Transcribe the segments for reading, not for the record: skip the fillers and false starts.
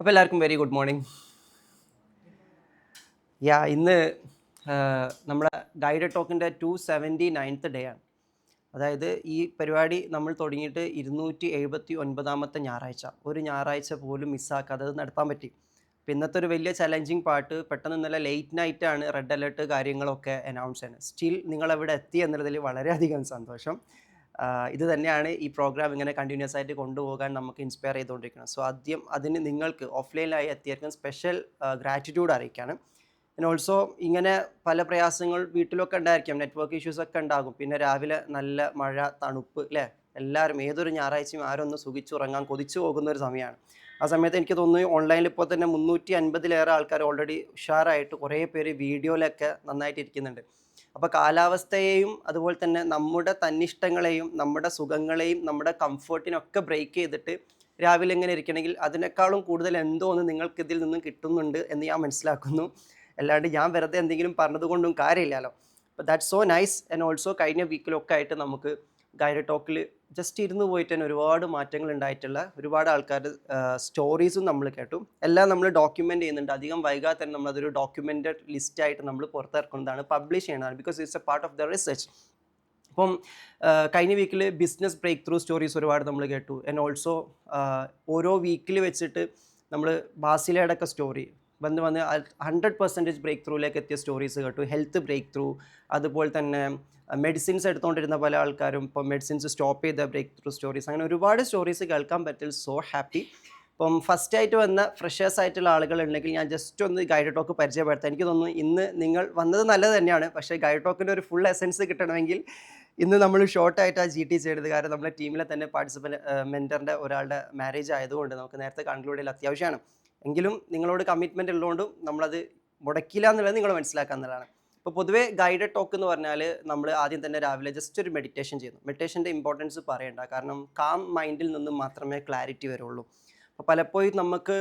അപ്പോൾ എല്ലാവർക്കും very good morning. ഇന്ന് നമ്മുടെ ഗൈഡഡ് ടോക്കിൻ്റെ 279th ഡേ ആണ്. അതായത് ഈ പരിപാടി നമ്മൾ തുടങ്ങിയിട്ട് 279ാമത്തെ ഞായറാഴ്ച. ഒരു ഞായറാഴ്ച പോലും മിസ്സാക്കാതെ അത് നടത്താൻ പറ്റി. അപ്പോൾ ഇന്നത്തെ ഒരു വലിയ ചലഞ്ചിങ് പാർട്ട് പെട്ടെന്ന് ഇന്നലെ ലേറ്റ് നൈറ്റാണ് റെഡ് അലേർട്ട് കാര്യങ്ങളൊക്കെ അനൗൺസ് ചെയ്യുന്നത്. സ്റ്റിൽ നിങ്ങളവിടെ എത്തി എന്നുള്ളതിൽ വളരെയധികം സന്തോഷം. ഇത് തന്നെയാണ് ഈ പ്രോഗ്രാം ഇങ്ങനെ കണ്ടിന്യൂസ് ആയിട്ട് കൊണ്ടുപോകാൻ നമുക്ക് ഇൻസ്പയർ ചെയ്തുകൊണ്ടിരിക്കുന്നത്. സോ ആദ്യം അതിന് നിങ്ങൾക്ക് ഓഫ്ലൈനിലായി എത്തിയവർക്കും സ്പെഷ്യൽ ഗ്രാറ്റിറ്റ്യൂഡ് അറിയിക്കുകയാണ്. പിന്നെ ഓൾസോ ഇങ്ങനെ പല പ്രയാസങ്ങൾ വീട്ടിലൊക്കെ ഉണ്ടായിരിക്കാം, നെറ്റ്വർക്ക് ഇഷ്യൂസൊക്കെ ഉണ്ടാകും. പിന്നെ രാവിലെ നല്ല മഴ, തണുപ്പ് അല്ലേ, എല്ലാവരും ഏതൊരു ഞായറാഴ്ചയും ആരും ഒന്ന് സുഖിച്ചുറങ്ങാൻ കൊതിച്ചു പോകുന്ന ഒരു സമയമാണ്. ആ സമയത്ത് എനിക്ക് തോന്നുന്നു ഓൺലൈനിൽ ഇപ്പോൾ തന്നെ 350-ലേറെ ആൾക്കാർ ഓൾറെഡി ഉഷാറായിട്ട് കുറേ പേര് വീഡിയോയിലൊക്കെ നന്നായിട്ട് ഇരിക്കുന്നുണ്ട്. അപ്പോൾ കാലാവസ്ഥയെയും അതുപോലെ തന്നെ നമ്മുടെ തന്നിഷ്ടങ്ങളെയും നമ്മുടെ സുഖങ്ങളെയും നമ്മുടെ കംഫർട്ടിനൊക്കെ ബ്രേക്ക് ചെയ്തിട്ട് രാവിലെ ഇങ്ങനെ ഇരിക്കണമെങ്കിൽ അതിനേക്കാളും കൂടുതൽ എന്തോ ഒന്ന് നിങ്ങൾക്ക് ഇതിൽ നിന്നും കിട്ടുന്നുണ്ട് എന്ന് ഞാൻ മനസ്സിലാക്കുന്നു. അല്ലാണ്ട് ഞാൻ വെറുതെ എന്തെങ്കിലും പറഞ്ഞതുകൊണ്ടും കാര്യമില്ലല്ലോ. അപ്പോൾ that's so nice. And also കഴിഞ്ഞ വീക്കിലൊക്കെ ആയിട്ട് നമുക്ക് ഗൈഡഡ് ടോക്കിൽ ജസ്റ്റ് ഇരുന്ന് പോയിട്ട് തന്നെ ഒരുപാട് മാറ്റങ്ങൾ ഉണ്ടായിട്ടുള്ള ഒരുപാട് ആൾക്കാരുടെ സ്റ്റോറീസും നമ്മൾ കേട്ടു. എല്ലാം നമ്മൾ ഡോക്യുമെൻ്റ് ചെയ്യുന്നുണ്ട്. അധികം വൈകാതെ തന്നെ നമ്മളതൊരു ഡോക്യുമെൻറ്റഡ് ലിസ്റ്റായിട്ട് നമ്മൾ പുറത്തിറക്കുന്നതാണ്, പബ്ലിഷ് ചെയ്യുന്നതാണ്. Because it's A part of the research. അപ്പം കഴിഞ്ഞ വീക്കിൽ ബിസിനസ് ബ്രേക്ക് ത്രൂ സ്റ്റോറീസ് ഒരുപാട് നമ്മൾ കേട്ടു. ആൻഡ് ഓൾസോ ഓരോ വീക്കിൽ വെച്ചിട്ട് നമ്മൾ ബാസിലയുടെ ഒക്കെ സ്റ്റോറി വന്ന് 100% ബ്രേക്ക് ത്രൂയിലേക്ക് എത്തിയ സ്റ്റോറീസ് കേട്ടു. ഹെൽത്ത് ബ്രേക്ക് ത്രൂ, അതുപോലെ തന്നെ മെഡിസിൻസ് എടുത്തുകൊണ്ടിരുന്ന പല ആൾക്കാരും ഇപ്പോൾ മെഡിസിൻസ് സ്റ്റോപ്പ് ചെയ്ത ബ്രേക്ക് ത്രൂ സ്റ്റോറീസ്, അങ്ങനെ ഒരുപാട് സ്റ്റോറീസ് കേൾക്കാൻ പറ്റിൽ സോ ഹാപ്പി. ഇപ്പം ഫസ്റ്റ് ആയിട്ട് വന്ന ഫ്രഷേഴ്സ് ആയിട്ടുള്ള ആളുകൾ ഉണ്ടെങ്കിൽ ഞാൻ ജസ്റ്റ് ഒന്ന് ഗൈഡ് ടോക്ക് പരിചയപ്പെടുത്താം. എനിക്ക് തോന്നുന്നു ഇന്ന് നിങ്ങൾ വന്നത് നല്ലത് തന്നെയാണ്, പക്ഷേ ഗൈഡ് ടോക്കിൻ്റെ ഒരു ഫുൾ എസൻസ് കിട്ടണമെങ്കിൽ ഇന്ന് നമ്മൾ ഷോർട്ടായിട്ട് ആ GT ചെയ്തത്. കാരണം നമ്മുടെ ടീമിലെ തന്നെ പാർട്ടിസിപ്പൻ്റ് മെൻറ്ററിൻ്റെ ഒരാളുടെ മാരേജ് ആയതുകൊണ്ട് നമുക്ക് നേരത്തെ കൺക്ലൂഡ് ചെയ്യൽ അത്യാവശ്യമാണ്. എങ്കിലും നിങ്ങളോട് കമ്മിറ്റ്മെൻ്റ് ഉള്ളതുകൊണ്ടും നമ്മളത് മുടക്കില്ല എന്നുള്ളത് നിങ്ങൾ മനസ്സിലാക്കുക എന്നുള്ളതാണ്. ഇപ്പോൾ പൊതുവേ ഗൈഡഡ് ടോക്ക് എന്ന് പറഞ്ഞാൽ നമ്മൾ ആദ്യം തന്നെ രാവിലെ ജസ്റ്റ് ഒരു മെഡിറ്റേഷൻ ചെയ്യുന്നു. മെഡിറ്റേഷൻ്റെ ഇമ്പോർട്ടൻസ് പറയണ്ട, കാരണം കാം മൈൻഡിൽ നിന്നും മാത്രമേ ക്ലാരിറ്റി വരുള്ളൂ. അപ്പോൾ പലപ്പോഴും നമുക്ക്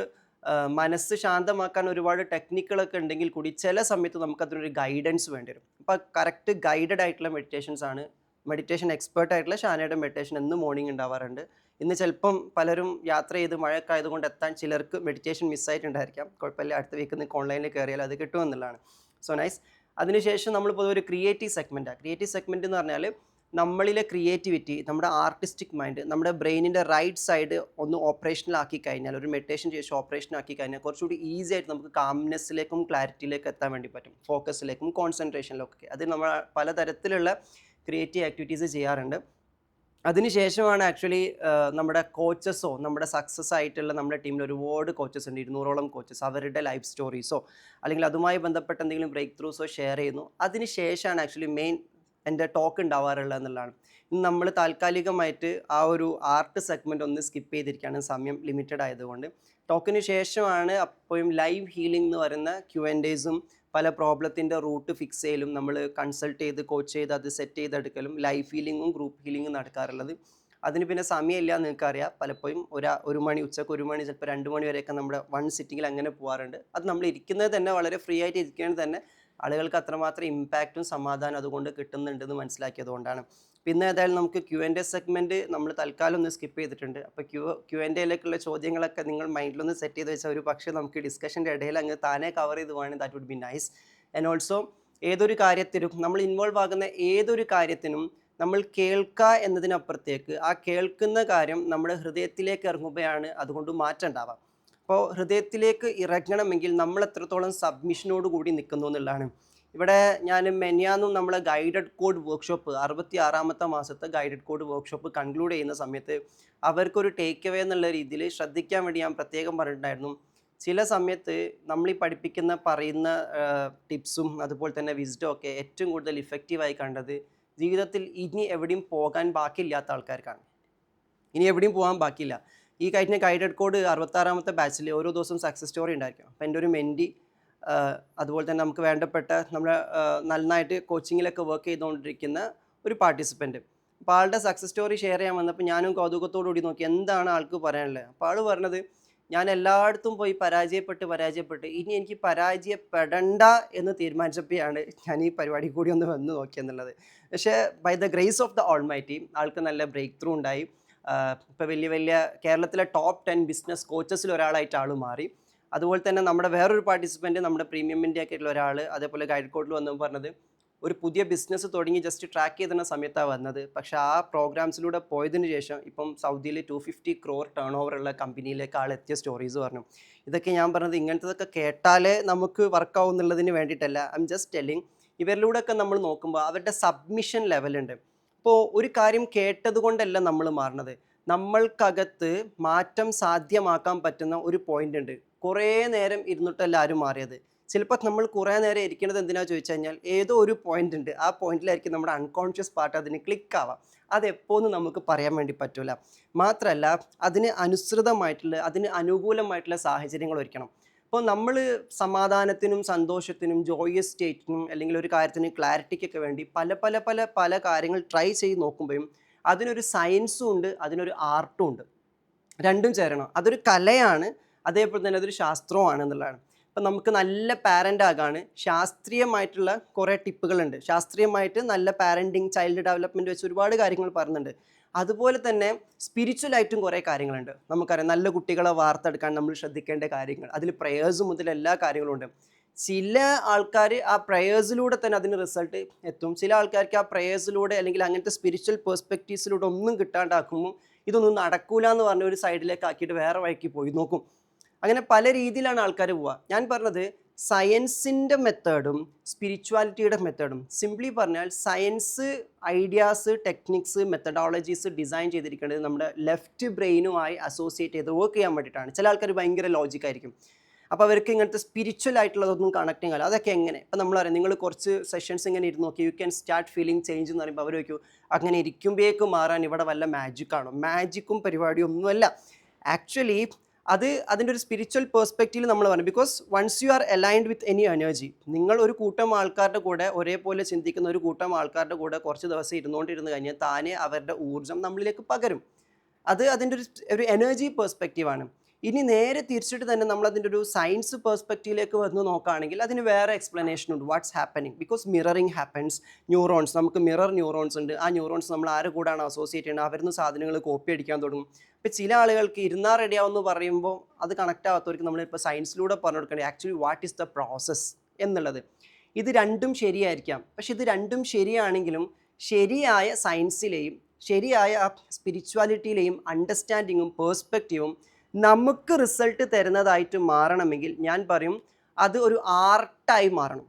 മനസ്സ് ശാന്തമാക്കാൻ ഒരുപാട് ടെക്നിക്കുകളൊക്കെ ഉണ്ടെങ്കിൽ കൂടി ചില സമയത്ത് നമുക്കതിനൊരു ഗൈഡൻസ് വേണ്ടി വരും. അപ്പോൾ കറക്റ്റ് ഗൈഡഡ് ആയിട്ടുള്ള മെഡിറ്റേഷൻസ് ആണ്. മെഡിറ്റേഷൻ എക്സ്പേർട്ട് ആയിട്ടുള്ള ഷാനയുടെ മെഡിറ്റേഷൻ എന്നും മോർണിംഗ് ഉണ്ടാവാറുണ്ട്. ഇന്ന് ചിലപ്പം പലരും യാത്ര ചെയ്ത് മഴയൊക്കെ ആയതുകൊണ്ട് എത്താൻ ചിലർക്ക് മെഡിറ്റേഷൻ മിസ്സായിട്ടുണ്ടായിരിക്കാം. കുഴപ്പമില്ല, അടുത്ത വീക്ക് നിങ്ങൾക്ക് ഓൺലൈനിൽ കയറിയാൽ അത് കിട്ടുമെന്നുള്ളതാണ്. So nice. അതിനുശേഷം നമ്മൾ പൊതുവെ ഒരു ക്രിയേറ്റീവ് സെഗ്മെൻറ്റാണ്. ക്രിയേറ്റീവ് സെഗ്മെൻറ്റ് എന്ന് പറഞ്ഞാൽ നമ്മളിലെ ക്രിയേറ്റിവിറ്റി, നമ്മുടെ ആർട്ടിസ്റ്റിക് മൈൻഡ്, നമ്മുടെ ബ്രെയിനിൻ്റെ റൈറ്റ് സൈഡ് ഒന്ന് ഓപ്പറേഷണൽ ആക്കി കഴിഞ്ഞാൽ, ഒരു മെഡിറ്റേഷൻ ശേഷം ഓപ്പറേഷൻ ആക്കി കഴിഞ്ഞാൽ കുറച്ചുകൂടി ഈസി ആയിട്ട് നമുക്ക് കാംനെസ്സിലേക്കും ക്ലാരിറ്റിയിലേക്കും എത്താൻ വേണ്ടി പറ്റും, ഫോക്കസിലേക്കും കോൺസെൻട്രേഷനിലൊക്കെ. അതിൽ നമ്മൾ പലതരത്തിലുള്ള ക്രിയേറ്റീവ് ആക്ടിവിറ്റീസ് ചെയ്യാറുണ്ട്. അതിനുശേഷമാണ് ആക്ച്വലി നമ്മുടെ കോച്ചസോ, നമ്മുടെ സക്സസ് ആയിട്ടുള്ള നമ്മുടെ ടീമിൽ ഒരുപാട് കോച്ചസ് ഉണ്ട്, 200ഓളം കോച്ചസ്, അവരുടെ ലൈഫ് സ്റ്റോറീസോ അല്ലെങ്കിൽ അതുമായി ബന്ധപ്പെട്ട എന്തെങ്കിലും ബ്രേക്ക് ത്രൂസോ ഷെയർ ചെയ്യുന്നു. അതിനുശേഷമാണ് ആക്ച്വലി മെയിൻ എൻ്റെ ടോക്ക് ഉണ്ടാവാറുള്ളത് എന്നുള്ളതാണ്. ഇന്ന് നമ്മൾ താൽക്കാലികമായിട്ട് ആ ഒരു ആർട്ട് സെഗ്മെൻറ്റ് ഒന്ന് സ്കിപ്പ് ചെയ്തിരിക്കുകയാണ്, സമയം ലിമിറ്റഡ് ആയതുകൊണ്ട്. ടോക്കിന് ശേഷമാണ് അപ്പോഴും ലൈവ് ഹീലിംഗ് എന്ന് പറയുന്ന Q&Asഉം പല പ്രോബ്ലത്തിൻ്റെ റൂട്ട് ഫിക്സ് ചെയ്യലും നമ്മൾ കൺസൾട്ട് ചെയ്ത് കോച്ച് ചെയ്ത് അത് സെറ്റ് ചെയ്തെടുക്കലും ലൈവ് ഹീലിങ്ങും ഗ്രൂപ്പ് ഹീലിങ്ങും നടക്കാറുള്ളത്. അതിന് പിന്നെ സമയമില്ല, നിങ്ങൾക്കറിയാം. പലപ്പോഴും ഒരു മണി, ഉച്ചക്ക് 1 മണി, ചിലപ്പോൾ 2 മണി വരെയൊക്കെ നമ്മുടെ വൺ സിറ്റിങ്ങിൽ അങ്ങനെ പോകാറുണ്ട്. അത് നമ്മൾ ഇരിക്കുന്നത് തന്നെ വളരെ ഫ്രീ ആയിട്ട് ഇരിക്കുന്നത് തന്നെ ആളുകൾക്ക് അത്രമാത്രം ഇമ്പാക്റ്റും സമാധാനം അതുകൊണ്ട് കിട്ടുന്നുണ്ടെന്ന് മനസ്സിലാക്കിയതുകൊണ്ടാണ്. പിന്നെ ഏതായാലും നമുക്ക് Q&A സെഗ്മെൻറ്റ് നമ്മൾ തൽക്കാലം ഒന്ന് സ്കിപ്പ് ചെയ്തിട്ടുണ്ട്. അപ്പോൾ Q&Aയിലേക്കുള്ള ചോദ്യങ്ങളൊക്കെ നിങ്ങൾ മൈൻഡിലൊന്ന് സെറ്റ് ചെയ്ത് വെച്ചാൽ ഒരു പക്ഷേ നമുക്ക് ഡിസ്കഷൻ്റെ ഇടയിൽ അങ്ങ് താനേ കവർ ചെയ്ത് പോകണമെങ്കിൽ that would be nice. And also ഏതൊരു കാര്യത്തിലും നമ്മൾ ഇൻവോൾവ് ആകുന്ന ഏതൊരു കാര്യത്തിനും നമ്മൾ കേൾക്കുക എന്നതിനപ്പുറത്തേക്ക് ആ കേൾക്കുന്ന കാര്യം നമ്മുടെ ഹൃദയത്തിലേക്ക് ഇറങ്ങുകയാണ് അതുകൊണ്ട് മാറ്റം ഉണ്ടാവാം. അപ്പോൾ ഹൃദയത്തിലേക്ക് ഇറങ്ങണമെങ്കിൽ നമ്മൾ എത്രത്തോളം സബ്മിഷനോട് കൂടി നിൽക്കുന്നു എന്നുള്ളതാണ്. ഇവിടെ ഞാൻ മെനിയാന്നും നമ്മളെ ഗൈഡഡ് കോഡ് വർക്ക്ഷോപ്പ് 66ാമത്തെ മാസത്തെ ഗൈഡഡ് കോഡ് വർക്ക്ഷോപ്പ് കൺക്ലൂഡ് ചെയ്യുന്ന സമയത്ത് അവർക്കൊരു ടേക്ക് അവേ എന്നുള്ള രീതിയിൽ ശ്രദ്ധിക്കാൻ വേണ്ടി ഞാൻ പ്രത്യേകം പറഞ്ഞിട്ടുണ്ടായിരുന്നു. ചില സമയത്ത് നമ്മൾ ഈ പറയുന്ന ടിപ്സും അതുപോലെ തന്നെ വിസ്ഡം ഒക്കെ ഏറ്റവും കൂടുതൽ ഇഫക്റ്റീവായി കണ്ടത് ജീവിതത്തിൽ ഇനി എവിടെയും പോകാൻ ബാക്കിയില്ലാത്ത ആൾക്കാർക്കാണ്. ഇനി എവിടെയും പോകാൻ ബാക്കിയില്ല. ഈ കഴിഞ്ഞ ഗൈഡഡ് കോഡ് 66ാമത്തെ ബാച്ചിൽ ഓരോ ദിവസവും സക്സസ് സ്റ്റോറി ഉണ്ടായിരിക്കും. അപ്പോൾ എൻ്റെ ഒരു മെൻറ്റി, അതുപോലെ തന്നെ നമുക്ക് വേണ്ടപ്പെട്ട നമ്മുടെ നന്നായിട്ട് കോച്ചിങ്ങിലൊക്കെ വർക്ക് ചെയ്തുകൊണ്ടിരിക്കുന്ന ഒരു പാർട്ടിസിപ്പൻറ്റ്, അപ്പോൾ ആളുടെ സക്സസ് സ്റ്റോറി ഷെയർ ചെയ്യാൻ വന്നപ്പോൾ ഞാനും കൗതുകത്തോടു കൂടി നോക്കി എന്താണ് ആൾക്ക് പറയാനുള്ളത്. അപ്പോൾ ആൾ പറഞ്ഞത്, ഞാൻ എല്ലായിടത്തും പോയി പരാജയപ്പെട്ട് ഇനി എനിക്ക് പരാജയപ്പെടണ്ട എന്ന് തീരുമാനിച്ചപ്പോഴാണ് ഞാൻ ഈ പരിപാടി കൂടി ഒന്ന് വന്ന് നോക്കിയെന്നുള്ളത്. പക്ഷേ by the grace of the almighty ആൾക്ക് നല്ല ബ്രേക്ക് ത്രൂ ഉണ്ടായി. ഇപ്പോൾ വലിയ വലിയ കേരളത്തിലെ ടോപ്പ് 10 ബിസിനസ് കോച്ചസിൽ ഒരാളായിട്ട് ആൾ മാറി. അതുപോലെ തന്നെ നമ്മുടെ വേറൊരു പാർട്ടിസിപ്പൻറ്റ് നമ്മുടെ പ്രീമിയം ഇന്ത്യ ഒക്കെ ഉള്ള ഒരാൾ അതേപോലെ ഗൈഡ് കോഡിൽ വന്നു പറഞ്ഞത് ഒരു പുതിയ ബിസിനസ് തുടങ്ങി ജസ്റ്റ് ട്രാക്ക് ചെയ്തിരുന്ന സമയത്താണ് വന്നത്. പക്ഷേ ആ പ്രോഗ്രാംസിലൂടെ പോയതിന് ശേഷം ഇപ്പം സൗദിയിൽ 250 crore ടേൺ ഓവർ ഉള്ള കമ്പനിയിലേക്ക് ആൾ എത്തിയ സ്റ്റോറീസ് പറഞ്ഞു. ഇതൊക്കെ ഞാൻ പറഞ്ഞത് ഇങ്ങനത്തതൊക്കെ കേട്ടാലേ നമുക്ക് വർക്കാവും എന്നുള്ളതിന് വേണ്ടിയിട്ടല്ല. I'm just telling. ഇവരിലൂടെയൊക്കെ നമ്മൾ നോക്കുമ്പോൾ അവരുടെ സബ്മിഷൻ ലെവലുണ്ട്. ഇപ്പോൾ ഒരു കാര്യം കേട്ടത് കൊണ്ടല്ല നമ്മൾ മാറണത്, നമ്മൾക്കകത്ത് മാറ്റം സാധ്യമാക്കാൻ പറ്റുന്ന ഒരു പോയിന്റ് ഉണ്ട്. കുറേ നേരം ഇരുന്നിട്ടല്ല ആരും മാറിയത്. ചിലപ്പോൾ നമ്മൾ കുറേ നേരം ഇരിക്കുന്നത് എന്തിനാ ചോദിച്ചു കഴിഞ്ഞാൽ ഏതോ ഒരു പോയിന്റ് ഉണ്ട്, ആ പോയിന്റിലായിരിക്കും നമ്മുടെ അൺകോൺഷ്യസ് പാർട്ട് അതിന് ക്ലിക്ക് ആവാം. അതെപ്പോന്ന് നമുക്ക് പറയാൻ വേണ്ടി പറ്റില്ല. മാത്രമല്ല അതിന് അനുസൃതമായിട്ടുള്ള അതിന് അനുകൂലമായിട്ടുള്ള സാഹചര്യങ്ങൾ ഒരുക്കണം. അപ്പോൾ നമ്മൾ സമാധാനത്തിനും സന്തോഷത്തിനും ജോയസ് സ്റ്റേറ്റിനും അല്ലെങ്കിൽ ഒരു കാര്യത്തിന് ക്ലാരിറ്റിക്കൊക്കെ വേണ്ടി പല പല പല പല കാര്യങ്ങൾ ട്രൈ ചെയ്ത് നോക്കുമ്പോഴും അതിനൊരു സയൻസും ഉണ്ട്, അതിനൊരു ആർട്ടും ഉണ്ട്. രണ്ടും ചേരണം. അതൊരു കലയാണ്, അതേപോലെ തന്നെ അതൊരു ശാസ്ത്രവുമാണ് എന്നുള്ളതാണ്. ഇപ്പം നമുക്ക് നല്ല പാരൻ്റ് ആകാണ് ശാസ്ത്രീയമായിട്ടുള്ള കുറേ ടിപ്പുകളുണ്ട്. ശാസ്ത്രീയമായിട്ട് നല്ല പാരൻറ്റിങ് ചൈൽഡ് ഡെവലപ്മെൻറ്റ് വെച്ച് ഒരുപാട് കാര്യങ്ങൾ പറയുന്നുണ്ട്. അതുപോലെ തന്നെ സ്പിരിച്വലായിട്ടും കുറേ കാര്യങ്ങളുണ്ട്. നമുക്കറിയാം നല്ല കുട്ടികളെ വാർത്തെടുക്കാൻ നമ്മൾ ശ്രദ്ധിക്കേണ്ട കാര്യങ്ങൾ, അതിൽ പ്രേയേഴ്സ് മുതൽ എല്ലാ കാര്യങ്ങളും ഉണ്ട്. ചില ആൾക്കാർ ആ പ്രേയേഴ്സിലൂടെ തന്നെ അതിന് റിസൾട്ട് എത്തും. ചില ആൾക്കാർക്ക് ആ പ്രേയേഴ്സിലൂടെ അല്ലെങ്കിൽ അങ്ങനത്തെ സ്പിരിച്വൽ പെർസ്പെക്റ്റീവ്സിലൂടെ ഒന്നും കിട്ടാണ്ടാക്കുമ്പോൾ ഇതൊന്നും നടക്കൂല എന്ന് പറഞ്ഞ ഒരു സൈഡിലേക്ക് ആക്കിയിട്ട് വേറെ വഴിക്ക് പോയി നോക്കും. അങ്ങനെ പല രീതിയിലാണ് ആൾക്കാർ പോവുക. ഞാൻ പറഞ്ഞത് സയൻസിൻ്റെ മെത്തേഡും സ്പിരിച്വാലിറ്റിയുടെ മെത്തേഡും. സിംപ്ലി പറഞ്ഞാൽ science ideas techniques methodologies design ചെയ്തിരിക്കേണ്ടത് നമ്മുടെ ലെഫ്റ്റ് ബ്രെയിനുമായി അസോസിയേറ്റ് ചെയ്ത് വർക്ക് ചെയ്യാൻ വേണ്ടിയിട്ടാണ്. ചില ആൾക്കാർ ഭയങ്കര ലോജിക്കായിരിക്കും, അപ്പോൾ അവർക്ക് ഇങ്ങനത്തെ സ്പിരിച്വൽ ആയിട്ടുള്ളതൊന്നും കണക്ട് ചെയ്യാൻ. അതൊക്കെ എങ്ങനെ? ഇപ്പം നമ്മൾ പറയാം നിങ്ങൾ കുറച്ച് സെഷൻസ് ഇങ്ങനെ ഇരുന്ന് നോക്കി you can start feeling change എന്ന് പറയുമ്പോൾ അവർ വയ്ക്കും അങ്ങനെ ഇരിക്കുമ്പോഴേക്കും മാറാൻ ഇവിടെ വല്ല മാജിക്കാണോ? മാജിക്കും പരിപാടിയും ഒന്നുമല്ല. ആക്ച്വലി അതിൻ്റെ ഒരു സ്പിരിച്വൽ പെർസ്പെക്റ്റീവിൽ നമ്മൾ പറഞ്ഞു. Because once you are aligned with any energy, നിങ്ങൾ ഒരു കൂട്ടം ആൾക്കാരുടെ കൂടെ ഒരേപോലെ ചിന്തിക്കുന്ന ഒരു കൂട്ടം ആൾക്കാരുടെ കൂടെ കുറച്ച് ദിവസം ഇരുന്നുകൊണ്ടിരുന്ന് കഴിഞ്ഞാൽ താനെ അവരുടെ ഊർജ്ജം നമ്മളിലേക്ക് പകരും. അതിൻ്റെ ഒരു എനർജി പെർസ്പെക്റ്റീവാണ്. ഇനി നേരെ തിരിച്ചിട്ട് തന്നെ നമ്മൾ അതിൻ്റെ ഒരു സയൻസ് പെർസ്പെക്റ്റീവിലേക്ക് വന്ന് നോക്കുകയാണെങ്കിൽ അതിന് വേറെ എക്സ്പ്ലനേഷൻ ഉണ്ട്. What's happening? Because mirroring happens. Neurons, നമുക്ക് മിറർ ന്യൂറോൺസ് ഉണ്ട്. ആ ന്യൂറോൺസ് നമ്മൾ ആരെ കൂടാണ് അസോസിയേറ്റ് ചെയ്യുന്നത്, അവരുന്ന് സാധനങ്ങൾ കോപ്പി അടിക്കാൻ തുടങ്ങും. ഇപ്പോൾ ചില ആളുകൾക്ക് ഇരുന്നാൽ റെഡിയാവുമെന്ന് പറയുമ്പോൾ അത് കണക്റ്റ് ആവാത്തവർക്ക് നമ്മളിപ്പോൾ സയൻസിലൂടെ പറഞ്ഞു കൊടുക്കേണ്ടത് actually what is the process എന്നുള്ളത്. ഇത് രണ്ടും ശരിയായിരിക്കാം. പക്ഷെ ഇത് രണ്ടും ശരിയാണെങ്കിലും ശരിയായ സയൻസിലെയും ശരിയായ സ്പിരിച്വാലിറ്റിയിലെയും അണ്ടർസ്റ്റാൻഡിങ്ങും പേഴ്സ്പെക്റ്റീവും നമുക്ക് റിസൾട്ട് തരുന്നതായിട്ട് മാറണമെങ്കിൽ ഞാൻ പറയും അത് ഒരു ആർട്ടായി മാറണം.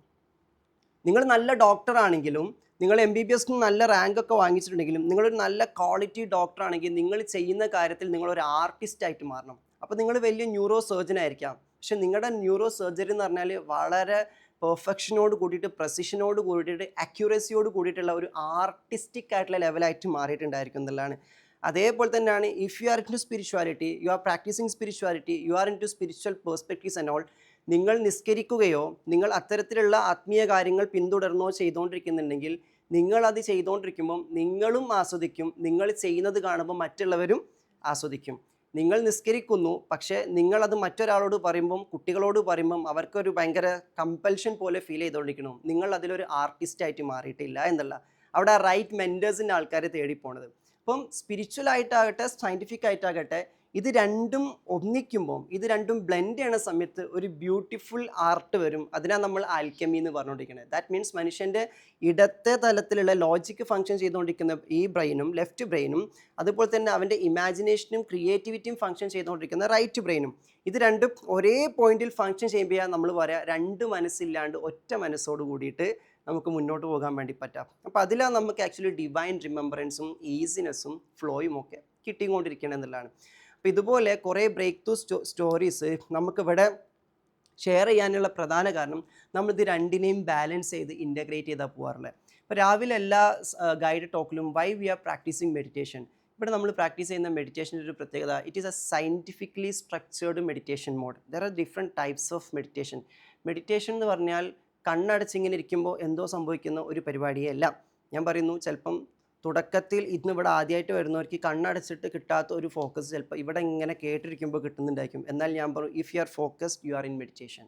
നിങ്ങൾ നല്ല ഡോക്ടറാണെങ്കിലും നിങ്ങൾ MBBS നല്ല റാങ്കൊക്കെ വാങ്ങിച്ചിട്ടുണ്ടെങ്കിലും നിങ്ങളൊരു നല്ല ക്വാളിറ്റി ഡോക്ടറാണെങ്കിൽ നിങ്ങൾ ചെയ്യുന്ന കാര്യത്തിൽ നിങ്ങളൊരു ആർട്ടിസ്റ്റായിട്ട് മാറണം. അപ്പോൾ നിങ്ങൾ വലിയ ന്യൂറോ സർജൻ ആയിരിക്കാം, പക്ഷെ നിങ്ങളുടെ ന്യൂറോ സർജറി എന്ന് പറഞ്ഞാൽ വളരെ പെർഫെക്ഷനോട് കൂടിയിട്ട് പ്രസിഷനോട് കൂടിയിട്ട് അക്യൂറസിയോട് കൂടിയിട്ടുള്ള ഒരു ആർട്ടിസ്റ്റിക് ആയിട്ടുള്ള ലെവലായിട്ട് മാറിയിട്ടുണ്ടായിരിക്കും എന്നുള്ളതാണ്. അതേപോലെ തന്നെയാണ് if you are into spirituality, you are practising spirituality, you are into spiritual perspectives and all, നിങ്ങൾ നിസ്കരിക്കുകയോ നിങ്ങൾ അത്തരത്തിലുള്ള ആത്മീയ കാര്യങ്ങൾ പിന്തുടർന്നോ ചെയ്തുകൊണ്ടിരിക്കുന്നുണ്ടെങ്കിൽ നിങ്ങളത് ചെയ്തുകൊണ്ടിരിക്കുമ്പം നിങ്ങളും ആസ്വദിക്കും, നിങ്ങൾ ചെയ്യുന്നത് കാണുമ്പോൾ മറ്റുള്ളവരും ആസ്വദിക്കും. നിങ്ങൾ നിസ്കരിക്കുന്നു, പക്ഷേ നിങ്ങളത് മറ്റൊരാളോട് പറയുമ്പം കുട്ടികളോട് പറയുമ്പം അവർക്കൊരു ഭയങ്കര കമ്പൽഷൻ പോലെ ഫീൽ ചെയ്തുകൊണ്ടിരിക്കണം. നിങ്ങൾ അതിലൊരു ആർട്ടിസ്റ്റായിട്ട് മാറിയിട്ടില്ല എന്നുള്ള അവിടെ റൈറ്റ് മെൻറ്റേഴ്സിൻ്റെ ആൾക്കാരെ തേടിപ്പോണത്. അപ്പം സ്പിരിച്വൽ ആയിട്ടാകട്ടെ സയൻറ്റിഫിക് ആയിട്ടാകട്ടെ ഇത് രണ്ടും ഒന്നിക്കുമ്പോൾ ഇത് രണ്ടും ബ്ലെൻഡ് ചെയ്യണ സമയത്ത് ഒരു ബ്യൂട്ടിഫുൾ ആർട്ട് വരും. അതിനാണ് നമ്മൾ ആൽക്കെമി എന്ന് പറഞ്ഞുകൊണ്ടിരിക്കുന്നത്. ദാറ്റ് മീൻസ് മനുഷ്യൻ്റെ ഇടത്തെ തലത്തിലുള്ള ലോജിക്ക് ഫങ്ഷൻ ചെയ്തുകൊണ്ടിരിക്കുന്ന ഈ ബ്രെയിനും ലെഫ്റ്റ് ബ്രെയിനും അതുപോലെ തന്നെ അവൻ്റെ ഇമാജിനേഷനും ക്രിയേറ്റിവിറ്റിയും ഫങ്ഷൻ ചെയ്തുകൊണ്ടിരിക്കുന്ന റൈറ്റ് ബ്രെയിനും, ഇത് രണ്ടും ഒരേ പോയിന്റിൽ ഫങ്ഷൻ ചെയ്യുമ്പോൾ നമ്മൾ പറയാം രണ്ട് മനസ്സില്ലാണ്ട് ഒറ്റ മനസ്സോട് കൂടിയിട്ട് നമുക്ക് മുന്നോട്ട് പോകാൻ വേണ്ടി പറ്റാം. അപ്പോൾ അതിലാണ് നമുക്ക് ആക്ച്വലി ഡിവൈൻ റിമെമ്പറൻസും ഈസിനെസ്സും ഫ്ലോയും ഒക്കെ കിട്ടിക്കൊണ്ടിരിക്കണം എന്നുള്ളതാണ്. അപ്പോൾ ഇതുപോലെ കുറേ ബ്രേക്ക് ത്രൂ സ്റ്റോറീസ് നമുക്കിവിടെ ഷെയർ ചെയ്യാനുള്ള പ്രധാന കാരണം നമ്മളിത് രണ്ടിനെയും ബാലൻസ് ചെയ്ത് ഇൻ്റഗ്രേറ്റ് ചെയ്താൽ പോകാറുള്ളത്. ഇപ്പോൾ രാവിലെ എല്ലാ ഗൈഡ് ടോക്കിലും why we are practising meditation, ഇവിടെ നമ്മൾ പ്രാക്ടീസ് ചെയ്യുന്ന മെഡിറ്റേഷൻ്റെ ഒരു പ്രത്യേകത it is a scientifically structured meditation mode. There are different types of meditation. Meditation എന്ന് പറഞ്ഞാൽ കണ്ണടച്ചിങ്ങനെ ഇരിക്കുമ്പോൾ എന്തോ സംഭവിക്കുന്ന ഒരു പരിപാടിയേ അല്ല. ഞാൻ പറയുന്നു ചിലപ്പം തുടക്കത്തിൽ ഇന്നിവിടെ ആദ്യമായിട്ട് വരുന്നവർക്ക് കണ്ണടച്ചിട്ട് കിട്ടാത്ത ഒരു ഫോക്കസ് ചിലപ്പോൾ ഇവിടെ ഇങ്ങനെ കേട്ടിരിക്കുമ്പോൾ കിട്ടുന്നുണ്ടായിരിക്കും. എന്നാൽ ഞാൻ പറയും if you are focused you are in meditation.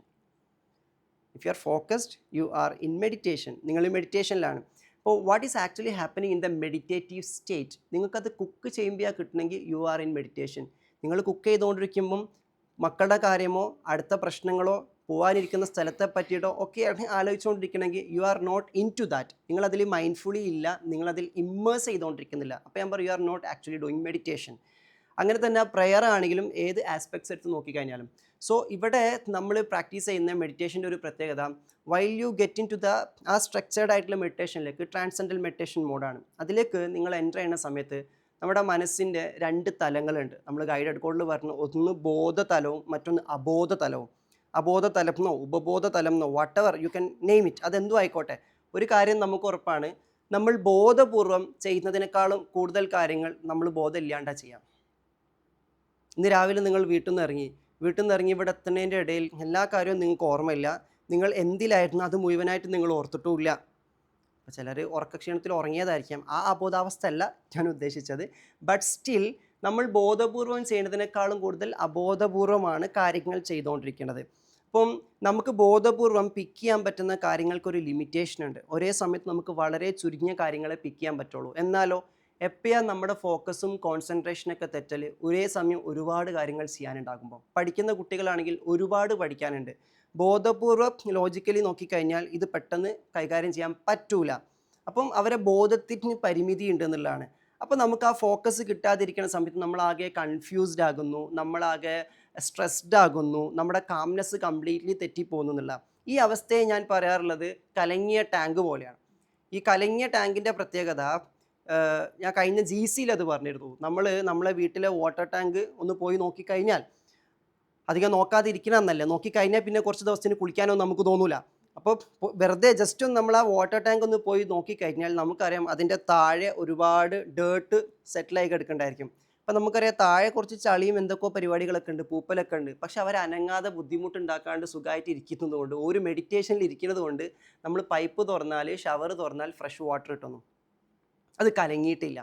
If you are focused you are in meditation. നിങ്ങൾ മെഡിറ്റേഷനിലാണ്. അപ്പോൾ what is actually happening in the meditative state? നിങ്ങൾക്കത് കുക്ക് ചെയ്യുമ്പോൾ കിട്ടണമെങ്കിൽ യു ആർ ഇൻ മെഡിറ്റേഷൻ. നിങ്ങൾ കുക്ക് ചെയ്തുകൊണ്ടിരിക്കുമ്പം മക്കളുടെ കാര്യമോ അടുത്ത പ്രശ്നങ്ങളോ പോകാനിരിക്കുന്ന സ്ഥലത്തെ പറ്റിയിട്ടോ ഒക്കെയാണ് ആലോചിച്ചുകൊണ്ടിരിക്കണമെങ്കിൽ you are not into that. നിങ്ങളതിൽ മൈൻഡ്ഫുള്ളി ഇല്ല, നിങ്ങളതിൽ ഇമ്മേഴ്സ് ചെയ്തുകൊണ്ടിരിക്കുന്നില്ല. അപ്പോൾ ഞാൻ പറയും you are not actually doing meditation. അങ്ങനെ തന്നെ പ്രെയർ ആണെങ്കിലും ഏത് ആസ്പെക്ട്സ് എടുത്ത് നോക്കിക്കഴിഞ്ഞാലും. സോ ഇവിടെ നമ്മൾ പ്രാക്ടീസ് ചെയ്യുന്ന മെഡിറ്റേഷൻ്റെ ഒരു പ്രത്യേകത, while you get into the ആ സ്ട്രക്ചേർഡ് ആയിട്ടുള്ള മെഡിറ്റേഷനിലേക്ക്, ട്രാൻസെൻഡൽ മെഡിറ്റേഷൻ മോഡാണ്. അതിലേക്ക് നിങ്ങൾ എൻ്റർ ചെയ്യുന്ന സമയത്ത് നമ്മുടെ മനസ്സിൻ്റെ 2 തലങ്ങളുണ്ട്. നമ്മൾ ഗൈഡഡ് കോഡിൽ പറഞ്ഞു, ഒന്ന് ബോധതലവും മറ്റൊന്ന് അബോധതലവും. അബോധതലമെന്നോ ഉപബോധതലമെന്നോ whatever you can name it, അതെന്തും ആയിക്കോട്ടെ. ഒരു കാര്യം നമുക്ക് ഉറപ്പാണ്, നമ്മൾ ബോധപൂർവം ചെയ്യുന്നതിനേക്കാളും കൂടുതൽ കാര്യങ്ങൾ നമ്മൾ ബോധമില്ലാണ്ടാ ചെയ്യാം. ഇന്ന് രാവിലെ നിങ്ങൾ വീട്ടിൽ നിന്ന് ഇറങ്ങി ഇവിടെ എത്തുന്നതിൻ്റെ ഇടയിൽ എല്ലാ കാര്യവും നിങ്ങൾക്ക് ഓർമ്മയില്ല. നിങ്ങൾ എന്തിലായിരുന്നു അത് മുഴുവനായിട്ട് നിങ്ങൾ ഓർത്തിട്ടുമില്ല. അപ്പോൾ ചിലർ ഉറക്കക്ഷീണത്തിൽ ഉറങ്ങിയതായിരിക്കാം. ആ അബോധാവസ്ഥ അല്ല ഞാൻ ഉദ്ദേശിച്ചത്. ബട്ട് സ്റ്റിൽ നമ്മൾ ബോധപൂർവം ചെയ്യുന്നതിനേക്കാളും കൂടുതൽ അബോധപൂർവമാണ് കാര്യങ്ങൾ ചെയ്തുകൊണ്ടിരിക്കുന്നത്. അപ്പം നമുക്ക് ബോധപൂർവം പിക്ക് ചെയ്യാൻ പറ്റുന്ന കാര്യങ്ങൾക്കൊരു ലിമിറ്റേഷൻ ഉണ്ട്. ഒരേ സമയത്ത് നമുക്ക് വളരെ ചുരുങ്ങിയ കാര്യങ്ങളെ പിക്ക് ചെയ്യാൻ പറ്റുള്ളൂ. എന്നാലോ എപ്പോഴാണ് നമ്മുടെ ഫോക്കസും കോൺസെൻട്രേഷനൊക്കെ തെറ്റൽ? ഒരേ സമയം ഒരുപാട് കാര്യങ്ങൾ ചെയ്യാനുണ്ടാകുമ്പോൾ. പഠിക്കുന്ന കുട്ടികളാണെങ്കിൽ ഒരുപാട് പഠിക്കാനുണ്ട്. ബോധപൂർവം ലോജിക്കലി നോക്കിക്കഴിഞ്ഞാൽ ഇത് പെട്ടെന്ന് കൈകാര്യം ചെയ്യാൻ പറ്റൂല. അപ്പം അവരെ ബോധത്തിന് പരിമിതി ഉണ്ട് എന്നുള്ളതാണ്. അപ്പോൾ നമുക്ക് ആ ഫോക്കസ് കിട്ടാതിരിക്കുന്ന സമയത്ത് നമ്മളാകെ കൺഫ്യൂസ്ഡ് ആകുന്നു, നമ്മളാകെ സ്ട്രെസ്ഡ് ആകുന്നു, നമ്മുടെ കാംനെസ് കംപ്ലീറ്റ്ലി തെറ്റിപ്പോകുന്നു എന്നുള്ള ഈ അവസ്ഥയെ ഞാൻ പറയാറുള്ളത് കലങ്ങിയ ടാങ്ക് പോലെയാണ്. ഈ കലങ്ങിയ ടാങ്കിൻ്റെ പ്രത്യേകത ഞാൻ കഴിഞ്ഞ GCയിൽ അത് പറഞ്ഞിരുന്നു. നമ്മളെ വീട്ടിലെ വാട്ടർ ടാങ്ക് ഒന്ന് പോയി നോക്കിക്കഴിഞ്ഞാൽ, അധികം നോക്കാതിരിക്കണം എന്നല്ല, നോക്കിക്കഴിഞ്ഞാൽ പിന്നെ കുറച്ച് ദിവസത്തിന് കുളിക്കാനോ നമുക്ക് തോന്നൂല. അപ്പോൾ വെറുതെ ജസ്റ്റ് ഒന്ന് നമ്മൾ ആ വാട്ടർ ടാങ്ക് ഒന്ന് പോയി നോക്കിക്കഴിഞ്ഞാൽ നമുക്കറിയാം അതിൻ്റെ താഴെ ഒരുപാട് ഡേർട്ട് സെറ്റിലായി കിടക്കണ്ടായിരിക്കും. അപ്പം നമുക്കറിയാം താഴെ കുറച്ച് ചളിയും എന്തൊക്കെയോ പരിപാടികളൊക്കെ ഉണ്ട്, പൂപ്പലൊക്കെ ഉണ്ട്. പക്ഷെ അവർ അനങ്ങാതെ ബുദ്ധിമുട്ടുണ്ടാക്കാണ്ട് സുഖമായിട്ട് ഇരിക്കുന്നത് കൊണ്ട്, ഒരു മെഡിറ്റേഷനിൽ ഇരിക്കുന്നത് കൊണ്ട് നമ്മൾ പൈപ്പ് തുറന്നാൽ, ഷവർ തുറന്നാൽ ഫ്രഷ് വാട്ടർ കിട്ടുന്നു. അത് കലങ്ങിയിട്ടില്ല.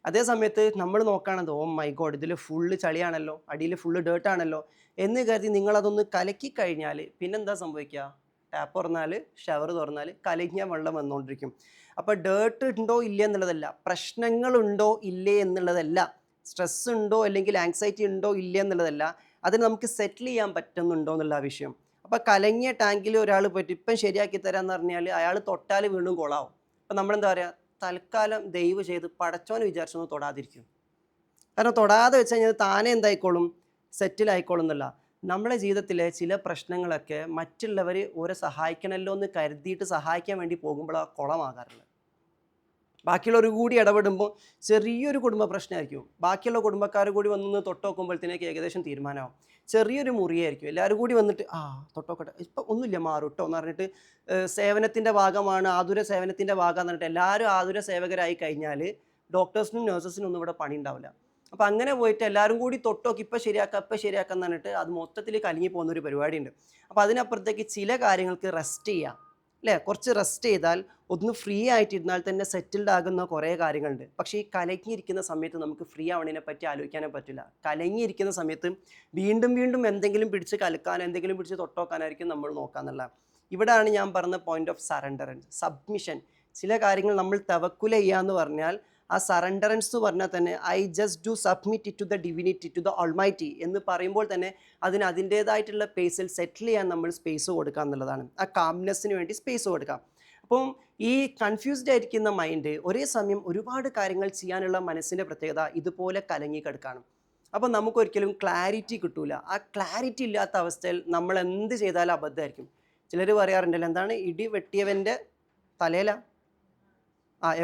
അതേ സമയത്ത് നമ്മൾ നോക്കുകയാണത്, ഓ മൈ ഗോഡ് ഇതിൽ ഫുള്ള് ചളിയാണല്ലോ, അടിയിൽ ഫുള്ള് ഡേർട്ടാണല്ലോ എന്ന് കരുതി നിങ്ങളതൊന്ന് കലക്കി കഴിഞ്ഞാൽ പിന്നെന്താ സംഭവിക്കുക? ടാപ്പ് തുറന്നാൽ, ഷവർ തുറന്നാൽ കലങ്ങിയ വെള്ളം വന്നുകൊണ്ടിരിക്കും. അപ്പോൾ ഡേർട്ട് ഉണ്ടോ ഇല്ലേ എന്നുള്ളതല്ല, പ്രശ്നങ്ങളുണ്ടോ ഇല്ലേ എന്നുള്ളതല്ല, സ്ട്രെസ് ഉണ്ടോ അല്ലെങ്കിൽ ആങ്സൈറ്റി ഉണ്ടോ ഇല്ലേ എന്നുള്ളതല്ല, അത് നമുക്ക് സെറ്റിൽ ചെയ്യാൻ പറ്റുന്നുണ്ടോ എന്നുള്ള വിഷയം. അപ്പോൾ കലങ്ങിയ ടാങ്കിൽ ഒരാൾ പോയിട്ട് ഇപ്പം ശരിയാക്കി തരാമെന്ന് പറഞ്ഞാൽ അയാൾ തൊട്ടാൽ വീണ്ടും കൊളാവും. അപ്പം നമ്മളെന്താ പറയുക, തൽക്കാലം ദയവ് ചെയ്ത് പടച്ചോനെ വിചാരിച്ചൊന്ന് തൊടാതിരിക്കും. കാരണം തൊടാതെ വെച്ച് കഴിഞ്ഞാൽ താനെ എന്തായിക്കോളും, സെറ്റിലായിക്കോളും എന്നല്ല. നമ്മുടെ ജീവിതത്തിലെ ചില പ്രശ്നങ്ങളൊക്കെ മറ്റുള്ളവർ ഓരെ സഹായിക്കണമല്ലോ എന്ന് കരുതിയിട്ട് സഹായിക്കാൻ വേണ്ടി പോകുമ്പോഴാണ് കുളമാകാറുള്ളത്. ബാക്കിയുള്ളവർ കൂടി ഇടപെടുമ്പോൾ ചെറിയൊരു കുടുംബ പ്രശ്നമായിരിക്കും, ബാക്കിയുള്ള കുടുംബക്കാർ കൂടി വന്ന് തൊട്ടോക്കുമ്പോഴത്തേക്ക് ഏകദേശം തീരുമാനമാവും. ചെറിയൊരു മുറിയായിരിക്കും, എല്ലാവരും കൂടി വന്നിട്ട് തൊട്ടോക്കട്ടെ, ഇപ്പം ഒന്നുമില്ല മാറുട്ടോ എന്ന് പറഞ്ഞിട്ട് സേവനത്തിൻ്റെ ഭാഗമാണ്, ആതുര സേവനത്തിൻ്റെ ഭാഗം എന്ന് പറഞ്ഞിട്ട് എല്ലാവരും ആതുര സേവകരായി കഴിഞ്ഞാൽ ഡോക്ടേഴ്സിനും നഴ്സസിനും ഒന്നും ഇവിടെ പണി ഉണ്ടാവില്ല. അപ്പോൾ അങ്ങനെ പോയിട്ട് എല്ലാവരും കൂടി തൊട്ടോക്കി ഇപ്പം ശരിയാക്കാം എന്ന് പറഞ്ഞിട്ട് അത് മൊത്തത്തിൽ കലങ്ങി പോകുന്നൊരു പരിപാടിയുണ്ട്. അപ്പോൾ അതിനപ്പുറത്തേക്ക് ചില കാര്യങ്ങൾക്ക് റെസ്റ്റ് ചെയ്യാം, അല്ലേ? കുറച്ച് റെസ്റ്റ് ചെയ്താൽ ഒന്ന് ഫ്രീ ആയിട്ടിരുന്നാൽ തന്നെ സെറ്റിൽഡ് ആകുന്ന കുറേ കാര്യങ്ങളുണ്ട്. പക്ഷേ ഈ കലങ്ങിയിരിക്കുന്ന സമയത്ത് നമുക്ക് ഫ്രീ ആവണതിനെ പറ്റി ആലോചിക്കാനേ പറ്റില്ല. കലങ്ങിയിരിക്കുന്ന സമയത്ത് വീണ്ടും എന്തെങ്കിലും പിടിച്ച് കലക്കാനോ എന്തെങ്കിലും പിടിച്ച് തൊട്ടോക്കാനായിരിക്കും നമ്മൾ നോക്കാന്നുള്ള. ഇവിടെയാണ് ഞാൻ പറഞ്ഞ പോയിന്റ് ഓഫ് സറണ്ടറൻസ്, സബ്മിഷൻ. ചില കാര്യങ്ങൾ നമ്മൾ തവക്കുൽ ചെയ്യാന്ന് പറഞ്ഞാൽ ആ സറണ്ടറൻസ് എന്ന് പറഞ്ഞാൽ തന്നെ I just do submit it to the divinity, to the almighty എന്ന് പറയുമ്പോൾ തന്നെ അതിന് അതിൻ്റേതായിട്ടുള്ള പേസിൽ സെറ്റിൽ ചെയ്യാൻ നമ്മൾ സ്പേസ് കൊടുക്കുക എന്നുള്ളതാണ്. ആ കാംനെസ്സിന് വേണ്ടി സ്പേസ് കൊടുക്കാം. അപ്പം ഈ കൺഫ്യൂസ്ഡ് ആയിരിക്കുന്ന മൈൻഡ് ഒരേ സമയം ഒരുപാട് കാര്യങ്ങൾ ചെയ്യാനുള്ള മനസ്സിൻ്റെ പ്രത്യേകത ഇതുപോലെ കലങ്ങി കിടക്കുകയാണ്. അപ്പം നമുക്കൊരിക്കലും ക്ലാരിറ്റി കിട്ടൂല. ആ ക്ലാരിറ്റി ഇല്ലാത്ത അവസ്ഥയിൽ നമ്മൾ എന്ത് ചെയ്താലും അബദ്ധമായിരിക്കും. ചിലർ പറയാറുണ്ടല്ലോ, എന്താണ് ഇടി വെട്ടിയവൻ്റെ തലയില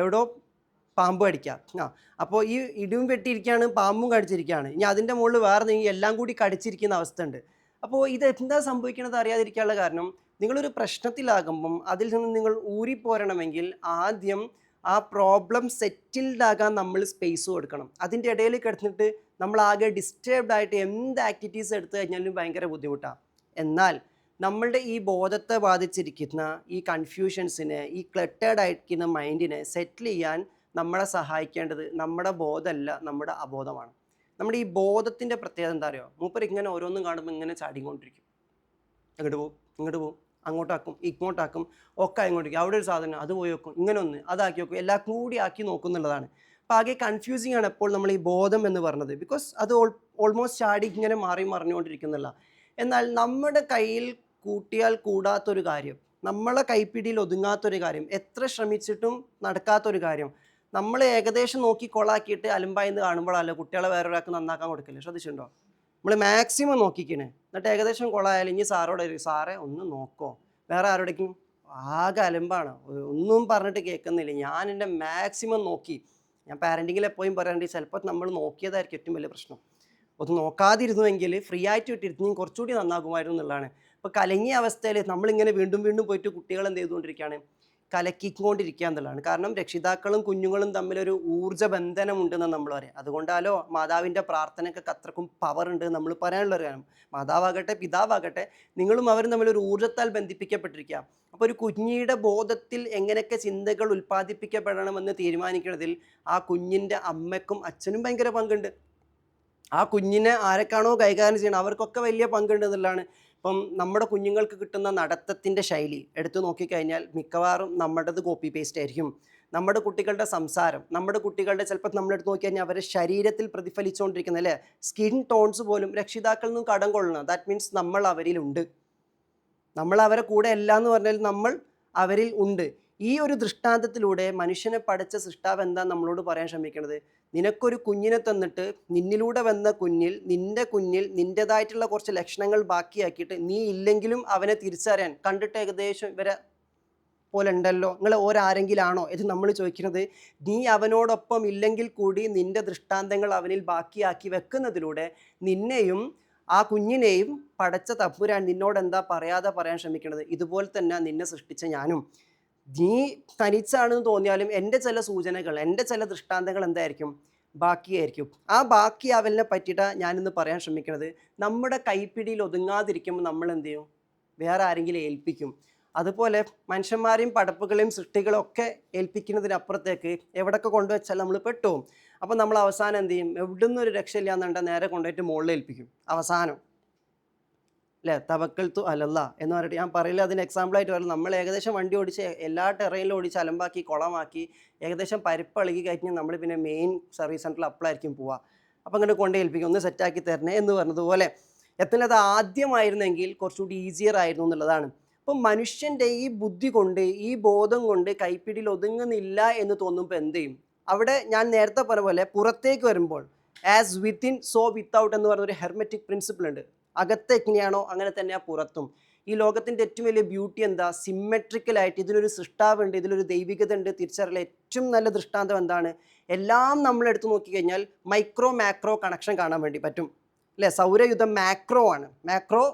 എവിടോ പാമ്പ് കടിക്കുക. അപ്പോൾ ഈ ഇടിയും വെട്ടിയിരിക്കുകയാണ്, പാമ്പും കടിച്ചിരിക്കുകയാണ്, ഇനി അതിൻ്റെ മുകളിൽ വേറെ എല്ലാം കൂടി കടിച്ചിരിക്കുന്ന അവസ്ഥ ഉണ്ട്. അപ്പോൾ ഇത് എന്താ സംഭവിക്കണത് അറിയാതിരിക്കാനുള്ള കാരണം, നിങ്ങളൊരു പ്രശ്നത്തിലാകുമ്പം അതിൽ നിന്ന് നിങ്ങൾ ഊരിപ്പോരണമെങ്കിൽ ആദ്യം ആ പ്രോബ്ലം സെറ്റിൽഡ് ആകാൻ നമ്മൾ സ്പേസ് കൊടുക്കണം. അതിൻ്റെ ഇടയിൽ കിടന്നിട്ട് നമ്മളാകെ ഡിസ്റ്റർബ്ഡ് ആയിട്ട് എന്ത് ആക്ടിവിറ്റീസ് എടുത്തു കഴിഞ്ഞാലും ഭയങ്കര ബുദ്ധിമുട്ടാണ്. എന്നാൽ നമ്മളുടെ ഈ ബോധത്തെ ബാധിച്ചിരിക്കുന്ന ഈ കൺഫ്യൂഷൻസിനെ, ഈ ക്ലട്ടേഡ് ആയിരിക്കുന്ന മൈൻഡിനെ സെറ്റിൽ ചെയ്യാൻ നമ്മളെ സഹായിക്കേണ്ടത് നമ്മുടെ ബോധമല്ല, നമ്മുടെ അബോധമാണ്. നമ്മുടെ ഈ ബോധത്തിൻ്റെ പ്രത്യേകത എന്താ അറിയോ? മൂപ്പർ ഇങ്ങനെ ഓരോന്നും കാണുമ്പോൾ ഇങ്ങനെ ചാടിക്കൊണ്ടിരിക്കും, അങ്ങോട്ട് പോവും അങ്ങോട്ടാക്കും ഇങ്ങോട്ടാക്കും ഒക്കെ അങ്ങോട്ടേക്ക്, അവിടെ ഒരു സാധനം അത് പോയി വെക്കും, ഇങ്ങനെ ഒന്ന് അതാക്കി വെക്കും, എല്ലാം കൂടി ആക്കി നോക്കുന്നുള്ളതാണ്. അപ്പോൾ ആകെ കൺഫ്യൂസിങ് ആണ് എപ്പോൾ നമ്മൾ ഈ ബോധം എന്ന് പറഞ്ഞത്. ബിക്കോസ് അത് ഓൾമോസ്റ്റ് ചാടി ഇങ്ങനെ മാറി മറിഞ്ഞുകൊണ്ടിരിക്കുന്നില്ല. എന്നാൽ നമ്മുടെ കയ്യിൽ കൂട്ടിയാൽ കൂടാത്തൊരു കാര്യം, നമ്മളെ കൈപ്പിടിയിൽ ഒതുങ്ങാത്തൊരു കാര്യം, എത്ര ശ്രമിച്ചിട്ടും നടക്കാത്തൊരു കാര്യം, നമ്മൾ ഏകദേശം നോക്കി കൊളാക്കിയിട്ട് അലമ്പായിന്ന് കാണുമ്പോഴല്ല കുട്ടികളെ വേറൊരാൾക്ക് നന്നാക്കാൻ കൊടുക്കില്ല. ശ്രദ്ധിച്ചിട്ടുണ്ടോ? നമ്മൾ മാക്സിമം നോക്കിക്കണേ, എന്നിട്ട് ഏകദേശം കൊളായാലും ഇനി സാറോട് സാറേ ഒന്ന് നോക്കോ, വേറെ ആരോടേക്കും ആകെ അലമ്പാണ്, ഒന്നും പറഞ്ഞിട്ട് കേൾക്കുന്നില്ല, ഞാൻ എൻ്റെ മാക്സിമം നോക്കി. ഞാൻ പാരൻറ്റിങ്ങിൽ എപ്പോഴും പറയാറുണ്ട്, ചിലപ്പോൾ നമ്മൾ നോക്കിയതായിരിക്കും ഏറ്റവും വലിയ പ്രശ്നം. ഒന്ന് നോക്കാതിരുന്നുവെങ്കിൽ ഫ്രീ ആയിട്ട് വിട്ടിരുന്നു കുറച്ചുകൂടി നന്നാകുമായിരുന്നു എന്നുള്ളതാണ്. ഇപ്പോൾ കലങ്ങിയ അവസ്ഥയിൽ നമ്മളിങ്ങനെ വീണ്ടും വീണ്ടും പോയിട്ട് കുട്ടികൾ എന്ത് ചെയ്തുകൊണ്ടിരിക്കുകയാണ്, കലക്കിക്കൊണ്ടിരിക്കുക എന്നുള്ളതാണ്. കാരണം രക്ഷിതാക്കളും കുഞ്ഞുങ്ങളും തമ്മിലൊരു ഊർജ്ജ ബന്ധനമുണ്ടെന്ന് നമ്മൾ പറയാം. അതുകൊണ്ടാലോ മാതാവിൻ്റെ പ്രാർത്ഥനയ്ക്കൊക്കെ അത്രക്കും പവർ ഉണ്ട് നമ്മൾ പറയാനുള്ളൊരു കാര്യം. മാതാവാകട്ടെ പിതാവാകട്ടെ നിങ്ങളും അവരും തമ്മിലൊരു ഊർജ്ജത്താൽ ബന്ധിപ്പിക്കപ്പെട്ടിരിക്കുക. അപ്പോൾ ഒരു കുഞ്ഞിയുടെ ബോധത്തിൽ എങ്ങനെയൊക്കെ ചിന്തകൾ ഉൽപ്പാദിപ്പിക്കപ്പെടണമെന്ന് തീരുമാനിക്കുന്നതിൽ ആ കുഞ്ഞിൻ്റെ അമ്മയ്ക്കും അച്ഛനും ഭയങ്കര പങ്കുണ്ട്. ആ കുഞ്ഞിനെ ആരൊക്കെയാണോ കൈകാര്യം ചെയ്യണം അവർക്കൊക്കെ വലിയ പങ്കുണ്ട് എന്നുള്ളതാണ്. ഇപ്പം നമ്മുടെ കുഞ്ഞുങ്ങൾക്ക് കിട്ടുന്ന നടത്തത്തിൻ്റെ ശൈലി എടുത്തു നോക്കിക്കഴിഞ്ഞാൽ മിക്കവാറും നമ്മുടേത് കോപ്പി പേസ്റ്റ് ആയിരിക്കും. നമ്മുടെ കുട്ടികളുടെ സംസാരം, നമ്മുടെ കുട്ടികളുടെ ചിലപ്പോൾ നമ്മളെടുത്ത് നോക്കിക്കഴിഞ്ഞാൽ അവരുടെ ശരീരത്തിൽ പ്രതിഫലിച്ചുകൊണ്ടിരിക്കുന്ന അല്ലേ സ്കിൻ ടോൺസ് പോലും രക്ഷിതാക്കളിൽ നിന്നും കടം കൊള്ളണം. ദാറ്റ് മീൻസ് നമ്മൾ അവരിലുണ്ട്, നമ്മൾ അവരെ കൂടെ അല്ല എന്ന് പറഞ്ഞാൽ നമ്മൾ അവരിൽ ഉണ്ട്. ഈ ഒരു ദൃഷ്ടാന്തത്തിലൂടെ മനുഷ്യനെ പഠിച്ച സൃഷ്ടാവ് എന്താ നമ്മളോട് പറയാൻ ശ്രമിക്കുന്നത്? നിനക്കൊരു കുഞ്ഞിനെ തന്നിട്ട് നിന്നിലൂടെ വന്ന നിന്റെ കുഞ്ഞിൽ നിൻ്റെതായിട്ടുള്ള കുറച്ച് ലക്ഷണങ്ങൾ ബാക്കിയാക്കിയിട്ട് നീ ഇല്ലെങ്കിലും അവനെ തിരിച്ചറിയാൻ, കണ്ടിട്ട് ഏകദേശം ഇവരെ പോലെ ഉണ്ടല്ലോ, നിങ്ങൾ ഓരാരെങ്കിലാണോ ഇത് നമ്മൾ ചോദിക്കുന്നത്. നീ അവനോടൊപ്പം ഇല്ലെങ്കിൽ കൂടി നിന്റെ ദൃഷ്ടാന്തങ്ങൾ അവനിൽ ബാക്കിയാക്കി വെക്കുന്നതിലൂടെ നിന്നെയും ആ കുഞ്ഞിനെയും പടച്ച തമ്പുരാൻ നിന്നോട് എന്താ പറയാതെ പറയാൻ ശ്രമിക്കുന്നത്? ഇതുപോലെ തന്നെ നിന്നെ സൃഷ്ടിച്ച ഞാനും, നീ തനിച്ചാണെന്ന് തോന്നിയാലും എൻ്റെ ചില സൂചനകൾ, എൻ്റെ ചില ദൃഷ്ടാന്തങ്ങൾ എന്തായിരിക്കും? ബാക്കിയായിരിക്കും. ആ ബാക്കിയാവലിനെ പറ്റിയിട്ടാണ് ഞാനിന്ന് പറയാൻ ശ്രമിക്കുന്നത്. നമ്മുടെ കൈപ്പിടിയിൽ ഒതുങ്ങാതിരിക്കുമ്പോൾ നമ്മൾ എന്ത് ചെയ്യും? വേറെ ആരെങ്കിലും ഏൽപ്പിക്കും. അതുപോലെ മനുഷ്യന്മാരെയും പടപ്പുകളെയും സൃഷ്ടികളും ഒക്കെ ഏൽപ്പിക്കുന്നതിനപ്പുറത്തേക്ക് എവിടെയൊക്കെ കൊണ്ടുവച്ചാൽ നമ്മൾ പെട്ടുപോകും. അപ്പോൾ നമ്മൾ അവസാനം എന്ത് ചെയ്യും? എവിടുന്ന് ഒരു രക്ഷയില്ല എന്നുണ്ടെങ്കിൽ നേരെ കൊണ്ടുപോയിട്ട് മുകളിൽ ഏൽപ്പിക്കും അവസാനം, അല്ലേ? തവക്കൽത്തു അലല്ലാ എന്ന് പറഞ്ഞിട്ട് ഞാൻ പറയില്ല. അതിന് എക്സാമ്പിളായിട്ട് പറയും, നമ്മൾ ഏകദേശം വണ്ടി ഓടിച്ച് എല്ലാ ടെറയിലും ഓടിച്ച് അലമ്പാക്കി കുളമാക്കി ഏകദേശം പരിപ്പ് ഇളകി കഴിഞ്ഞാൽ നമ്മൾ പിന്നെ മെയിൻ സർവീസ് സെൻറ്ററിൽ അപ്പോഴായിരിക്കും പോവുക. അപ്പോൾ അങ്ങനെ കൊണ്ട് ഏൽപ്പിക്കും, ഒന്ന് സെറ്റാക്കി തരണേ എന്ന് പറഞ്ഞതുപോലെ. എത്തുന്നത് ആദ്യമായിരുന്നെങ്കിൽ കുറച്ചുകൂടി ഈസിയർ ആയിരുന്നു എന്നുള്ളതാണ്. അപ്പം മനുഷ്യൻ്റെ ഈ ബുദ്ധി കൊണ്ട്, ഈ ബോധം കൊണ്ട് കൈപ്പിടിയിൽ ഒതുങ്ങുന്നില്ല എന്ന് തോന്നുമ്പോൾ എന്ത് ചെയ്യും? അവിടെ ഞാൻ നേരത്തെ പറഞ്ഞ പോലെ പുറത്തേക്ക് വരുമ്പോൾ ആസ് വിത്തിൻ സോ വിത്തൗട്ട് എന്ന് പറഞ്ഞൊരു ഹെർമെറ്റിക് പ്രിൻസിപ്പിൾ ഉണ്ട്. അകത്ത് എങ്ങനെയാണോ അങ്ങനെ തന്നെയാണ് പുറത്തും. ഈ ലോകത്തിൻ്റെ ഏറ്റവും വലിയ ബ്യൂട്ടി എന്താ? സിമ്മെട്രിക്കലായിട്ട് ഇതിലൊരു സൃഷ്ടാവുണ്ട്, ഇതിലൊരു ദൈവികത ഉണ്ട് തിരിച്ചറിയാൻ ഏറ്റവും നല്ല ദൃഷ്ടാന്തം എന്താണ്? എല്ലാം നമ്മൾ എടുത്തു നോക്കിക്കഴിഞ്ഞാൽ മൈക്രോ മാക്രോ കണക്ഷൻ കാണാൻ വേണ്ടി പറ്റും, അല്ലേ? സൗരയുധം മാക്രോ ആണ്. മാക്രോ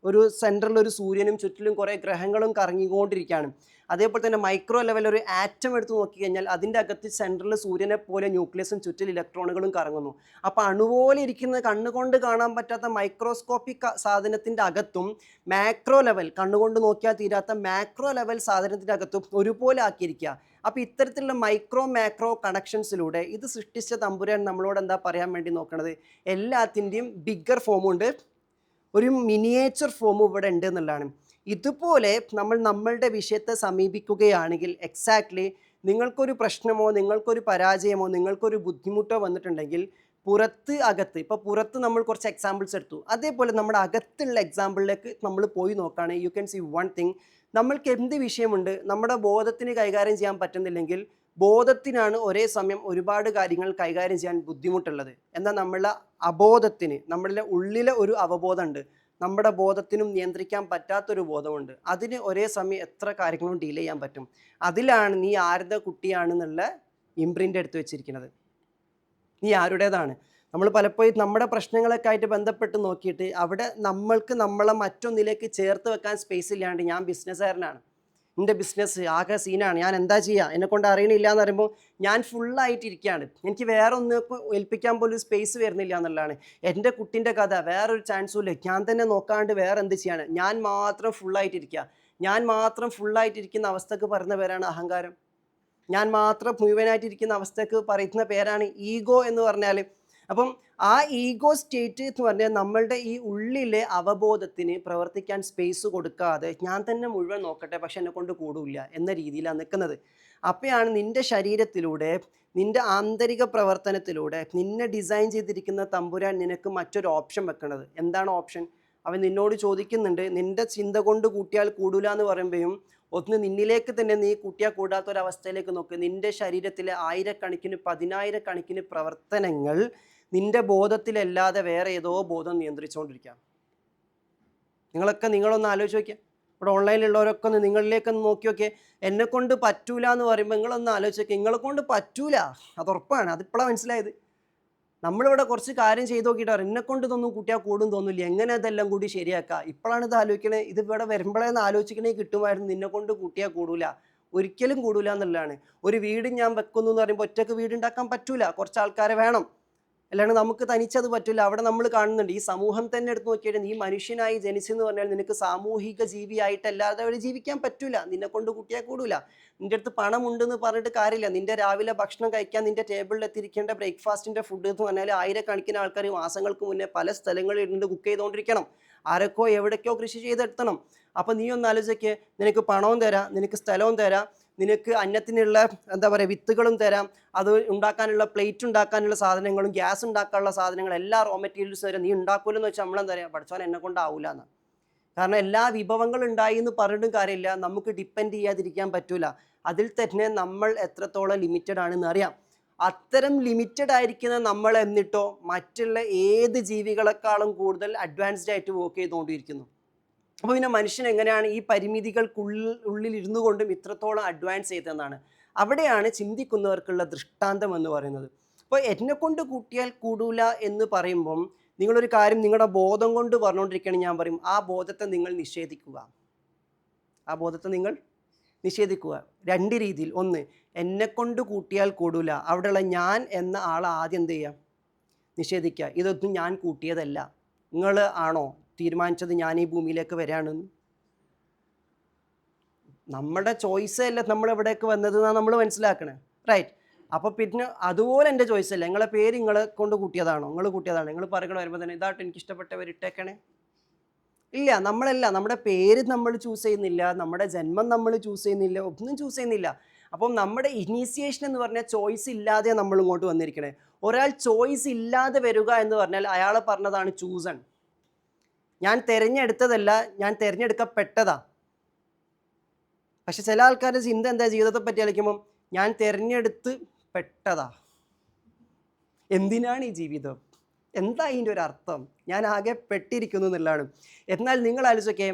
ഒരു സെൻറ്ററിൽ ഒരു സൂര്യനും ചുറ്റിലും കുറേ ഗ്രഹങ്ങളും കറങ്ങിക്കൊണ്ടിരിക്കുകയാണ്. അതേപോലെ തന്നെ മൈക്രോ ലെവൽ ഒരു ആറ്റം എടുത്ത് നോക്കിക്കഴിഞ്ഞാൽ അതിൻ്റെ അകത്ത് സെൻറ്ററിൽ സൂര്യനെ പോലെ ന്യൂക്ലിയസും ചുറ്റിൽ ഇലക്ട്രോണുകളും കറങ്ങുന്നു. അപ്പോൾ അണുപോലെ ഇരിക്കുന്ന കണ്ണുകൊണ്ട് കാണാൻ പറ്റാത്ത മൈക്രോസ്കോപ്പിക് സാധനത്തിൻ്റെ അകത്തും മാക്രോ ലെവൽ, കണ്ണുകൊണ്ട് നോക്കിയാൽ തീരാത്ത മാക്രോ ലെവൽ സാധനത്തിൻ്റെ അകത്തും ഒരുപോലെ ആക്കിയിരിക്കുക. അപ്പോൾ ഇത്തരത്തിലുള്ള മൈക്രോ മാക്രോ കണക്ഷൻസിലൂടെ ഇത് സൃഷ്ടിച്ച തമ്പുരാൻ നമ്മളോട് എന്താ പറയാൻ വേണ്ടി നോക്കണത്? എല്ലാത്തിൻ്റെയും ബിഗ്ഗർ ഫോമുണ്ട്, ഒരു മിനിയേച്ചർ ഫോം ഇവിടെ ഉണ്ട് എന്നുള്ളതാണ്. ഇതുപോലെ നമ്മൾ നമ്മളുടെ വിഷയത്തെ സമീപിക്കുകയാണെങ്കിൽ എക്സാക്ട്ലി നിങ്ങൾക്കൊരു പ്രശ്നമോ നിങ്ങൾക്കൊരു പരാജയമോ നിങ്ങൾക്കൊരു ബുദ്ധിമുട്ടോ വന്നിട്ടുണ്ടെങ്കിൽ പുറത്ത് അകത്ത്, ഇപ്പോൾ പുറത്ത് നമ്മൾ കുറച്ച് എക്സാമ്പിൾസ് എടുത്തു, അതേപോലെ നമ്മുടെ അകത്തുള്ള എക്സാമ്പിളിലേക്ക് നമ്മൾ പോയി നോക്കുകയാണെങ്കിൽ you can see one thing. നമ്മൾക്ക് എന്ത് വിഷയമുണ്ട് നമ്മുടെ ബോധത്തിന് കൈകാര്യം ചെയ്യാൻ പറ്റുന്നില്ലെങ്കിൽ ബോധത്തിനാണ് ഒരേ സമയം ഒരുപാട് കാര്യങ്ങൾ കൈകാര്യം ചെയ്യാൻ ബുദ്ധിമുട്ടുള്ളത്. എന്നാൽ നമ്മളുടെ അബോധത്തിന്, നമ്മളുടെ ഉള്ളിലെ ഒരു അവബോധമുണ്ട്, നമ്മുടെ ബോധത്തിനും നിയന്ത്രിക്കാൻ പറ്റാത്തൊരു ബോധമുണ്ട്. അതിന് ഒരേ സമയം എത്ര കാര്യങ്ങളും ഡീൽ ചെയ്യാൻ പറ്റും. അതിലാണ് നീ ആരുടെ കുട്ടിയാണെന്നുള്ള ഇംപ്രിൻ്റ് എടുത്ത് വെച്ചിരിക്കുന്നത്, നീ ആരുടേതാണ്. നമ്മൾ പലപ്പോഴും നമ്മുടെ പ്രശ്നങ്ങളൊക്കെ ആയിട്ട് ബന്ധപ്പെട്ട് നോക്കിയിട്ട് അവിടെ നമ്മൾക്ക് നമ്മളെ മറ്റൊന്നിലേക്ക് ചേർത്ത് വെക്കാൻ സ്പേസ് ഇല്ലാണ്ട് ഞാൻ ബിസിനസ്സുകാരനാണ്, എൻ്റെ ബിസിനസ് ആകെ സീനാണ്, ഞാൻ എന്താ ചെയ്യുക, എന്നെക്കൊണ്ട് അറിയണില്ല എന്ന് പറയുമ്പോൾ ഞാൻ ഫുള്ളായിട്ടിരിക്കുകയാണ്, എനിക്ക് വേറെ ഒന്നും ഏൽപ്പിക്കാൻ പോലും സ്പേസ് വരുന്നില്ല എന്നുള്ളതാണ്. എൻ്റെ കുട്ടീൻ്റെ കഥ വേറൊരു ചാൻസും ഇല്ല, ഞാൻ തന്നെ നോക്കാണ്ട് വേറെ എന്ത് ചെയ്യാണ്, ഞാൻ മാത്രം ഫുള്ളായിട്ടിരിക്കുക. ഞാൻ മാത്രം ഫുള്ളായിട്ടിരിക്കുന്ന അവസ്ഥക്ക് പറയുന്ന പേരാണ് അഹങ്കാരം. ഞാൻ മാത്രം മുഴുവനായിട്ടിരിക്കുന്ന അവസ്ഥക്ക് പറയുന്ന പേരാണ് ഈഗോ എന്ന് പറഞ്ഞാൽ. അപ്പം ആ ഈഗോ സ്റ്റേറ്റ് എന്ന് പറഞ്ഞാൽ നമ്മളുടെ ഈ ഉള്ളിലെ അവബോധത്തിന് പ്രവർത്തിക്കാൻ സ്പേസ് കൊടുക്കാതെ ഞാൻ തന്നെ മുഴുവൻ നോക്കട്ടെ പക്ഷെ എന്നെ കൊണ്ട് കൂടില്ല എന്ന രീതിയിലാണ് നിൽക്കുന്നത്. അപ്പോഴാണ് നിൻ്റെ ശരീരത്തിലൂടെ, നിൻ്റെ ആന്തരിക പ്രവർത്തനത്തിലൂടെ നിന്നെ ഡിസൈൻ ചെയ്തിരിക്കുന്ന തമ്പുരാൻ നിനക്ക് മറ്റൊരു ഓപ്ഷൻ വെക്കുന്നത്. എന്താണ് ഓപ്ഷൻ? അവൻ നിന്നോട് ചോദിക്കുന്നുണ്ട്, നിൻ്റെ ചിന്ത കൊണ്ട് കൂട്ടിയാൽ കൂടൂല എന്ന് പറയുമ്പോഴും ഒന്ന് നിന്നിലേക്ക് തന്നെ നീ കൂട്ടിയാൽ കൂടാത്തൊരവസ്ഥയിലേക്ക് നോക്ക്. നിൻ്റെ ശരീരത്തിലെ ആയിരക്കണക്കിന് പതിനായിരക്കണക്കിന് പ്രവർത്തനങ്ങൾ നിൻ്റെ ബോധത്തിലല്ലാതെ വേറെ ഏതോ ബോധം നിയന്ത്രിച്ചുകൊണ്ടിരിക്കുക. നിങ്ങളൊന്ന് ആലോചിച്ച് നോക്കിയാൽ, ഇവിടെ ഓൺലൈനിലുള്ളവരൊക്കെ ഒന്ന് നിങ്ങളിലേക്കൊന്ന് നോക്കി നോക്കിയേ. എന്നെ കൊണ്ട് പറ്റൂല എന്ന് പറയുമ്പോൾ നിങ്ങളൊന്ന് ആലോചിച്ച് നോക്കിയാൽ, നിങ്ങളെ കൊണ്ട് പറ്റൂല, അത് ഉറപ്പാണ്. അതിപ്പോഴാണ് മനസ്സിലായത്. നമ്മളിവിടെ കുറച്ച് കാര്യം ചെയ്ത് നോക്കിയിട്ട് പറയും എന്നെക്കൊണ്ട് ഇതൊന്നും കൂട്ടിയാൽ കൂടും തോന്നില്ല, എങ്ങനെ അതെല്ലാം കൂടി ശരിയാക്കുക. ഇപ്പോഴാണ് ഇത് ആലോചിക്കണേ. ഇത് ഇവിടെ വരുമ്പോഴേന്ന് ആലോചിക്കണേ കിട്ടുമായിരുന്നു നിന്നെ കൊണ്ട് കൂട്ടിയാൽ കൂടൂല, ഒരിക്കലും കൂടൂല എന്നുള്ളതാണ്. ഒരു വീട് ഞാൻ വെക്കുന്നു എന്ന് പറയുമ്പോൾ ഒറ്റയ്ക്ക് വീടുണ്ടാക്കാൻ പറ്റൂല, കുറച്ച് ആൾക്കാരെ വേണം, അല്ലാണ്ട് നമുക്ക് തനിച്ചത് പറ്റില്ല. അവിടെ നമ്മൾ കാണുന്നുണ്ട്, ഈ സമൂഹം തന്നെ എടുത്ത് നോക്കിയിട്ട് നീ മനുഷ്യനായി ജനിച്ചെന്ന് പറഞ്ഞാൽ നിനക്ക് സാമൂഹിക ജീവിയായിട്ടല്ലാതെ അവിടെ ജീവിക്കാൻ പറ്റൂല, നിന്നെ കൊണ്ട് കൂട്ടിയാൽ കൂടൂല. നിൻ്റെ അടുത്ത് പണം ഉണ്ടെന്ന് പറഞ്ഞിട്ട് കാര്യമില്ല. നിൻ്റെ രാവിലെ ഭക്ഷണം കഴിക്കാൻ നിൻ്റെ ടേബിളിൽ എത്തിയിരിക്കേണ്ട ബ്രേക്ക്ഫാസ്റ്റിൻ്റെ ഫുഡ് എന്ന് പറഞ്ഞാൽ ആയിരക്കണക്കിന് ആൾക്കാർ മാസങ്ങൾക്ക് മുന്നേ പല സ്ഥലങ്ങളിൽ ഇരുന്ന് കുക്ക് ചെയ്തുകൊണ്ടിരിക്കണം, ആരൊക്കെയോ എവിടേക്കോ കൃഷി ചെയ്തെടുത്തണം. അപ്പോൾ നീ ഒന്ന് ആലോചിക്ക്, നിനക്ക് പണവും തരാം, നിനക്ക് സ്ഥലവും തരാം, നിനക്ക് അന്നത്തിനുള്ള എന്താ പറയുക വിത്തുകളും തരാം, അത് ഉണ്ടാക്കാനുള്ള പ്ലേറ്റ് ഉണ്ടാക്കാനുള്ള സാധനങ്ങളും ഗ്യാസ് ഉണ്ടാക്കാനുള്ള സാധനങ്ങളും എല്ലാ റോ മെറ്റീരിയൽസ് തരാം. നീ ഉണ്ടാക്കൂലെന്ന് വെച്ചാൽ നമ്മളെന്താ പറയുക, പഠിച്ചോൻ എന്നെ കൊണ്ടാവൂല എന്ന്. കാരണം എല്ലാ വിഭവങ്ങളും ഉണ്ടായി എന്ന് പറഞ്ഞിട്ടും കാര്യമില്ല, നമുക്ക് ഡിപ്പെൻഡ് ചെയ്യാതിരിക്കാൻ പറ്റൂല. അതിൽ തന്നെ നമ്മൾ എത്രത്തോളം ലിമിറ്റഡ് ആണെന്ന് അറിയാം. അത്തരം ലിമിറ്റഡ് ആയിരിക്കുന്ന നമ്മൾ എന്നിട്ടോ മറ്റുള്ള ഏത് ജീവികളെക്കാളും കൂടുതൽ അഡ്വാൻസ്ഡ് ആയിട്ട് വർക്ക് ചെയ്തുകൊണ്ടിരിക്കുന്നു. അപ്പോൾ പിന്നെ മനുഷ്യൻ എങ്ങനെയാണ് ഈ പരിമിതികൾക്കുള്ളിൽ ഇരുന്നു കൊണ്ടും ഇത്രത്തോളം അഡ്വാൻസ് ചെയ്തതെന്നാണ്. അവിടെയാണ് ചിന്തിക്കുന്നവർക്കുള്ള ദൃഷ്ടാന്തം എന്ന് പറയുന്നത്. അപ്പോൾ എന്നെക്കൊണ്ട് കൂട്ടിയാൽ കൂടൂല എന്ന് പറയുമ്പം നിങ്ങളൊരു കാര്യം നിങ്ങളുടെ ബോധം കൊണ്ട് പറഞ്ഞുകൊണ്ടിരിക്കുകയാണ്. ഞാൻ പറയും ആ ബോധത്തെ നിങ്ങൾ നിഷേധിക്കുക. ആ ബോധത്തെ നിങ്ങൾ നിഷേധിക്കുക രണ്ട് രീതിയിൽ. ഒന്ന്, എന്നെക്കൊണ്ട് കൂട്ടിയാൽ കൂടൂല, അവിടെയുള്ള ഞാൻ എന്ന ആളെ ആദ്യം എന്ത് ചെയ്യുക, നിഷേധിക്കുക. ഇതൊന്നും ഞാൻ കൂട്ടിയതല്ല, നിങ്ങൾ ആണോ തീരുമാനിച്ചത് ഞാൻ ഈ ഭൂമിയിലേക്ക് വരാണെന്ന്? നമ്മുടെ ചോയ്സ് അല്ല നമ്മൾ എവിടേക്ക് വന്നത് എന്നാണ് നമ്മൾ മനസ്സിലാക്കണേ, റൈറ്റ്? അപ്പോൾ പിന്നെ അതുപോലെ എൻ്റെ ചോയ്സ് അല്ല. നിങ്ങളെ പേര് നിങ്ങളെ കൊണ്ട് കൂട്ടിയതാണോ, നിങ്ങൾ കൂട്ടിയതാണോ? നിങ്ങൾ പറയണ വരുമ്പോൾ തന്നെ ഇതായിട്ട് എനിക്ക് ഇഷ്ടപ്പെട്ടവർ ഇട്ടേക്കണേ. ഇല്ല, നമ്മളല്ല, നമ്മുടെ പേര് നമ്മൾ ചൂസ് ചെയ്യുന്നില്ല, നമ്മുടെ ജന്മം നമ്മൾ ചൂസ് ചെയ്യുന്നില്ല, ഒന്നും ചൂസ് ചെയ്യുന്നില്ല. അപ്പം നമ്മുടെ ഇനീസിയേഷൻ എന്ന് പറഞ്ഞാൽ ചോയ്സ് ഇല്ലാതെ നമ്മൾ ഇങ്ങോട്ട് വന്നിരിക്കണേ. ഒരാൾ ചോയ്സ് ഇല്ലാതെ വരിക എന്ന് പറഞ്ഞാൽ അയാളെ പറഞ്ഞതാണ് ചൂസൺ. ഞാൻ തിരഞ്ഞെടുത്തതല്ല, ഞാൻ തിരഞ്ഞെടുക്കപ്പെട്ടതാ. പക്ഷെ ചില ആൾക്കാരുടെ ചിന്ത എന്താ, ജീവിതത്തെ പറ്റി ആലോചിക്കുമ്പം ഞാൻ തിരഞ്ഞെടുത്ത് പെട്ടതാ. എന്തിനാണ് ഈ ജീവിതം, എന്താ ഇതിൻ്റെ ഒരു അർത്ഥം, ഞാൻ ആകെ പെട്ടിരിക്കുന്നു എന്നുള്ളതാണ്. എന്നാൽ നിങ്ങൾ ആലോചിച്ചൊക്കെ,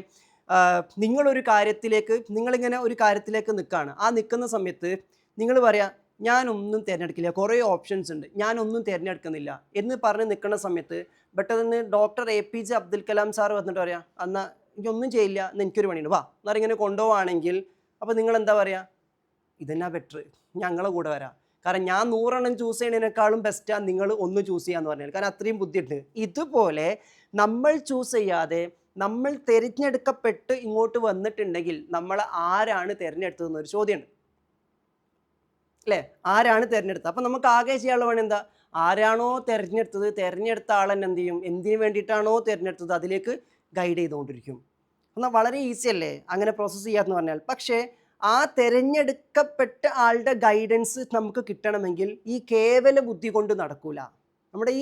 നിങ്ങളൊരു കാര്യത്തിലേക്ക്, നിങ്ങളിങ്ങനെ ഒരു കാര്യത്തിലേക്ക് നിൽക്കുകയാണ്. ആ നിൽക്കുന്ന സമയത്ത് നിങ്ങൾ പറയാം ഞാനൊന്നും തിരഞ്ഞെടുക്കില്ല, കുറേ ഓപ്ഷൻസ് ഉണ്ട്, ഞാനൊന്നും തിരഞ്ഞെടുക്കുന്നില്ല എന്ന് പറഞ്ഞ് നിൽക്കുന്ന സമയത്ത് പെട്ടെന്ന് doctor APJ Abdul Kalam sir വന്നിട്ട് പറയാം എന്നാൽ എനിക്കൊന്നും ചെയ്യില്ല, എന്ന് എനിക്കൊരു പണിയുണ്ട്, വാ എന്നാൽ ഇങ്ങനെ കൊണ്ടുപോവുകയാണെങ്കിൽ അപ്പോൾ നിങ്ങൾ എന്താ പറയുക, ഇതെന്നാ ബെറ്റർ, ഞങ്ങളെ കൂടെ വരാം. കാരണം ഞാൻ 100 എണ്ണം ചൂസ് ചെയ്യുന്നതിനേക്കാളും ബെസ്റ്റാണ് നിങ്ങൾ ഒന്ന് ചൂസ് ചെയ്യാന്ന് പറഞ്ഞാൽ, കാരണം അത്രയും ബുദ്ധിയുണ്ട്. ഇതുപോലെ നമ്മൾ ചൂസ് ചെയ്യാതെ നമ്മൾ തിരഞ്ഞെടുക്കപ്പെട്ട് ഇങ്ങോട്ട് വന്നിട്ടുണ്ടെങ്കിൽ നമ്മൾ ആരാണ് തിരഞ്ഞെടുത്തതെന്നൊരു ചോദ്യമുണ്ട്, അല്ലേ? ആരാണ് തിരഞ്ഞെടുത്തത്? അപ്പം നമുക്ക് ആകെ ചെയ്യാനുള്ള പണി എന്താ, ആരാണോ തിരഞ്ഞെടുത്തത്, തിരഞ്ഞെടുത്ത ആളെന്നെ എന്ത് ചെയ്യും, എന്തിനു വേണ്ടിയിട്ടാണോ തിരഞ്ഞെടുത്തത് അതിലേക്ക് ഗൈഡ് ചെയ്തുകൊണ്ടിരിക്കും. എന്നാൽ വളരെ ഈസി അല്ലേ അങ്ങനെ പ്രോസസ്സ് ചെയ്യാമെന്ന് പറഞ്ഞാൽ. പക്ഷേ ആ തിരഞ്ഞെടുക്കപ്പെട്ട ആളുടെ ഗൈഡൻസ് നമുക്ക് കിട്ടണമെങ്കിൽ ഈ കേവല ബുദ്ധി കൊണ്ട് നടക്കൂല. നമ്മുടെ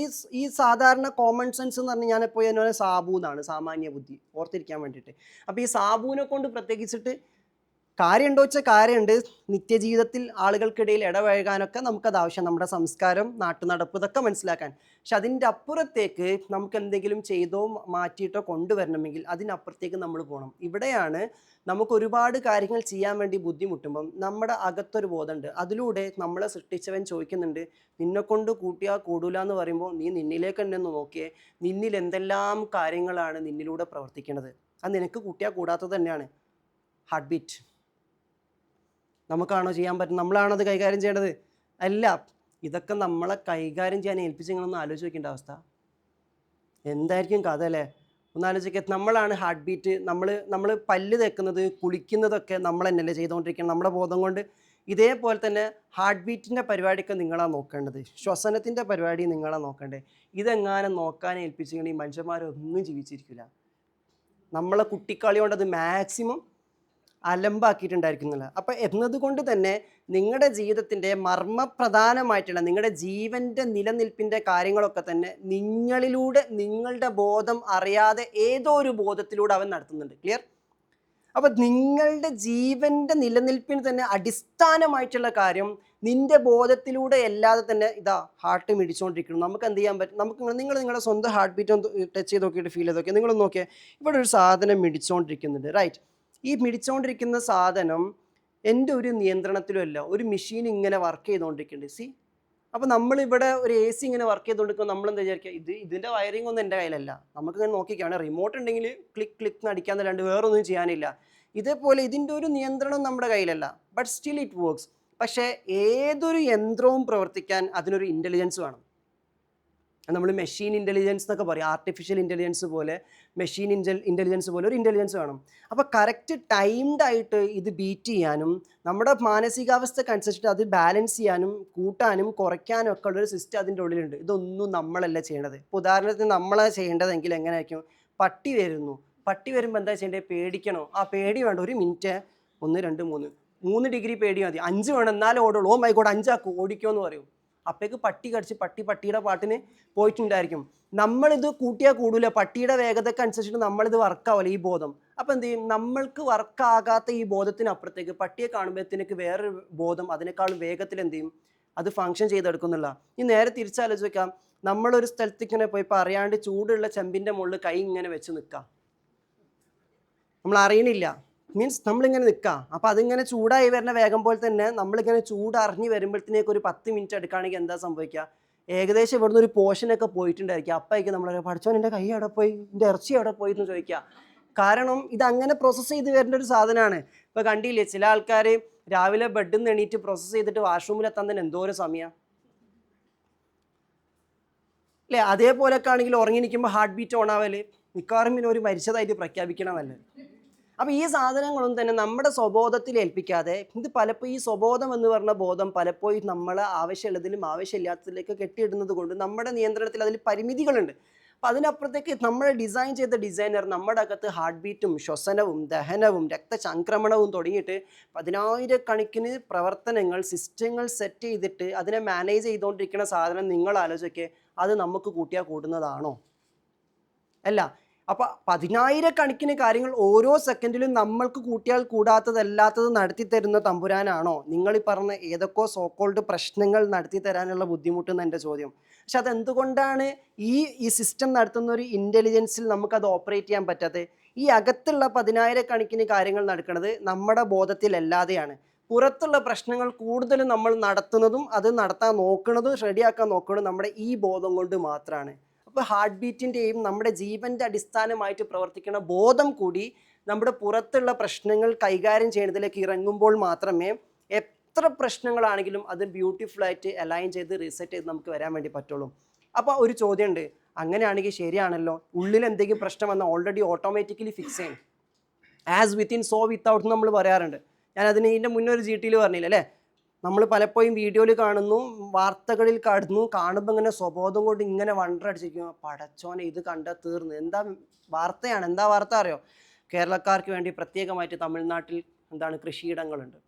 ഈ സാധാരണ കോമൺ സെൻസ് എന്ന് പറഞ്ഞാൽ ഞാനെപ്പോൾ എന്നോട് സാബു എന്നാണ്, സാമാന്യ ബുദ്ധി ഓർത്തിരിക്കാൻ വേണ്ടിയിട്ട്. അപ്പോൾ ഈ സാബുവിനെ കൊണ്ട് പ്രത്യേകിച്ചിട്ട് കാര്യമുണ്ടോ വെച്ചാൽ കാര്യമുണ്ട്. നിത്യജീവിതത്തിൽ ആളുകൾക്കിടയിൽ ഇടപഴകാനൊക്കെ നമുക്കത് ആവശ്യം, നമ്മുടെ സംസ്കാരം, നാട്ടുനടപ്പ് ഇതൊക്കെ മനസ്സിലാക്കാൻ. പക്ഷെ അതിൻ്റെ അപ്പുറത്തേക്ക് നമുക്ക് എന്തെങ്കിലും ചെയ്തോ മാറ്റിയിട്ടോ കൊണ്ടുവരണമെങ്കിൽ അതിനപ്പുറത്തേക്ക് നമ്മൾ പോകണം. ഇവിടെയാണ് നമുക്ക് ഒരുപാട് കാര്യങ്ങൾ ചെയ്യാൻ വേണ്ടി ബുദ്ധിമുട്ടുമ്പം നമ്മുടെ അകത്തൊരു ബോധമുണ്ട്. അതിലൂടെ നമ്മളെ സൃഷ്ടിച്ചവൻ ചോദിക്കുന്നുണ്ട്, നിന്നെക്കൊണ്ട് കൂട്ടിയാൽ കൂടൂല എന്ന് പറയുമ്പോൾ നീ നിന്നിലേക്ക് തന്നെ ഒന്ന് നോക്കിയേ, നിന്നിൽ എന്തെല്ലാം കാര്യങ്ങളാണ് നിന്നിലൂടെ പ്രവർത്തിക്കുന്നത്. അത് നിനക്ക് കൂട്ടിയാൽ കൂടാത്തത് തന്നെയാണ്. ഹാർട്ട് ബീറ്റ് നമുക്കാണോ ചെയ്യാൻ പറ്റും, നമ്മളാണോ അത് കൈകാര്യം ചെയ്യേണ്ടത്? അല്ല, ഇതൊക്കെ നമ്മളെ കൈകാര്യം ചെയ്യാൻ ഏൽപ്പിച്ച് നിങ്ങളൊന്ന് ആലോചിച്ച് നോക്കേണ്ട അവസ്ഥ എന്തായിരിക്കും കഥ, അല്ലേ? ഒന്ന് ആലോചിക്കുക. നമ്മളാണ് ഹാർട്ട് ബീറ്റ്, നമ്മൾ പല്ല് തേക്കുന്നത് കുളിക്കുന്നതൊക്കെ നമ്മൾ തന്നെയല്ലേ ചെയ്തുകൊണ്ടിരിക്കണം നമ്മുടെ ബോധം കൊണ്ട്. ഇതേപോലെ തന്നെ ഹാർട്ട് ബീറ്റിൻ്റെ പരിപാടിയൊക്കെ നിങ്ങളാണ് നോക്കേണ്ടത്, ശ്വസനത്തിൻ്റെ പരിപാടി നിങ്ങളാണ് നോക്കേണ്ടത്. ഇതെങ്ങാനും നോക്കാൻ ഏൽപ്പിച്ചിട്ടുണ്ടെങ്കിൽ മനുഷ്യന്മാരൊന്നും ജീവിച്ചിരിക്കില്ല. നമ്മളെ കുട്ടിക്കളി കൊണ്ട് അത് മാക്സിമം അലമ്പാക്കിയിട്ടുണ്ടായിരിക്കുന്നില്ല. അപ്പം എന്നതുകൊണ്ട് തന്നെ നിങ്ങളുടെ ജീവിതത്തിൻ്റെ മർമ്മപ്രധാനമായിട്ടുള്ള നിങ്ങളുടെ ജീവൻ്റെ നിലനിൽപ്പിൻ്റെ കാര്യങ്ങളൊക്കെ തന്നെ നിങ്ങളിലൂടെ, നിങ്ങളുടെ ബോധം അറിയാതെ ഏതോ ഒരു ബോധത്തിലൂടെ അവൻ നടത്തുന്നുണ്ട്. ക്ലിയർ? അപ്പം നിങ്ങളുടെ ജീവൻ്റെ നിലനിൽപ്പിന് തന്നെ അടിസ്ഥാനമായിട്ടുള്ള കാര്യം നിന്റെ ബോധത്തിലൂടെ അല്ലാതെ തന്നെ ഇതാ ഹാർട്ട് മിടിച്ചുകൊണ്ടിരിക്കണം. നമുക്ക് എന്ത് ചെയ്യാൻ പറ്റും? നമുക്ക് നിങ്ങളുടെ സ്വന്തം ഹാർട്ട് ബീറ്റ് ഒന്ന് ടച്ച് ചെയ്ത് നോക്കിയിട്ട് ഫീൽ ചെയ്ത് നോക്കിയാൽ നിങ്ങളൊന്ന് നോക്കിയാൽ ഇവിടെ ഒരു സാധനം മിടിച്ചുകൊണ്ടിരിക്കുന്നുണ്ട്, റൈറ്റ്? ഈ മിടിച്ചുകൊണ്ടിരിക്കുന്ന സാധനം എൻ്റെ ഒരു നിയന്ത്രണത്തിലുമല്ല, ഒരു മെഷീൻ ഇങ്ങനെ വർക്ക് ചെയ്തുകൊണ്ടിരിക്കുന്നുണ്ട്. സി, അപ്പോൾ നമ്മളിവിടെ ഒരു AC ഇങ്ങനെ വർക്ക് ചെയ്തുകൊണ്ടിരിക്കുമ്പോൾ നമ്മളെന്താ വിചാരിക്കുക, ഇതിൻ്റെ വയറിംഗ് ഒന്നും എൻ്റെ കയ്യിലല്ല. നമുക്കിങ്ങനെ നോക്കിക്കാണ്, റിമോട്ട് ഉണ്ടെങ്കിൽ ക്ലിക്ക് ക്ലിക്ക് അടിക്കാന്നല്ലാണ്ട് വേറൊന്നും ചെയ്യാനില്ല. ഇതേപോലെ ഇതിൻ്റെ ഒരു നിയന്ത്രണം നമ്മുടെ കയ്യിലല്ല, ബട്ട് സ്റ്റിൽ ഇറ്റ് വർക്ക്സ്. പക്ഷേ ഏതൊരു യന്ത്രവും പ്രവർത്തിക്കാൻ അതിനൊരു ഇൻ്റലിജൻസ് വേണം. നമ്മൾ മെഷീൻ ഇൻ്റലിജൻസ് എന്നൊക്കെ പറയും, ആർട്ടിഫിഷ്യൽ ഇൻ്റലിജൻസ് പോലെ, മെഷീൻ ഇൻ്റലിജൻസ് പോലെ ഒരു ഇൻ്റലിജൻസ് വേണം. അപ്പോൾ കറക്റ്റ് ടൈംഡ് ആയിട്ട് ഇത് ബീറ്റ് ചെയ്യാനും നമ്മുടെ മാനസികാവസ്ഥക്ക് അനുസരിച്ചിട്ട് അത് ബാലൻസ് ചെയ്യാനും കൂട്ടാനും കുറയ്ക്കാനും ഒക്കെ ഉള്ളൊരു സിസ്റ്റം അതിൻ്റെ ഉള്ളിലുണ്ട്. ഇതൊന്നും നമ്മളല്ല ചെയ്യേണ്ടത്. ഇപ്പോൾ ഉദാഹരണത്തിന് നമ്മളെ ചെയ്യേണ്ടതെങ്കിൽ എങ്ങനെയായിരിക്കും? പട്ടി വരുമ്പോൾ എന്താ ചെയ്യേണ്ടത്? പേടിക്കണോ? ആ പേടി വേണ്ട, ഒരു മിനിറ്റ്, 1 2 3 ഡിഗ്രി പേടി മതി, 5 വേണം എന്നാലും ഓടുള്ളൂ. ഓ മൈ ഗോഡ് 5 ആക്കും, ഓടിക്കോ എന്ന് പറയും. അപ്പോഴേക്ക് പട്ടി കടിച്ച് പട്ടിയുടെ പാട്ടിന് പോയിട്ടുണ്ടായിരിക്കും. നമ്മളിത് കൂട്ടിയാൽ കൂടില്ല, പട്ടിയുടെ വേഗതയ്ക്ക് അനുസരിച്ചിട്ട് നമ്മളിത് വർക്കാവില്ല ഈ ബോധം. അപ്പോൾ എന്ത് ചെയ്യും? നമ്മൾക്ക് വർക്കാകാത്ത ഈ ബോധത്തിനപ്പുറത്തേക്ക് പട്ടിയെ കാണുമ്പോഴത്തേക്ക് വേറൊരു ബോധം അതിനേക്കാളും വേഗത്തിൽ എന്ത് ചെയ്യും? അത് ഫങ്ഷൻ ചെയ്തെടുക്കുന്നില്ല. ഈ നേരെ തിരിച്ചാലോചിച്ച് വെക്കാം, നമ്മളൊരു സ്ഥലത്ത് ഇങ്ങനെ പോയി ഇപ്പോൾ അറിയാണ്ട് ചൂടുള്ള ചെമ്പിൻ്റെ മുകളിൽ കൈ ഇങ്ങനെ വെച്ച് നിൽക്കാം, നമ്മൾ അറിയണില്ല, മീൻസ് നമ്മളിങ്ങനെ നിൽക്കാം. അപ്പോൾ അതിങ്ങനെ ചൂടായി വരുന്ന വേഗം പോലെ തന്നെ നമ്മളിങ്ങനെ ചൂടറിഞ്ഞ് വരുമ്പോഴത്തേക്ക് ഒരു 10 മിനിറ്റ് എടുക്കുകയാണെങ്കിൽ എന്താ സംഭവിക്കുക? ഏകദേശം ഇവിടുന്ന് ഒരു പോർഷനൊക്കെ പോയിട്ടുണ്ടായിരിക്കും. അപ്പോഴേക്കും നമ്മൾ പഠിച്ചോൻ എൻ്റെ കൈ എവിടെ പോയി, എൻ്റെ ഇറച്ചി എവിടെ പോയി എന്ന് ചോദിക്കുക. കാരണം ഇതങ്ങനെ പ്രോസസ്സ് ചെയ്ത് വരേണ്ട ഒരു സാധനമാണ്. ഇപ്പോൾ കണ്ടില്ലേ, ചില ആൾക്കാർ രാവിലെ ബെഡിൽ നിന്ന് എണീറ്റ് പ്രോസസ്സ് ചെയ്തിട്ട് വാഷ്റൂമിലെത്താൻ തന്നെ എന്തോരം സമയം അല്ലേ? അതേപോലൊക്കെ ആണെങ്കിൽ ഉറങ്ങി നിൽക്കുമ്പോൾ ഹാർട്ട് ബീറ്റ് ഓൺ ആവല് മിക്കവാറും പിന്നെ ഒരു മരിച്ചതായിട്ട് പ്രഖ്യാപിക്കണമല്ലേ. അപ്പോൾ ഈ സാധനങ്ങളൊന്നും തന്നെ നമ്മുടെ സ്വബോധത്തിൽ ഏൽപ്പിക്കാതെ, ഇത് പലപ്പോഴും ഈ സ്വബോധം എന്ന് പറഞ്ഞ ബോധം പലപ്പോഴും നമ്മൾ ആവശ്യമുള്ളതിലും ആവശ്യമില്ലാത്തതിലേക്ക് കെട്ടിയിടുന്നത് കൊണ്ട് നമ്മുടെ നിയന്ത്രണത്തിൽ അതിൽ പരിമിതികളുണ്ട്. അപ്പോൾ അതിനപ്പുറത്തേക്ക് നമ്മൾ ഡിസൈൻ ചെയ്ത ഡിസൈനർ നമ്മുടെ അകത്ത് ഹാർട്ട് ബീറ്റും ശ്വസനവും ദഹനവും രക്തചംക്രമണവും തുടങ്ങിയിട്ട് 10,000 പ്രവർത്തനങ്ങൾ, സിസ്റ്റങ്ങൾ സെറ്റ് ചെയ്തിട്ട് അതിനെ മാനേജ് ചെയ്തുകൊണ്ടിരിക്കുന്ന സാധനം നിങ്ങൾ ആലോചിക്കുക, അത് നമുക്ക് കൂട്ടിയാൽ കൂടുന്നതാണോ? അല്ല. അപ്പോൾ 10,000 കാര്യങ്ങൾ ഓരോ സെക്കൻഡിലും നമ്മൾക്ക് കൂട്ടിയാൽ കൂടാത്തതല്ലാത്തത് നടത്തി തരുന്ന തമ്പുരാനാണോ നിങ്ങൾ ഈ പറഞ്ഞ ഏതൊക്കെ സോക്കോൾഡ് പ്രശ്നങ്ങൾ നടത്തി തരാനുള്ള ബുദ്ധിമുട്ടെന്ന് എൻ്റെ ചോദ്യം. പക്ഷെ അതെന്തുകൊണ്ടാണ് ഈ സിസ്റ്റം നടത്തുന്ന ഒരു ഇൻ്റലിജൻസിൽ നമുക്കത് ഓപ്പറേറ്റ് ചെയ്യാൻ പറ്റാത്തത്? ഈ അകത്തുള്ള 10,000 കാര്യങ്ങൾ നടക്കുന്നത് നമ്മുടെ ബോധത്തിലല്ലാതെയാണ്. പുറത്തുള്ള പ്രശ്നങ്ങൾ കൂടുതലും നമ്മൾ നടത്തുന്നതും അത് നടത്താൻ നോക്കുന്നതും റെഡിയാക്കാൻ നോക്കുന്നതും നമ്മുടെ ഈ ബോധം കൊണ്ട് മാത്രമാണ്. അപ്പോൾ ഹാർട്ട് ബീറ്റിൻ്റെയും നമ്മുടെ ജീവൻ്റെ അടിസ്ഥാനമായിട്ട് പ്രവർത്തിക്കുന്ന ബോധം കൂടി നമ്മുടെ പുറത്തുള്ള പ്രശ്നങ്ങൾ കൈകാര്യം ചെയ്യുന്നതിലേക്ക് ഇറങ്ങുമ്പോൾ മാത്രമേ എത്ര പ്രശ്നങ്ങളാണെങ്കിലും അത് ബ്യൂട്ടിഫുള്ളായിട്ട് അലൈൻ ചെയ്ത് റീസെറ്റ് ചെയ്ത് നമുക്ക് വരാൻ വേണ്ടി പറ്റുള്ളൂ. അപ്പോൾ ഒരു ചോദ്യമുണ്ട്, അങ്ങനെയാണെങ്കിൽ ശരിയാണല്ലോ, ഉള്ളിൽ എന്തെങ്കിലും പ്രശ്നം വന്നാൽ ഓൾറെഡി ഓട്ടോമാറ്റിക്കലി ഫിക്സ് ചെയ്യും, ആസ് വിത്തിൻ സോ വിത്തൗട്ട് നമ്മൾ പറയാറുണ്ട്. ഞാനതിന് ഇതിൻ്റെ മുന്നേ ഒരു GT പറഞ്ഞില്ല അല്ലേ? നമ്മൾ പലപ്പോഴും വീഡിയോയിൽ കാണുന്നു, വാർത്തകളിൽ കാണുമ്പോൾ ഇങ്ങനെ സ്വബോധം കൊണ്ട് ഇങ്ങനെ വണ്ടറടിച്ചിരിക്കും, പടച്ചോനെ ഇത് കണ്ടാൽ തീർന്നു. എന്താ വാർത്ത അറിയോ? കേരളക്കാർക്ക് വേണ്ടി പ്രത്യേകമായിട്ട് തമിഴ്നാട്ടിൽ കൃഷിയിടങ്ങളുണ്ട്.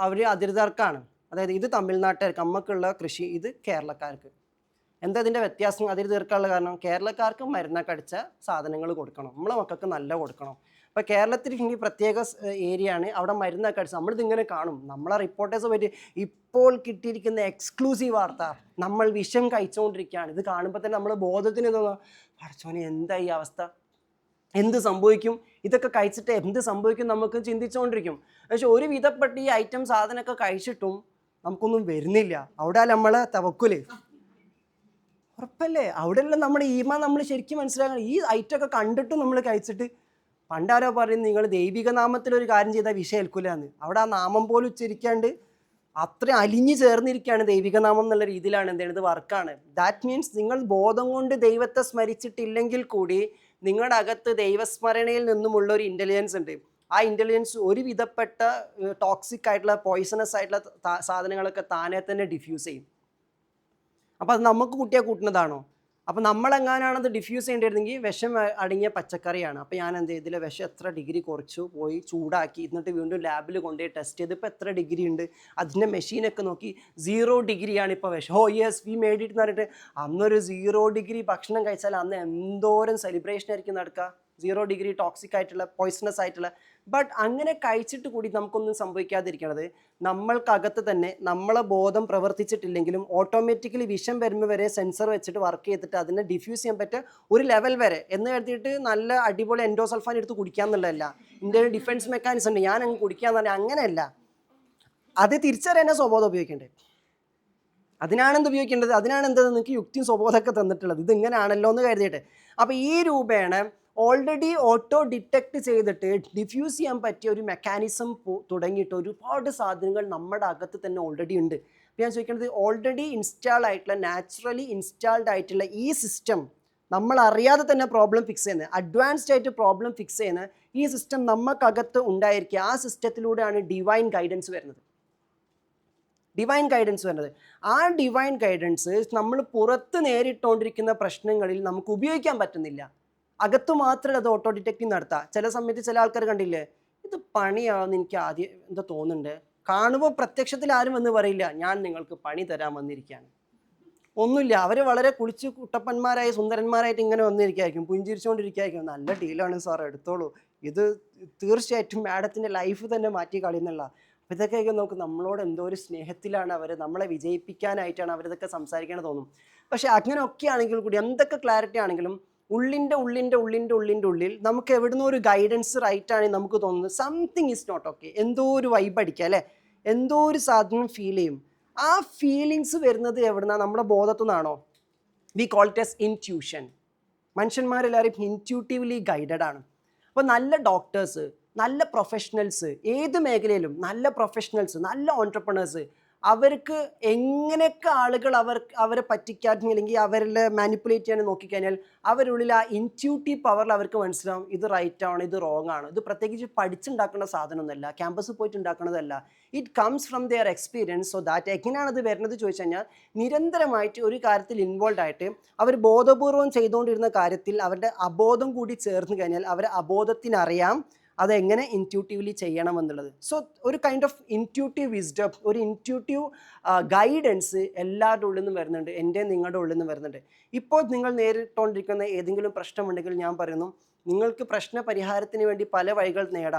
അവർ അതിർതർക്കാണ്, അതായത് ഇത് തമിഴ്നാട്ടുകാർക്ക് നമുക്കുള്ള കൃഷി, ഇത് കേരളക്കാർക്ക്. എന്താ ഇതിൻ്റെ വ്യത്യാസം? അതിർ തീർക്കാനുള്ള കാരണം, കേരളക്കാർക്ക് മരുന്നൊക്കെ അടിച്ച സാധനങ്ങൾ കൊടുക്കണം, നമ്മളെ മക്കൾക്ക് നല്ല കൊടുക്കണം. അപ്പോൾ കേരളത്തിൽ ഇങ്ങനെ പ്രത്യേക ഏരിയ ആണ്, അവിടെ മരുന്നൊക്കെ അടിച്ച് നമ്മളിതിങ്ങനെ കാണും. നമ്മളെ റിപ്പോർട്ടേഴ്സ് പറ്റി ഇപ്പോൾ കിട്ടിയിരിക്കുന്ന എക്സ്ക്ലൂസീവ് വാർത്ത, നമ്മൾ വിഷം കഴിച്ചുകൊണ്ടിരിക്കുകയാണ്. ഇത് കാണുമ്പോൾ തന്നെ നമ്മൾ ബോധത്തിന് തോന്നുക, പഠിച്ചോനെ എന്താ ഈ അവസ്ഥ, എന്ത് സംഭവിക്കും, ഇതൊക്കെ കഴിച്ചിട്ട് എന്ത് സംഭവിക്കും നമുക്ക് ചിന്തിച്ചുകൊണ്ടിരിക്കും. പക്ഷെ ഒരു വിധപ്പെട്ട ഈ ഐറ്റം സാധനമൊക്കെ കഴിച്ചിട്ടും നമുക്കൊന്നും വരുന്നില്ല. അവിടെ നമ്മളെ തവക്കുല് ഉറപ്പല്ലേ? അവിടെയല്ല നമ്മുടെ ഈമാൻ നമ്മൾ ശരിക്കും മനസ്സിലാക്കണം. ഈ ഐറ്റമൊക്കെ കണ്ടിട്ടും നമ്മൾ കഴിച്ചിട്ട്, പണ്ടാരോ പറയുന്നത് നിങ്ങൾ ദൈവിക നാമത്തിലൊരു കാര്യം ചെയ്താൽ വിഷം ഏൽക്കില്ല എന്ന്. അവിടെ ആ നാമം പോലും ഉച്ചരിക്കാണ്ട് അത്ര അലിഞ്ഞു ചേർന്നിരിക്കുകയാണ് ദൈവിക നാമം എന്നുള്ള രീതിയിലാണ് ഇത് വർക്കാണ്. ദാറ്റ് മീൻസ് നിങ്ങൾ ബോധം കൊണ്ട് ദൈവത്തെ സ്മരിച്ചിട്ടില്ലെങ്കിൽ കൂടി നിങ്ങളുടെ അകത്ത് ദൈവസ്മരണയിൽ നിന്നുമുള്ള ഒരു ഇൻ്റലിജൻസ് ഉണ്ട്. ആ ഇൻ്റലിജൻസ് ഒരു വിധപ്പെട്ട ടോക്സിക് ആയിട്ടുള്ള പോയിസണസ് ആയിട്ടുള്ള സാധനങ്ങളൊക്കെ താനെ തന്നെ ഡിഫ്യൂസ് ചെയ്യും. അപ്പോൾ അത് നമുക്ക് കുട്ടിയെ കൂട്ടുന്നതാണോ? അപ്പോൾ നമ്മളെങ്ങാനാണത് ഡിഫ്യൂസ് ചെയ്യേണ്ടിയിരുന്നെങ്കിൽ വിഷം അടങ്ങിയ പച്ചക്കറിയാണ്. അപ്പോൾ ഞാൻ എന്ത് ചെയ്തു, ഇതിലെ വിഷം എത്ര ഡിഗ്രി കുറച്ചു, പോയി ചൂടാക്കി, എന്നിട്ട് വീണ്ടും ലാബിൽ കൊണ്ടുപോയി ടെസ്റ്റ് ചെയ്ത് ഇപ്പോൾ എത്ര ഡിഗ്രി ഉണ്ട്, അതിൻ്റെ മെഷീനൊക്കെ നോക്കി 0 ഡിഗ്രിയാണ് ഇപ്പോൾ വിഷം. Oh yes we made it എന്ന് പറഞ്ഞിട്ട് അന്നൊരു 0 ഡിഗ്രി ഭക്ഷണം കഴിച്ചാൽ അന്ന് എന്തോരം സെലിബ്രേഷൻ ആയിരിക്കും നടക്കുക. 0 ഡിഗ്രി ടോക്സിക് ആയിട്ടുള്ള പോയ്സണസ് ആയിട്ടുള്ള. ബട്ട് അങ്ങനെ കഴിച്ചിട്ട് കൂടി നമുക്കൊന്നും സംഭവിക്കാതിരിക്കണത് നമ്മൾക്കകത്ത് തന്നെ നമ്മളെ ബോധം പ്രവർത്തിച്ചിട്ടില്ലെങ്കിലും ഓട്ടോമാറ്റിക്കലി വിഷം വരുമ്പോൾ വരെ സെൻസർ വെച്ചിട്ട് വർക്ക് ചെയ്തിട്ട് അതിനെ ഡിഫ്യൂസ് ചെയ്യാൻ പറ്റുക ഒരു ലെവൽ വരെ എന്ന് കരുതിയിട്ട് നല്ല അടിപൊളി എൻഡോസൾഫാൻ എടുത്ത് കുടിക്കാന്നുള്ളതല്ല. ഇതിൻ്റെ ഒരു ഡിഫൻസ് മെക്കാനിസം ഉണ്ട്, ഞാൻ അങ്ങ് കുടിക്കാന്ന് പറഞ്ഞാൽ അങ്ങനെയല്ല. അത് തിരിച്ചറിയാൻ സ്വബോധം ഉപയോഗിക്കേണ്ടത്. അതിനാണ് എന്ത് ഉപയോഗിക്കേണ്ടത്, അതിനാണ് എന്ത് നിങ്ങൾക്ക് യുക്തിയും സ്വബോധമൊക്കെ തന്നിട്ടുള്ളത്, ഇത് ഇങ്ങനെയാണല്ലോ എന്ന് കരുതിയിട്ട്. അപ്പോൾ ഈ രൂപേണ ഓൾറെഡി ഓട്ടോ ഡിറ്റക്ട് ചെയ്തിട്ട് ഡിഫ്യൂസ് ചെയ്യാൻ പറ്റിയ ഒരു മെക്കാനിസം തുടങ്ങിയിട്ട് ഒരുപാട് സാധനങ്ങൾ നമ്മുടെ അകത്ത് തന്നെ ഓൾറെഡി ഉണ്ട്. അപ്പോൾ ഞാൻ ചോദിക്കുന്നത്, ഓൾറെഡി ഇൻസ്റ്റാൾ ആയിട്ടുള്ള നാച്ചുറലി ഇൻസ്റ്റാൾഡ് ആയിട്ടുള്ള ഈ സിസ്റ്റം നമ്മൾ അറിയാതെ തന്നെ പ്രോബ്ലം ഫിക്സ് ചെയ്യുന്നത്, അഡ്വാൻസ്ഡ് ആയിട്ട് പ്രോബ്ലം ഫിക്സ് ചെയ്യുന്ന ഈ സിസ്റ്റം നമുക്കകത്ത് ഉണ്ടായിരിക്കുക. ആ സിസ്റ്റത്തിലൂടെയാണ് ഡിവൈൻ ഗൈഡൻസ് വരുന്നത്. ആ ഡിവൈൻ ഗൈഡൻസ് നമ്മൾ പുറത്ത് നേരിട്ടുകൊണ്ടിരിക്കുന്ന പ്രശ്നങ്ങളിൽ നമുക്ക് ഉപയോഗിക്കാൻ പറ്റുന്നില്ല. അകത്ത് മാത്രമേ അത് ഓട്ടോ ഡിറ്റക്റ്റിംഗ് നടത്താം. ചില സമയത്ത് ചില ആൾക്കാർ കണ്ടില്ലേ, ഇത് പണിയാണെന്ന് എനിക്ക് ആദ്യം എന്താ തോന്നുന്നുണ്ട്, കാണുമ്പോൾ പ്രത്യക്ഷത്തിൽ ആരും വന്ന് പറയില്ല ഞാൻ നിങ്ങൾക്ക് പണി തരാൻ വന്നിരിക്കുകയാണ്, ഒന്നുമില്ല. അവർ വളരെ കുളിച്ച് കുട്ടപ്പന്മാരായി സുന്ദരന്മാരായിട്ട് ഇങ്ങനെ വന്നിരിക്കുകയായിരിക്കും, പുഞ്ചിരിച്ചുകൊണ്ടിരിക്കുകയായിരിക്കും. നല്ല ഡീലാണ് സാർ, എടുത്തോളൂ, ഇത് തീർച്ചയായിട്ടും മാഡത്തിൻ്റെ ലൈഫ് തന്നെ മാറ്റി കളയുന്നുള്ള. അപ്പോൾ ഇതൊക്കെ നോക്ക്, നമ്മളോട് എന്തോ ഒരു സ്നേഹത്തിലാണ് അവർ, നമ്മളെ വിജയിപ്പിക്കാനായിട്ടാണ് അവരിതൊക്കെ സംസാരിക്കണമെന്ന് തോന്നും. പക്ഷേ അങ്ങനെയൊക്കെ ആണെങ്കിൽ കൂടി, എന്തൊക്കെ ക്ലാരിറ്റി ആണെങ്കിലും ഉള്ളിൻ്റെ ഉള്ളിൽ നമുക്ക് എവിടുന്ന് ഒരു ഗൈഡൻസ് റൈറ്റ് ആണെങ്കിൽ നമുക്ക് തോന്നുന്നത് സംതിങ് ഈസ് നോട്ട് ഓക്കെ, എന്തോ ഒരു വൈബ് അടിക്കുക അല്ലേ, എന്തോ ഒരു സാധനം ഫീൽ ചെയ്യും. ആ ഫീലിങ്സ് വരുന്നത് എവിടുന്നാണ്, നമ്മുടെ ബോധത്തു നിന്നാണോ? We call it as intuition. മനുഷ്യന്മാരെല്ലാവരും ഇൻറ്റ്യൂട്ടീവ്ലി ഗൈഡഡ് ആണ്. അപ്പോൾ നല്ല ഡോക്ടേഴ്സ്, നല്ല പ്രൊഫഷണൽസ്, ഏത് മേഖലയിലും നല്ല പ്രൊഫഷണൽസ്, നല്ല ഓൺട്രപ്രണേഴ്സ്, അവർക്ക് എങ്ങനെയൊക്കെ ആളുകൾ അവരെ പറ്റിക്കാൻ അല്ലെങ്കിൽ അവരെ മാനിപ്പുലേറ്റ് ചെയ്യാൻ നോക്കിക്കഴിഞ്ഞാൽ അവരുള്ളിൽ ആ ഇൻറ്റ്യൂട്ടീവ് പവറിൽ അവർക്ക് മനസ്സിലാവും ഇത് റൈറ്റ് ആണ്, ഇത് റോങ് ആണ്. ഇത് പ്രത്യേകിച്ച് പഠിച്ചുണ്ടാക്കുന്ന സാധനമൊന്നുമല്ല, ക്യാമ്പസിൽ പോയിട്ട് ഉണ്ടാക്കുന്നതല്ല. It comes from their experience. So that എങ്ങനെയാണ് അത് വരുന്നത് ചോദിച്ചു കഴിഞ്ഞാൽ, നിരന്തരമായിട്ട് ഒരു കാര്യത്തിൽ ഇൻവോൾവ് ആയിട്ട് അവർ ബോധപൂർവം ചെയ്തുകൊണ്ടിരുന്ന കാര്യത്തിൽ അവരുടെ അബോധം കൂടി ചേർന്ന് കഴിഞ്ഞാൽ അവരെ അബോധത്തിനറിയാം അതെങ്ങനെ ഇൻറ്റ്യൂട്ടീവ്ലി ചെയ്യണമെന്നുള്ളത്. സോ ഒരു കൈൻഡ് ഓഫ് ഇൻറ്റ്യൂട്ടീവ് വിസ്ഡം, ഒരു ഇൻറ്റ്യൂട്ടീവ് ഗൈഡൻസ് എല്ലാവരുടെ ഉള്ളിൽ നിന്നും വരുന്നുണ്ട്, എൻ്റെ നിങ്ങളുടെ ഉള്ളിൽ നിന്നും വരുന്നുണ്ട്. ഇപ്പോൾ നിങ്ങൾ നേരിട്ടുകൊണ്ടിരിക്കുന്ന ഏതെങ്കിലും പ്രശ്നമുണ്ടെങ്കിൽ ഞാൻ പറയുന്നു, നിങ്ങൾക്ക് പ്രശ്ന പരിഹാരത്തിന് വേണ്ടി പല വഴികൾ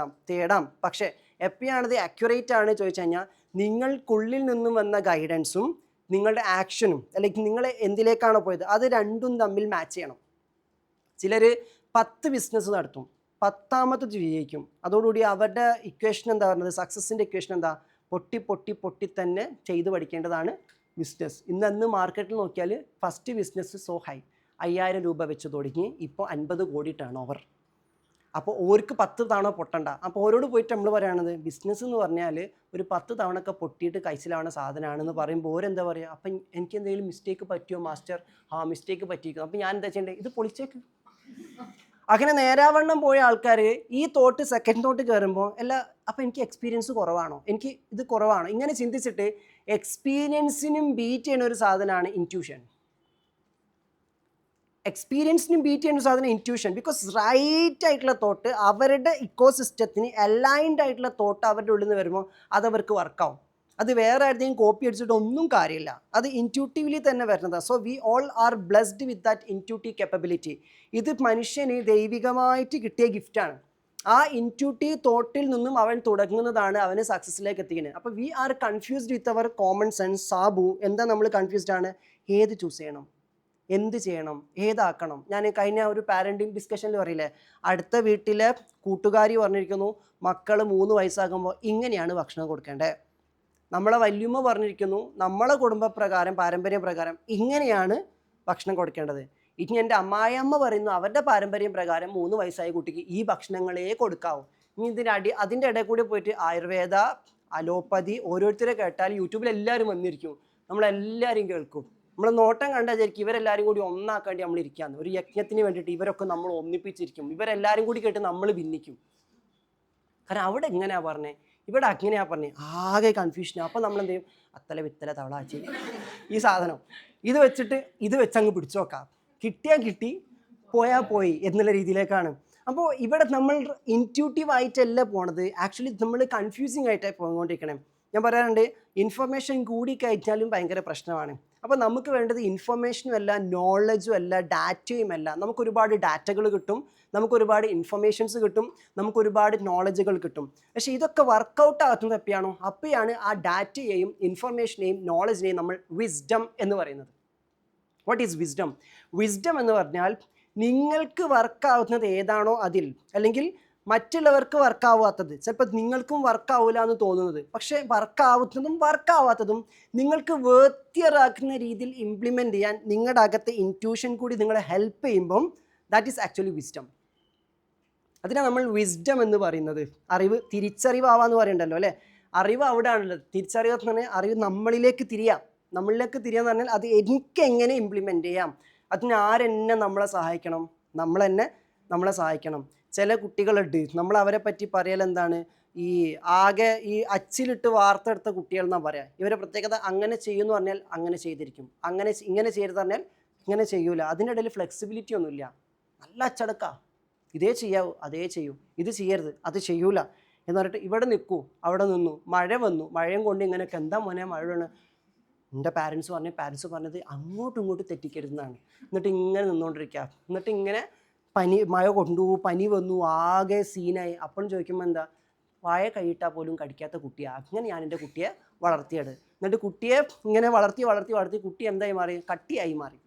തേടാം. പക്ഷേ എപ്പോഴാണത് അക്യുറേറ്റ് ആണ് ചോദിച്ചു കഴിഞ്ഞാൽ, നിങ്ങൾക്കുള്ളിൽ നിന്നും വന്ന ഗൈഡൻസും നിങ്ങളുടെ ആക്ഷനും, അല്ലെങ്കിൽ നിങ്ങൾ എന്തിലേക്കാണോ പോയത്, അത് രണ്ടും തമ്മിൽ മാച്ച് ചെയ്യണം. ചിലർ 10 ബിസിനസ് നടത്തും, 10ാമത്തെ വിജയിക്കും. അതോടുകൂടി അവരുടെ ഇക്വേഷൻ എന്താ പറയുന്നത്, സക്സസിൻ്റെ ഇക്വേഷൻ എന്താ, പൊട്ടി തന്നെ ചെയ്ത് പഠിക്കേണ്ടതാണ് ബിസിനസ്. ഇന്ന് മാർക്കറ്റിൽ നോക്കിയാൽ ഫസ്റ്റ് ബിസിനസ് സോ ഹൈ, 5000 രൂപ വെച്ച് തുടങ്ങി ഇപ്പോൾ 50 കോടി ടേൺ ഓവർ. അപ്പോൾ ഓർക്ക് 10 തവണ പൊട്ടണ്ട. അപ്പോൾ ഓരോട് പോയിട്ട് നമ്മൾ പറയുന്നത്, ബിസിനസ് എന്ന് പറഞ്ഞാൽ ഒരു 10 തവണയൊക്കെ പൊട്ടിയിട്ട് കഴിച്ചിലാവുന്ന സാധനമാണെന്ന് പറയുമ്പോൾ ഓരെന്താ പറയുക, അപ്പം എനിക്ക് എന്തെങ്കിലും മിസ്റ്റേക്ക് പറ്റുമോ മാസ്റ്റർ? മിസ്റ്റേക്ക് പറ്റിയിരിക്കും. അപ്പോൾ ഞാൻ എന്താ ചെയ്യേണ്ടത്, ഇത് പൊളിച്ചേക്ക്. അങ്ങനെ നേരാവണ്ണം പോയ ആൾക്കാർ ഈ തോട്ട് സെക്കൻഡ് തോട്ട് കയറുമ്പോൾ അപ്പോൾ എനിക്ക് എക്സ്പീരിയൻസ് കുറവാണോ, എനിക്ക് ഇത് കുറവാണോ, ഇങ്ങനെ ചിന്തിച്ചിട്ട് എക്സ്പീരിയൻസിനും ബീറ്റ് ചെയ്യുന്ന ഒരു സാധനമാണ് ഇൻറ്റ്യൂഷൻ. ബിക്കോസ് റൈറ്റ് ആയിട്ടുള്ള തോട്ട്, അവരുടെ ഇക്കോസിസ്റ്റത്തിന് അലൈൻഡ് ആയിട്ടുള്ള തോട്ട് അവരുടെ ഉള്ളിൽ നിന്ന് വരുമ്പോൾ അതവർക്ക് വർക്കാവും. അത് വേറെ ആരുടെയും കോപ്പി അടിച്ചിട്ട് ഒന്നും കാര്യമില്ല, അത് ഇൻറ്റ്യൂട്ടീവ്ലി തന്നെ വരുന്നതാണ്. So we all are blessed with that intuitive capability. ഇത് മനുഷ്യന് ദൈവികമായിട്ട് കിട്ടിയ ഗിഫ്റ്റാണ്. ആ ഇൻറ്റ്യൂട്ടീവ് തോട്ടിൽ നിന്നും അവൻ തുടങ്ങുന്നതാണ് അവന് സക്സസ്സിലേക്ക് എത്തിക്കുന്നത്. അപ്പോൾ we are confused with our common sense. Sabu എന്താ നമ്മൾ കൺഫ്യൂസ്ഡ് ആണ്, ഏത് ചൂസ് ചെയ്യണം, എന്ത് ചെയ്യണം, ഏതാക്കണം. ഞാൻ കഴിഞ്ഞ ഒരു പാരൻറ്റിങ് ഡിസ്കഷനിൽ പറയില്ലേ, അടുത്ത വീട്ടിലെ കൂട്ടുകാരി പറഞ്ഞിരിക്കുന്നു മക്കൾ 3 വയസ്സാകുമ്പോൾ ഇങ്ങനെയാണ് ഭക്ഷണം കൊടുക്കേണ്ടത്. നമ്മളെ വല്യമ്മ പറഞ്ഞിരിക്കുന്നു നമ്മളെ കുടുംബപ്രകാരം പാരമ്പര്യപ്രകാരം ഇങ്ങനെയാണ് ഭക്ഷണം കൊടുക്കേണ്ടത്. ഇനി എൻ്റെ അമ്മായിയമ്മ പറയുന്നു അവരുടെ പാരമ്പര്യം പ്രകാരം 3 വയസ്സായ കുട്ടിക്ക് ഈ ഭക്ഷണങ്ങളേ കൊടുക്കാവൂ. ഇനി അതിൻ്റെ ഇടയിൽ കൂടി പോയിട്ട് ആയുർവേദ, അലോപ്പതി ഓരോരുത്തരെ കേട്ടാൽ യൂട്യൂബിൽ എല്ലാവരും വന്നിരിക്കും, നമ്മളെല്ലാവരും കേൾക്കും. നമ്മൾ നോട്ടം കണ്ടാൽ വിചാരിക്കും ഇവരെല്ലാവരും കൂടി ഒന്നാക്കാണ്ടി നമ്മൾ ഇരിക്കാന്ന്. ഒരു യജ്ഞത്തിന് വേണ്ടിയിട്ട് ഇവരൊക്കെ നമ്മൾ ഒന്നിപ്പിച്ചിരിക്കും, ഇവരെല്ലാവരും കൂടി കേട്ട് നമ്മൾ ഭിന്നിക്കും. കാരണം അവിടെ എങ്ങനെയാണ് പറഞ്ഞത്, ഇവിടെ അങ്ങനെയാണ് പറഞ്ഞത്, ആകെ കൺഫ്യൂഷനാണ്. അപ്പോൾ നമ്മൾ എന്ത് ചെയ്യും, അത്തല വിത്തല തവളാച്ചി ഈ സാധനം ഇത് വെച്ചങ്ങ് പിടിച്ചു നോക്കാം, കിട്ടിയാൽ കിട്ടി, പോയാൽ പോയി എന്നുള്ള രീതിയിലേക്കാണ്. അപ്പോൾ ഇവിടെ നമ്മൾ ഇൻറ്റ്യൂട്ടീവ് ആയിട്ടല്ല പോണത്, ആക്ച്വലി നമ്മൾ കൺഫ്യൂസിങ് ആയിട്ടാണ് പോയിക്കൊണ്ടിരിക്കണേ. ഞാൻ പറയാറുണ്ട്, ഇൻഫർമേഷൻ കൂടി കഴിഞ്ഞാലും ഭയങ്കര പ്രശ്നമാണ്. അപ്പോൾ നമുക്ക് വേണ്ടത് ഇൻഫർമേഷനും അല്ല, നോളജും അല്ല, ഡാറ്റയും അല്ല. നമുക്കൊരുപാട് ഡാറ്റകൾ കിട്ടും, നമുക്കൊരുപാട് ഇൻഫർമേഷൻസ് കിട്ടും, നമുക്കൊരുപാട് നോളജുകൾ കിട്ടും. പക്ഷേ ഇതൊക്കെ വർക്കൗട്ട് ആകുന്നത് എപ്പോഴാണോ, അപ്പോഴാണ് ആ ഡാറ്റയെയും ഇൻഫർമേഷനെയും നോളജിനെയും നമ്മൾ വിസ്ഡം എന്ന് പറയുന്നത്. What is wisdom? വിസ്ഡം എന്ന് പറഞ്ഞാൽ നിങ്ങൾക്ക് വർക്കാവുന്നത് ഏതാണോ അതിൽ, അല്ലെങ്കിൽ മറ്റുള്ളവർക്ക് വർക്കാവാത്തത്, ചിലപ്പോൾ നിങ്ങൾക്കും വർക്കാവില്ല എന്ന് തോന്നുന്നത്, പക്ഷേ വർക്കാവുന്നതും വർക്കാവാത്തതും നിങ്ങൾക്ക് വേർത്തിയറാക്കുന്ന രീതിയിൽ ഇംപ്ലിമെൻറ്റ് ചെയ്യാൻ നിങ്ങളുടെ അകത്തെ ഇൻറ്റ്യൂഷൻ കൂടി നിങ്ങളെ ഹെൽപ്പ് ചെയ്യുമ്പം ദാറ്റ് ഈസ് ആക്ച്വലി വിസ്ഡം. അതിനാണ് നമ്മൾ വിസ്ഡം എന്ന് പറയുന്നത്. അറിവ് തിരിച്ചറിവാവാന്ന് പറയണ്ടല്ലോ അല്ലേ, അറിവ് അവിടെ ആണല്ലോ. തിരിച്ചറിവ് എന്ന് പറഞ്ഞാൽ അറിവ് നമ്മളിലേക്ക് തിരിയാന്ന് പറഞ്ഞാൽ അത് എനിക്ക് എങ്ങനെ ഇംപ്ലിമെൻറ്റ് ചെയ്യാം, അതിന് ആരെന്നെ നമ്മളെ സഹായിക്കണം, നമ്മളെ സഹായിക്കണം. ചില കുട്ടികളുണ്ട്, നമ്മൾ അവരെ പറ്റി പറയൽ എന്താണ്, ആകെ അച്ചിലിട്ട് വാർത്തെടുത്ത കുട്ടികൾ എന്നാണ് പറയാം. ഇവരെ പ്രത്യേകത അങ്ങനെ ചെയ്യുമെന്ന് പറഞ്ഞാൽ അങ്ങനെ ചെയ്തിരിക്കും, ഇങ്ങനെ ചെയ്യരുത് പറഞ്ഞാൽ ഇങ്ങനെ ചെയ്യൂല. അതിൻ്റെ ഇടയിൽ ഫ്ലെക്സിബിലിറ്റി ഒന്നുമില്ല, നല്ല അച്ചടക്ക, ഇതേ ചെയ്യാവൂ അതേ ചെയ്യൂ, ഇത് ചെയ്യരുത് അത് ചെയ്യൂല എന്ന് പറഞ്ഞിട്ട് ഇവിടെ നിൽക്കൂ, അവിടെ നിന്നു, മഴ വന്നു, മഴയും കൊണ്ട് ഇങ്ങനെയൊക്കെ എന്താ മോനെ മഴ വേണം, എൻ്റെ പാരൻസ് പറഞ്ഞത് അങ്ങോട്ടും ഇങ്ങോട്ടും തെറ്റിക്കരുതെന്നാണ്. എന്നിട്ട് ഇങ്ങനെ നിന്നുകൊണ്ടിരിക്കുക, എന്നിട്ട് ഇങ്ങനെ മഴ കൊണ്ടു, പനി വന്നു, ആകെ സീനായി. അപ്പോൾ ചോദിക്കുമ്പോൾ എന്താ, വായ കൈയിട്ടാൽ പോലും കടിക്കാത്ത കുട്ടിയാണ്. അങ്ങനെ ഞാൻ എൻ്റെ കുട്ടിയെ വളർത്തിയത്. എന്നിട്ട് കുട്ടിയെ ഇങ്ങനെ വളർത്തി കുട്ടി എന്തായി മാറി, കട്ടിയായി മാറി.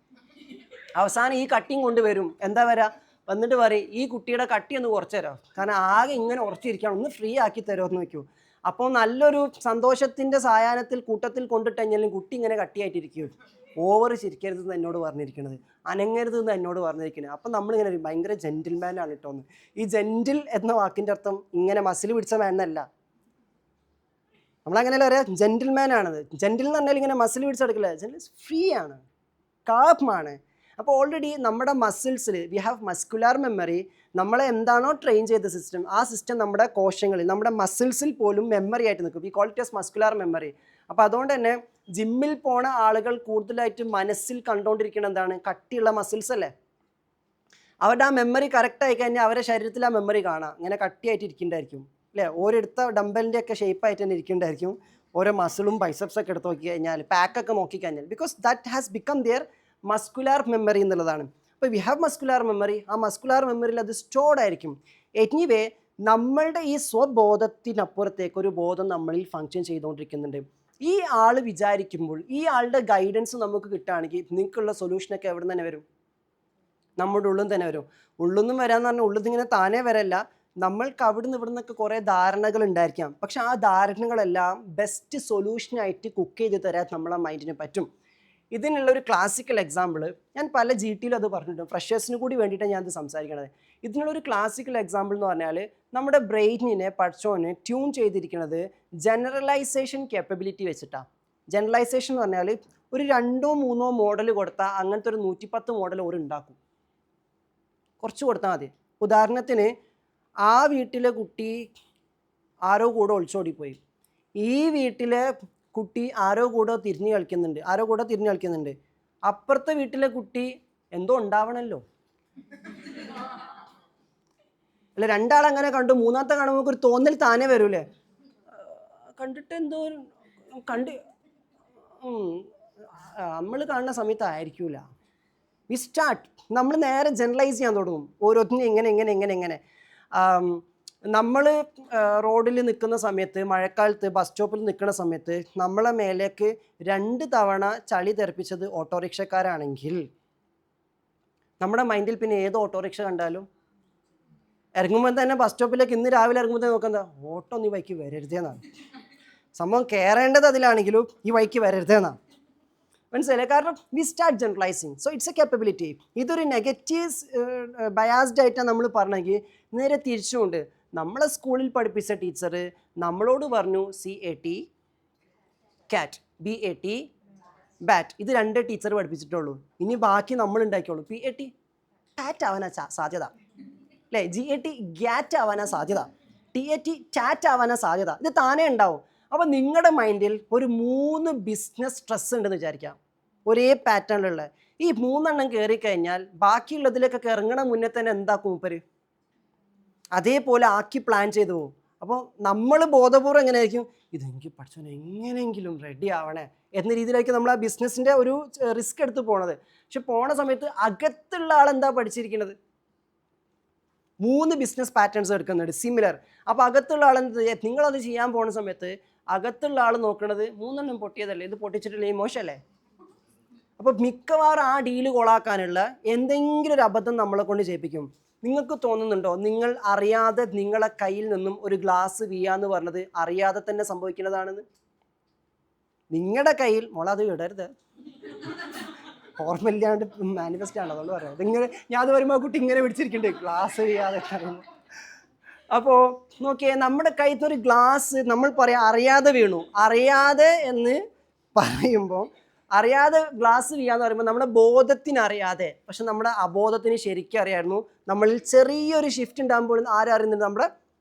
അവസാനം ഈ കട്ടിയും കൊണ്ട് വരും, എന്താ വരാ, വന്നിട്ട് പറയും ഈ കുട്ടിയുടെ കട്ടി ഒന്ന് കുറച്ച് തരാം, കാരണം ആകെ ഇങ്ങനെ ഉറച്ചിരിക്കണം, ഒന്ന് ഫ്രീ ആക്കി തരുമെന്ന് വെക്കൂ. അപ്പോൾ നല്ലൊരു സന്തോഷത്തിൻ്റെ സായാഹ്നത്തിൽ കൂട്ടത്തിൽ കൊണ്ടിട്ട് കഴിഞ്ഞാലും കുട്ടി ഇങ്ങനെ കട്ടിയായിട്ടിരിക്കും. ഓവർ ചിരിക്കരുതെന്ന് എന്നോട് പറഞ്ഞിരിക്കുന്നത്, അനങ്ങരുതെന്ന് എന്നോട് പറഞ്ഞിരിക്കുന്നത്. അപ്പം നമ്മളിങ്ങനെ ഭയങ്കര ജെൻറ്റിൽമാനാണ് കേട്ടോന്ന്. ഈ ജെൻറ്റിൽ എന്ന വാക്കിൻ്റെ അർത്ഥം ഇങ്ങനെ മസിൽ പിടിച്ച മാനല്ല, നമ്മളങ്ങനെയല്ല പറയാം, ജെൻറ്റിൽമാനാണത്. ജെൻറ്റിൽ എന്ന് പറഞ്ഞാൽ ഇങ്ങനെ മസിൽ പിടിച്ചെടുക്കില്ല, ജെൻറ്റിൽ ഫ്രീ ആണ്, കാമാണ്. അപ്പോൾ ഓൾറെഡി നമ്മുടെ മസിൽസിൽ വി ഹാവ് മസ്കുലാർ മെമ്മറി. നമ്മളെ എന്താണോ ട്രെയിൻ ചെയ്ത സിസ്റ്റം, ആ സിസ്റ്റം നമ്മുടെ കോശങ്ങളിൽ, നമ്മുടെ മസിൽസിൽ പോലും മെമ്മറി ആയിട്ട് നിൽക്കും. V call it as muscular memory. അപ്പോൾ അതുകൊണ്ട് തന്നെ ജിമ്മിൽ പോണ ആളുകൾ കൂടുതലായിട്ട് മനസ്സിൽ കണ്ടുകൊണ്ടിരിക്കുന്നത് എന്താണ്, കട്ടിയുള്ള മസിൽസ് അല്ലേ. അവരുടെ ആ മെമ്മറി കറക്റ്റ് ആയി കഴിഞ്ഞാൽ അവരുടെ ശരീരത്തിൽ ആ മെമ്മറി കാണാം, ഇങ്ങനെ കട്ടിയായിട്ട് ഇരിക്കുന്നുണ്ടായിരിക്കും അല്ലേ. ഓരെടുത്ത ഡംബലിൻ്റെ ഒക്കെ ഷേപ്പായിട്ട് തന്നെ ഇരിക്കുന്നുണ്ടായിരിക്കും. ഓരോ മസിലും ബൈസെപ്സ് ഒക്കെ എടുത്ത് നോക്കി കഴിഞ്ഞാൽ, പാക്കൊക്കെ നോക്കിക്കഴിഞ്ഞാൽ, because that has become their muscular memory എന്നുള്ളതാണ്. അപ്പോൾ വി ഹാവ് മസ്കുലാർ മെമ്മറി. ആ മസ്കുലാർ മെമ്മറിയിൽ അത് സ്റ്റോർഡ് ആയിരിക്കും. എനിവേ നമ്മളുടെ ഈ സ്വബോധത്തിനപ്പുറത്തേക്ക് ഒരു ബോധം നമ്മളിൽ ഫങ്ഷൻ ചെയ്തുകൊണ്ടിരിക്കുന്നുണ്ട്. ഈ ആൾ വിചാരിക്കുമ്പോൾ, ഈ ആളുടെ ഗൈഡൻസ് നമുക്ക് കിട്ടുകയാണെങ്കിൽ നിങ്ങൾക്കുള്ള സൊല്യൂഷനൊക്കെ എവിടെ നിന്ന് തന്നെ വരും, നമ്മുടെ ഉള്ളിൽ തന്നെ വരും. ഉള്ളിൽ വരാമെന്ന് പറഞ്ഞാൽ ഉള്ളിൽ ഇങ്ങനെ താനേ വരല്ല, നമ്മൾക്ക് അവിടുന്ന് ഇവിടെ നിന്നൊക്കെ കുറേ ധാരണകൾ ഉണ്ടായിരിക്കാം. പക്ഷെ ആ ധാരണകളെല്ലാം ബെസ്റ്റ് സൊല്യൂഷനായിട്ട് കുക്ക് ചെയ്ത് തരാൻ നമ്മളെ മൈൻഡിന് പറ്റും. ഇതിനുള്ളൊരു ക്ലാസിക്കൽ എക്സാമ്പിൾ ഞാൻ പല GTയിലും അത് പറഞ്ഞിട്ടുണ്ട്, ഫ്രഷേഴ്സിന് കൂടി വേണ്ടിയിട്ടാണ് ഞാനത് സംസാരിക്കണത്. ഇതിനുള്ളൊരു ക്ലാസിക്കൽ എക്സാമ്പിൾ എന്ന് പറഞ്ഞാൽ നമ്മുടെ ബ്രെയിനിനെ പഠിച്ചോന് ട്യൂൺ ചെയ്തിരിക്കുന്നത് ജനറലൈസേഷൻ കേപ്പബിലിറ്റി വെച്ചിട്ടാണ്. ജനറലൈസേഷൻ എന്ന് പറഞ്ഞാൽ ഒരു 2-3 മോഡൽ കൊടുത്താൽ അങ്ങനത്തെ ഒരു 110 മോഡൽ ഒരു ഉണ്ടാക്കും. കുറച്ച് കൊടുത്താൽ മതി. ഉദാഹരണത്തിന് ആ വീട്ടിലെ കുട്ടി ആരോ കൂടെ ഒളിച്ചോടിപ്പോയി, ഈ വീട്ടിലെ കുട്ടി ആരോ കൂടെ തിരിഞ്ഞ് കളിക്കുന്നുണ്ട്, അപ്പുറത്തെ വീട്ടിലെ കുട്ടി എന്തോ ഉണ്ടാവണമല്ലോ അല്ല, രണ്ടാളങ്ങനെ കണ്ടു, മൂന്നാമത്തെ കാണുമ്പോൾ നമുക്കൊരു തോന്നൽ താനേ വരൂലേ, കണ്ടിട്ട് എന്തോ നമ്മൾ കാണുന്ന സമയത്ത് ആയിരിക്കൂല. വി സ്റ്റാർട്ട്, നമ്മൾ നേരെ ജനറലൈസ് ചെയ്യാൻ തുടങ്ങും ഓരോന്നിനും എങ്ങനെ. നമ്മൾ റോഡിൽ നിൽക്കുന്ന സമയത്ത്, മഴക്കാലത്ത് ബസ് സ്റ്റോപ്പിൽ നിൽക്കുന്ന സമയത്ത് നമ്മളെ മേലേക്ക് 2 തവണ ചളി തെറിപ്പിച്ചത് ഓട്ടോറിക്ഷക്കാരാണെങ്കിൽ നമ്മുടെ മൈൻഡിൽ പിന്നെ ഏത് ഓട്ടോറിക്ഷ കണ്ടാലും ഇറങ്ങുമ്പോൾ തന്നെ ബസ് സ്റ്റോപ്പിലേക്ക് ഇന്ന് രാവിലെ ഇറങ്ങുമ്പോൾ നോക്കുന്നത് ഓട്ടോ നീ വഴിക്ക് വരരുതേന്നാണ്. സംഭവം കയറേണ്ടത് അതിലാണെങ്കിലും ഈ വഴിക്ക് വരരുതേന്നാണ്. മനസ്സിലായില്ലേ? കാരണം we start generalising. So it's A capability. ഇതൊരു നെഗറ്റീവ് ബയാസ്ഡ് ആയിട്ടാണ് നമ്മൾ പറഞ്ഞെങ്കിൽ നേരെ തിരിച്ചുകൊണ്ട് നമ്മളെ സ്കൂളിൽ പഠിപ്പിച്ച ടീച്ചർ നമ്മളോട് പറഞ്ഞു CAT കാറ്റ്, BAT ബാറ്റ്, ഇത് 2 ടീച്ചർ പഠിപ്പിച്ചിട്ടുള്ളൂ. ഇനി ബാക്കി നമ്മൾ ഉണ്ടാക്കിയുള്ളൂ. PAT കാറ്റ് ആവാനാ സാധ്യത അല്ലേ, GAT ഗ്യാറ്റ് ആവാനാ സാധ്യത. ടാറ്റ് ആവാനാ സാധ്യത. ഇത് താനേ ഉണ്ടാവും. അപ്പോൾ നിങ്ങളുടെ മൈൻഡിൽ ഒരു 3 ബിസിനസ് സ്ട്രെസ് ഉണ്ടെന്ന് വിചാരിക്കാം, ഒരേ പാറ്റേണിലുള്ള. ഈ 3 കയറിക്കഴിഞ്ഞാൽ ബാക്കിയുള്ളതിലേക്കൊക്കെ ഇറങ്ങണ മുന്നേ തന്നെ എന്താക്കും മൂപ്പര്? അതേപോലെ ആക്കി പ്ലാൻ ചെയ്തു പോകും. അപ്പോൾ നമ്മൾ ബോധപൂർവ്വം എങ്ങനെയായിരിക്കും, ഇതെനിക്ക് പഠിച്ചവനെ എങ്ങനെയെങ്കിലും റെഡി ആവണേ എന്ന രീതിയിലേക്ക് നമ്മൾ ആ ബിസിനസ്സിൻ്റെ ഒരു റിസ്ക് എടുത്ത് പോണത്. പക്ഷെ പോണ സമയത്ത് അകത്തുള്ള ആളെന്താ പഠിച്ചിരിക്കുന്നത്? 3 ബിസിനസ് പാറ്റേൺസ് എടുക്കുന്നുണ്ട് സിമിലർ. അപ്പോൾ അകത്തുള്ള ആളെന്ത്, നിങ്ങളത് ചെയ്യാൻ പോണ സമയത്ത് അകത്തുള്ള ആൾ നോക്കണത് 3 പൊട്ടിയതല്ലേ, ഇത് പൊട്ടിച്ചിട്ടില്ലേ, മോശമല്ലേ? അപ്പോൾ മിക്കവാറും ആ ഡീല് കൊളാക്കാനുള്ള എന്തെങ്കിലും ഒരു അബദ്ധം നമ്മളെ കൊണ്ട് ചെയ്യിപ്പിക്കും. നിങ്ങൾക്ക് തോന്നുന്നുണ്ടോ നിങ്ങൾ അറിയാതെ നിങ്ങളെ കയ്യിൽ നിന്നും ഒരു ഗ്ലാസ് വീഴാന്ന് പറഞ്ഞത് അറിയാതെ തന്നെ സംഭവിക്കുന്നതാണെന്ന്? നിങ്ങളുടെ കയ്യിൽ അത് ഇടരുത്, ഓർമ്മയില്ലാണ്ട് മാനിഫെസ്റ്റ് ആണ്, അതുകൊണ്ട് പറയാം. ഇതിങ്ങനെ ഞാൻ അത് വരുമ്പോൾ കുട്ടി ഇങ്ങനെ പിടിച്ചിരിക്കുന്നുണ്ട് ഗ്ലാസ് വീഴാതെ പറയുമ്പോൾ. അപ്പോൾ നോക്കിയേ, നമ്മുടെ കയ്യിൽ നിന്ന് ഒരു ഗ്ലാസ് നമ്മൾ പറയാം അറിയാതെ വീണു. അറിയാതെ എന്ന് പറയുമ്പോൾ, അറിയാതെ ഗ്ലാസ് വീഴാന്ന് പറയുമ്പോൾ നമ്മുടെ ബോധത്തിന് അറിയാതെ, പക്ഷെ നമ്മുടെ അബോധത്തിന് ശരിക്കും അറിയായിരുന്നു. നമ്മളിൽ ചെറിയൊരു ഷിഫ്റ്റ് ഉണ്ടാകുമ്പോൾ ആരറിയുന്നുണ്ട്? നമ്മുടെ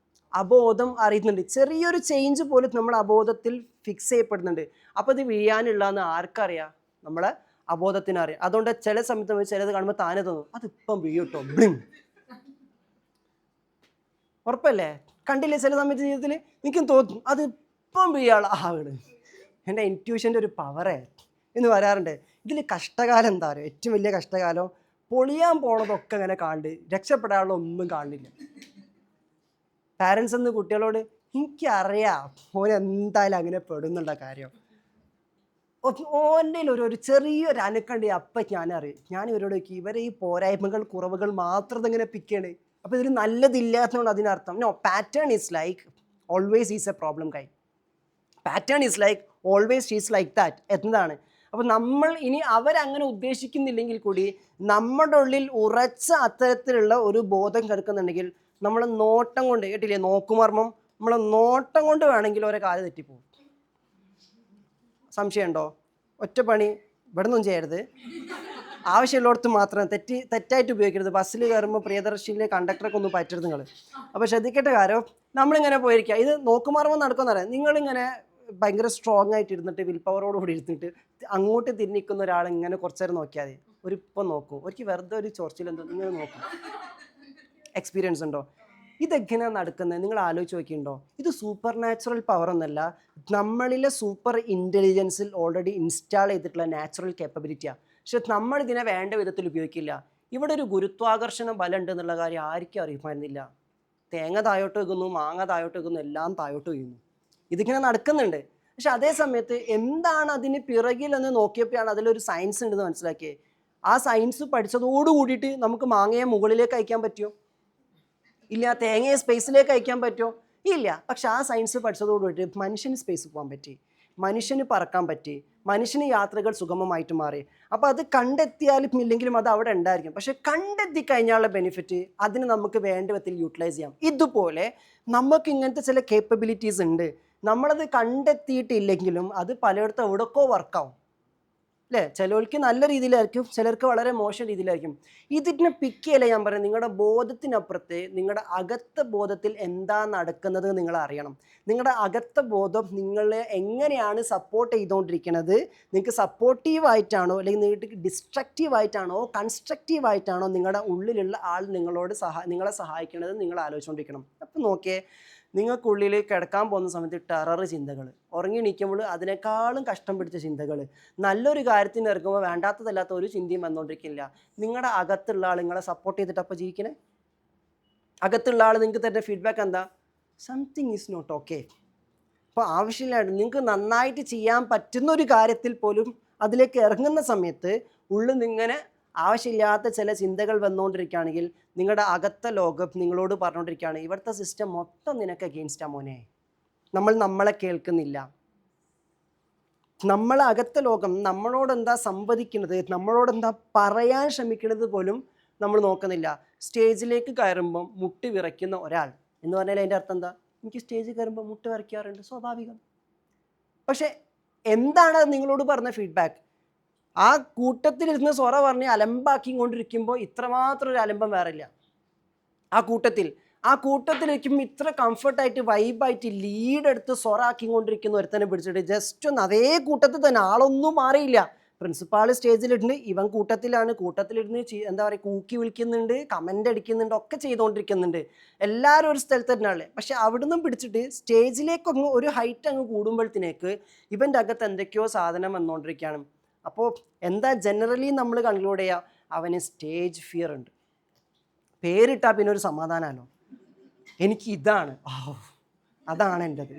അബോധം അറിയുന്നുണ്ട്. ചെറിയൊരു ചേഞ്ച് പോലും നമ്മുടെ അബോധത്തിൽ ഫിക്സ് ചെയ്യപ്പെടുന്നുണ്ട്. അപ്പോൾ ഇത് വീഴാനുള്ളതെന്ന് ആർക്കറിയാം? നമ്മളെ അബോധത്തിന് അറിയാം. അതുകൊണ്ട് ചില സമയത്ത് ചിലത് കാണുമ്പോൾ താനെ തോന്നും അതിപ്പം വീഴട്ടോ, ബ്ലിം. ഉറപ്പല്ലേ? കണ്ടില്ലേ ചില സമയത്ത് ജീവിതത്തിൽ എനിക്കും തോന്നും അതിപ്പം വീഴാള വീട്. എൻ്റെ ഇൻറ്റ്യൂഷൻ്റെ ഒരു പവറേ എന്ന് വരാറുണ്ട്. ഇതിൽ കഷ്ടകാലം എന്താ പറയുക, ഏറ്റവും വലിയ കഷ്ടകാലം പൊളിയാൻ പോണതൊക്കെ അങ്ങനെ കാണ്ട് രക്ഷപ്പെടാനുള്ള ഒന്നും കാണില്ല. പാരൻസ് എന്ന് കുട്ടികളോട് എനിക്കറിയാം ഓനെന്തായാലും അങ്ങനെ പെടുന്നുള്ള കാര്യം, ഓൻ്റെ ഒരു ചെറിയൊരു അനക്കണ്ട് അപ്പം ഞാനറിയും. ഞാൻ ഇവരോട് ചോദിക്കും, ഇവരെ ഈ പോരായ്മകൾ കുറവുകൾ മാത്രം ഇങ്ങനെ പിക്കാണ്, അപ്പോൾ ഇതിൽ നല്ലതില്ലാത്തതുകൊണ്ട് അതിനർത്ഥം no, pattern is like always is a problem guy, pattern is like always she's like that എന്നതാണ്. അപ്പോൾ നമ്മൾ ഇനി അവരങ്ങനെ ഉദ്ദേശിക്കുന്നില്ലെങ്കിൽ കൂടി നമ്മുടെ ഉള്ളിൽ ഉറച്ച അത്തരത്തിലുള്ള ഒരു ബോധം കിടക്കുന്നുണ്ടെങ്കിൽ നമ്മൾ നോട്ടം കൊണ്ട്, കേട്ടില്ലേ നോക്കുമർമ്മം, നമ്മൾ നോട്ടം കൊണ്ട് വേണമെങ്കിൽ ഓരോ കാല് തെറ്റിപ്പോകും. സംശയമുണ്ടോ? ഒറ്റ പണി ഇവിടെ നിന്നും ചെയ്യരുത്, ആവശ്യമുള്ളിടത്ത് മാത്രം തെറ്റായിട്ട് ഉപയോഗിക്കരുത്. ബസ്സിൽ കയറുമ്പോൾ പ്രിയദർശിയിലെ കണ്ടക്ടറൊക്കെ ഒന്ന് പറ്റരുത് നിങ്ങൾ. അപ്പോൾ ശ്രദ്ധിക്കേണ്ട കാര്യം, നമ്മളിങ്ങനെ പോയിരിക്കുക, ഇത് നോക്കുമാറുമ്പോൾ നടക്കുന്നറിയാം. നിങ്ങളിങ്ങനെ ഭയങ്കര സ്ട്രോങ് ആയിട്ട് ഇരുന്നിട്ട് വിൽ പവറോടുകൂടി ഇരുന്നിട്ട് അങ്ങോട്ട് തിരിഞ്ഞിരിക്കുന്ന ഒരാൾ ഇങ്ങനെ കുറച്ച് നേരം നോക്കിയാൽ മതി. ഇപ്പം നോക്കും, ഒരിക്കൽ വെറുതെ ഒരു ചൊറിച്ചിലെന്തോ നിങ്ങൾ നോക്കും. എക്സ്പീരിയൻസ് ഉണ്ടോ? ഇതെങ്ങനെയാണ് നടക്കുന്നത്? നിങ്ങൾ ആലോചിച്ച് നോക്കിയിട്ടുണ്ടോ? ഇത് സൂപ്പർ നാച്ചുറൽ പവർ ഒന്നല്ല, നമ്മളിലെ സൂപ്പർ ഇൻ്റലിജൻസിൽ ഓൾറെഡി ഇൻസ്റ്റാൾ ചെയ്തിട്ടുള്ള നാച്ചുറൽ കേപ്പബിലിറ്റിയാണ്. പക്ഷെ നമ്മളിതിനെ വേണ്ട വിധത്തിൽ ഉപയോഗിക്കില്ല. ഇവിടെ ഒരു ഗുരുത്വാകർഷണ ബലം ഉണ്ട് എന്നുള്ള കാര്യം ആർക്കും അറിയുമായിരുന്നില്ല. തേങ്ങ താഴോട്ട് വെക്കുന്നു, മാങ്ങ താഴോട്ട് വെക്കുന്നു, എല്ലാം താഴോട്ട് വീഴുന്നു. ഇതിങ്ങനെ നടക്കുന്നുണ്ട്. പക്ഷെ അതേ സമയത്ത് എന്താണ് അതിന് പിറകിലെന്ന് നോക്കിയപ്പോഴാണ് അതിലൊരു സയൻസ് ഉണ്ടെന്ന് മനസ്സിലാക്കിയത്. ആ സയൻസ് പഠിച്ചതോട് കൂടിയിട്ട് നമുക്ക് മാങ്ങയെ മുകളിലേക്ക് അയക്കാൻ പറ്റുമോ? ഇല്ല. തേങ്ങയെ സ്പേസിലേക്ക് അയക്കാൻ പറ്റുമോ? ഇല്ല. പക്ഷെ ആ സയൻസ് പഠിച്ചതോടുകൂടി മനുഷ്യന് സ്പേസ് പോകാൻ പറ്റി, മനുഷ്യന് പറക്കാൻ പറ്റി, മനുഷ്യന് യാത്രകൾ സുഗമമായിട്ട് മാറി. അപ്പോൾ അത് കണ്ടെത്തിയാലും ഇല്ലെങ്കിലും അത് അവിടെ ഉണ്ടായിരിക്കും. പക്ഷെ കണ്ടെത്തി കഴിഞ്ഞാലുള്ള ബെനിഫിറ്റ് അതിന് നമുക്ക് വേണ്ട വിധത്തിൽ യൂട്ടിലൈസ് ചെയ്യാം. ഇതുപോലെ നമുക്ക് ഇങ്ങനത്തെ ചില കേപ്പബിലിറ്റീസ് ഉണ്ട്. നമ്മളത് കണ്ടെത്തിയിട്ടില്ലെങ്കിലും അത് പലയിടത്തും എവിടെയൊക്കെ വർക്കാവും അല്ലേ? ചിലർക്ക് നല്ല രീതിയിലായിരിക്കും, ചിലർക്ക് വളരെ മോശം രീതിയിലായിരിക്കും. ഇതിനെ പിക്ക് ചെയ്യല്ലേ ഞാൻ പറയുന്നത്. നിങ്ങളുടെ ബോധത്തിനപ്പുറത്ത് നിങ്ങളുടെ അകത്ത ബോധത്തിൽ എന്താ നടക്കുന്നത് നിങ്ങൾ അറിയണം. നിങ്ങളുടെ അകത്ത ബോധം നിങ്ങളെ എങ്ങനെയാണ് സപ്പോർട്ട് ചെയ്തുകൊണ്ടിരിക്കുന്നത്? നിങ്ങൾക്ക് സപ്പോർട്ടീവായിട്ടാണോ അല്ലെങ്കിൽ നിങ്ങൾക്ക് ഡിസ്ട്രക്റ്റീവായിട്ടാണോ കൺസ്ട്രക്റ്റീവായിട്ടാണോ നിങ്ങളുടെ ഉള്ളിലുള്ള ആൾ നിങ്ങളെ സഹായിക്കുന്നത് നിങ്ങൾ ആലോചിച്ചുകൊണ്ടിരിക്കണം. അപ്പം നോക്കിയേ, നിങ്ങൾക്കുള്ളിൽ കിടക്കാൻ പോകുന്ന സമയത്ത് ടെറർ ചിന്തകൾ, ഉറങ്ങി എണീക്കുമ്പോൾ അതിനേക്കാളും കഷ്ടം പിടിച്ച ചിന്തകൾ, നല്ലൊരു കാര്യത്തിന് ഇറങ്ങുമ്പോൾ വേണ്ടാത്തതല്ലാത്ത ഒരു ചിന്തയും വന്നുകൊണ്ടിരിക്കില്ല. നിങ്ങളുടെ അകത്തുള്ള ആൾ നിങ്ങളെ സപ്പോർട്ട് ചെയ്തിട്ട് അപ്പോൾ ജീവിക്കണേ. അകത്തുള്ള ആൾ നിങ്ങൾക്ക് തരുന്ന ഫീഡ്ബാക്ക് എന്താ? Something is not okay. അപ്പോൾ ആവശ്യമില്ലാണ്ട് നിങ്ങൾക്ക് നന്നായിട്ട് ചെയ്യാൻ പറ്റുന്ന ഒരു കാര്യത്തിൽ പോലും അതിലേക്ക് ഇറങ്ങുന്ന സമയത്ത് ഉള്ളിൽ നിന്നിങ്ങനെ ആവശ്യമില്ലാത്ത ചില ചിന്തകൾ വന്നുകൊണ്ടിരിക്കുകയാണെങ്കിൽ നിങ്ങളുടെ അകത്ത ലോകം നിങ്ങളോട് പറഞ്ഞുകൊണ്ടിരിക്കുകയാണ്, ഇവിടുത്തെ സിസ്റ്റം മൊത്തം നിനക്ക് അഗെയിൻസ്റ്റാ മോനെ, നമ്മളെ കേൾക്കുന്നില്ല. നമ്മളെ അകത്ത ലോകം നമ്മളോടെന്താ സംവദിക്കുന്നത്, നമ്മളോടെന്താ പറയാൻ ശ്രമിക്കുന്നത് പോലും നമ്മൾ നോക്കുന്നില്ല. സ്റ്റേജിലേക്ക് കയറുമ്പം മുട്ടി വിറയ്ക്കുന്ന ഒരാൾ എന്ന് പറഞ്ഞാൽ അതിൻ്റെ അർത്ഥം എന്താ? എനിക്ക് സ്റ്റേജിൽ കയറുമ്പോൾ മുട്ടി വിറയ്ക്കാറുണ്ട്, സ്വാഭാവികം. പക്ഷെ എന്താണ് നിങ്ങളോട് പറഞ്ഞ ഫീഡ്ബാക്ക്? ആ കൂട്ടത്തിലിരുന്ന് സൊറ പറഞ്ഞ് അലമ്പാക്കി കൊണ്ടിരിക്കുമ്പോൾ ഇത്രമാത്രം ഒരു അലമ്പം വേറില്ല. ആ കൂട്ടത്തിൽ ആ കൂട്ടത്തിലേക്കും ഇത്ര കംഫർട്ടായിട്ട് വൈബായിട്ട് ലീഡെടുത്ത് സൊറാക്കിക്കൊണ്ടിരിക്കുന്ന ഒരുത്തനെ പിടിച്ചിട്ട് ജസ്റ്റ് ഒന്ന് അതേ കൂട്ടത്തിൽ തന്നെ ആളൊന്നും മാറിയില്ല. പ്രിൻസിപ്പാൾ സ്റ്റേജിലിരുന്ന് ഇവൻ കൂട്ടത്തിലിരുന്ന് എന്താ പറയുക, കൂക്കി വിളിക്കുന്നുണ്ട്, കമൻ്റ് അടിക്കുന്നുണ്ട്, ഒക്കെ ചെയ്തുകൊണ്ടിരിക്കുന്നുണ്ട്. എല്ലാവരും ഒരു സ്ഥലത്ത് തന്നെയാണല്ലേ. പക്ഷെ അവിടുന്ന് പിടിച്ചിട്ട് സ്റ്റേജിലേക്കൊന്ന് ഒരു ഹൈറ്റ് അങ്ങ് കൂടുമ്പോഴത്തേക്ക് ഇവൻ്റെ അകത്ത് എന്തൊക്കെയോ സാധനം വന്നുകൊണ്ടിരിക്കുകയാണ്. അപ്പോൾ എന്താ ജനറലി നമ്മൾ കൺക്ലൂഡ് ചെയ്യുക, അവന് സ്റ്റേജ് ഫിയർ ഉണ്ട്. പേരിട്ടാൽ പിന്നെ ഒരു സമാധാനമല്ലോ, എനിക്ക് ഇതാണ്, അതാണ് എൻ്റെത്,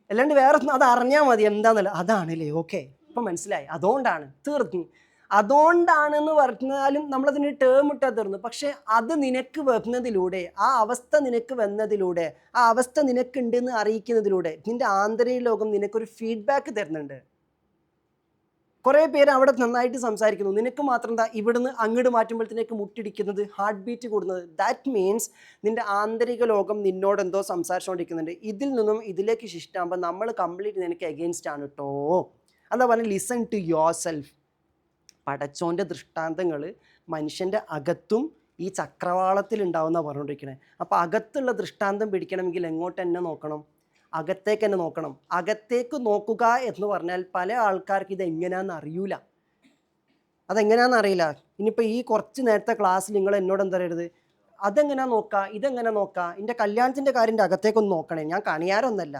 അല്ലാണ്ട് വേറെ അത് അറിഞ്ഞാൽ മതി എന്താണെന്നല്ല, അതാണല്ലേ, ഓക്കെ ഇപ്പം മനസ്സിലായി, അതുകൊണ്ടാണ്, തീർന്നു. അതുകൊണ്ടാണെന്ന് പറഞ്ഞാലും നമ്മളതിന് ടേം ഇട്ടാൽ തീർന്നു. പക്ഷെ അത് നിനക്ക് വരുന്നതിലൂടെ, ആ അവസ്ഥ നിനക്ക് വന്നതിലൂടെ, ആ അവസ്ഥ നിനക്കുണ്ടെന്ന് അറിയിക്കുന്നതിലൂടെ നിൻ്റെ ആന്തരിക ലോകം നിനക്കൊരു ഫീഡ്ബാക്ക് തരുന്നുണ്ട്. കുറേ പേര് അവിടെ നന്നായിട്ട് സംസാരിക്കുന്നു, നിനക്ക് മാത്രം എന്താ ഇവിടുന്ന് അങ്ങോട്ട് മാറ്റുമ്പോഴത്തേക്ക് മുട്ടിടിക്കുന്നത്, ഹാർട്ട് ബീറ്റ് കൂടുന്നത്. ദാറ്റ് മീൻസ് നിൻ്റെ ആന്തരിക ലോകം നിന്നോട് എന്തോ സംസാരിച്ചുകൊണ്ടിരിക്കുന്നുണ്ട്. ഇതിൽ നിന്നും ഇതിലേക്ക് ശിഷ്ടാകുമ്പോൾ നമ്മൾ കംപ്ലീറ്റ് നിനക്ക് എഗെയിൻസ്റ്റ് ആണ് കേട്ടോ. എന്താ പറഞ്ഞാൽ ലിസൺ ടു യുവർ സെൽഫ്. പടച്ചോൻ്റെ ദൃഷ്ടാന്തങ്ങൾ മനുഷ്യൻ്റെ അകത്തും ഈ ചക്രവാളത്തിൽ ഉണ്ടാവുന്ന പറഞ്ഞുകൊണ്ടിരിക്കണേ. അപ്പോൾ അകത്തുള്ള ദൃഷ്ടാന്തം പിടിക്കണമെങ്കിൽ എങ്ങോട്ട് തന്നെ നോക്കണം, അകത്തേക്ക് തന്നെ നോക്കണം. അകത്തേക്ക് നോക്കുക എന്ന് പറഞ്ഞാൽ പല ആൾക്കാർക്ക് ഇതെങ്ങനെയാണെന്ന് അറിയൂല, അതെങ്ങനെയാണെന്ന് അറിയില്ല. ഇനിയിപ്പോൾ ഈ കുറച്ച് നേരത്തെ ക്ലാസ്സിൽ നിങ്ങൾ എന്നോട് എന്താ പറയരുത്, അതെങ്ങനെ നോക്കുക, ഇതെങ്ങനെ നോക്കുക, എൻ്റെ കല്യാണത്തിൻ്റെ കാര്യം അകത്തേക്കൊന്ന് നോക്കണേ, ഞാൻ കണിയാരൊന്നല്ല,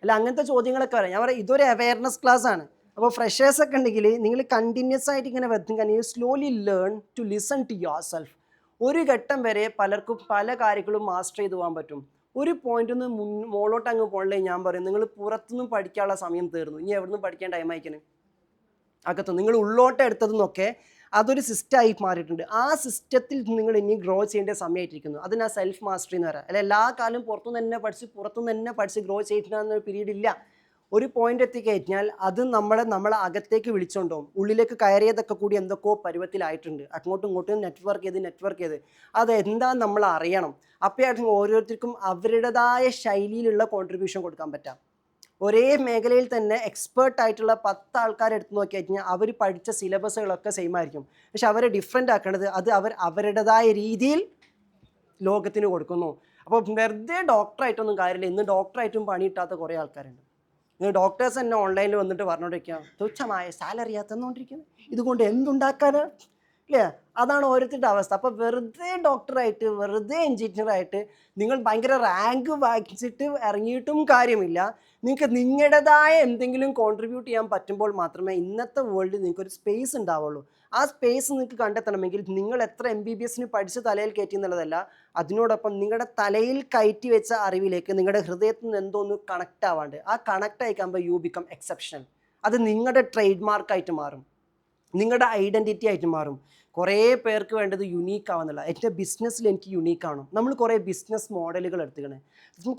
അല്ല അങ്ങനത്തെ ചോദ്യങ്ങളൊക്കെ പറയാം. ഞാൻ പറയാം ഇതൊരു അവയർനെസ് ക്ലാസ് ആണ്. അപ്പോൾ ഫ്രഷേഴ്സൊക്കെ ഉണ്ടെങ്കിൽ നിങ്ങൾ കണ്ടിന്യൂസ് ആയിട്ട് ഇങ്ങനെ വെത്തുക, you slowly learn to listen to yourself. ഒരു ഘട്ടം വരെ പലർക്കും പല കാര്യങ്ങളും മാസ്റ്റർ ചെയ്ത് പോകാൻ പറ്റും. ഒരു പോയിന്റിൽ നിന്ന് മുകളിലോട്ട് അങ്ങ് പോകണേ ഞാൻ പറയും, നിങ്ങൾ പുറത്തുനിന്നും പഠിക്കാനുള്ള സമയം തീർന്നു, ഇനി എവിടെ നിന്നും പഠിക്കാൻ ടൈം അയക്കണേ, അകത്തുനിന്ന് നിങ്ങൾ ഉള്ളോട്ട് എടുത്തതെന്നൊക്കെ അതൊരു സിസ്റ്റമായി മാറിയിട്ടുണ്ട്. ആ സിസ്റ്റത്തിൽ നിങ്ങൾ ഇനി ഗ്രോ ചെയ്യേണ്ട സമയമായിട്ടിരിക്കുന്നു. അതിനാ സെൽഫ് മാസ്റ്ററി എന്ന് പറയാം. അല്ല എല്ലാ കാലം പുറത്തുനിന്ന് തന്നെ പഠിച്ച് ഗ്രോ ചെയ്തിട്ടുണ്ടെന്നൊരു പീരീഡ് ഇല്ല. ഒരു പോയിന്റ് എത്തിക്കഴിഞ്ഞാൽ അത് നമ്മളെ അകത്തേക്ക് വിളിച്ചുകൊണ്ടുപോകും. ഉള്ളിലേക്ക് കയറിയതൊക്കെ കൂടി എന്തൊക്കെയോ പരുവത്തിലായിട്ടുണ്ട്. അങ്ങോട്ടും ഇങ്ങോട്ടും നെറ്റ്വർക്ക് ചെയ്ത് അതെന്താന്ന് നമ്മൾ അറിയണം. അപ്പോഴായിട്ടും ഓരോരുത്തർക്കും അവരുടേതായ ശൈലിയിലുള്ള കോൺട്രിബ്യൂഷൻ കൊടുക്കാൻ പറ്റാം. ഒരേ മേഖലയിൽ തന്നെ എക്സ്പേർട്ട് ആയിട്ടുള്ള 10 ആൾക്കാരെ എടുത്ത് നോക്കി കഴിഞ്ഞാൽ അവർ പഠിച്ച സിലബസുകളൊക്കെ സെയിം ആയിരിക്കും. പക്ഷെ അവരെ ഡിഫറെൻ്റ് ആക്കേണ്ടത് അത് അവരുടേതായ രീതിയിൽ ലോകത്തിന് കൊടുക്കുന്നു. അപ്പോൾ വെറുതെ ഡോക്ടറായിട്ടൊന്നും കാര്യമില്ല. ഇന്ന് ഡോക്ടറായിട്ടും പണി കിട്ടാത്ത കുറേ ആൾക്കാരുണ്ട്. ഡോക്ടേഴ്സ് തന്നെ ഓൺലൈനിൽ വന്നിട്ട് പറഞ്ഞുകൊണ്ടിരിക്കുക, തുച്ഛമായ സാലറിയാ തന്നുകൊണ്ടിരിക്കുന്നത്, ഇതുകൊണ്ട് എന്തുണ്ടാക്കാനാണ്, ഇല്ലേ? അതാണ് ഓരോരുത്തരുടെ അവസ്ഥ. അപ്പോൾ വെറുതെ ഡോക്ടറായിട്ട് വെറുതെ എഞ്ചിനീയറായിട്ട് നിങ്ങൾ ഭയങ്കര റാങ്ക് വാങ്ങിച്ചിട്ട് ഇറങ്ങിയിട്ടും കാര്യമില്ല. നിങ്ങൾക്ക് നിങ്ങളുടേതായ എന്തെങ്കിലും കോൺട്രിബ്യൂട്ട് ചെയ്യാൻ പറ്റുമ്പോൾ മാത്രമേ ഇന്നത്തെ വേൾഡിൽ നിങ്ങൾക്കൊരു സ്പേസ് ഉണ്ടാവുള്ളൂ. ആ സ്പേസ് നിങ്ങൾക്ക് കണ്ടെത്തണമെങ്കിൽ നിങ്ങൾ എത്ര MBBS പഠിച്ച് തലയിൽ കയറ്റി എന്നുള്ളതല്ല, അതിനോടൊപ്പം നിങ്ങളുടെ തലയിൽ കയറ്റി വെച്ച അറിവിലേക്ക് നിങ്ങളുടെ ഹൃദയത്തിൽ നിന്ന് എന്തോന്ന് കണക്റ്റ് ആവാണ്ട്, ആ കണക്റ്റ് ആയിക്കുമ്പോൾ യു ബിക്കം എക്സെപ്ഷണൽ. അത് നിങ്ങളുടെ ട്രേഡ് മാർക്കായിട്ട് മാറും, നിങ്ങളുടെ ഐഡൻറ്റിറ്റി ആയിട്ട് മാറും. കുറേ പേർക്ക് വേണ്ടത് യുണീക്ക് ആവുന്നില്ല. എൻ്റെ ബിസിനസ്സിൽ എനിക്ക് യുണീക്ക് ആവണം. നമ്മൾ കുറേ ബിസിനസ് മോഡലുകൾ എടുത്തുകയാണ്,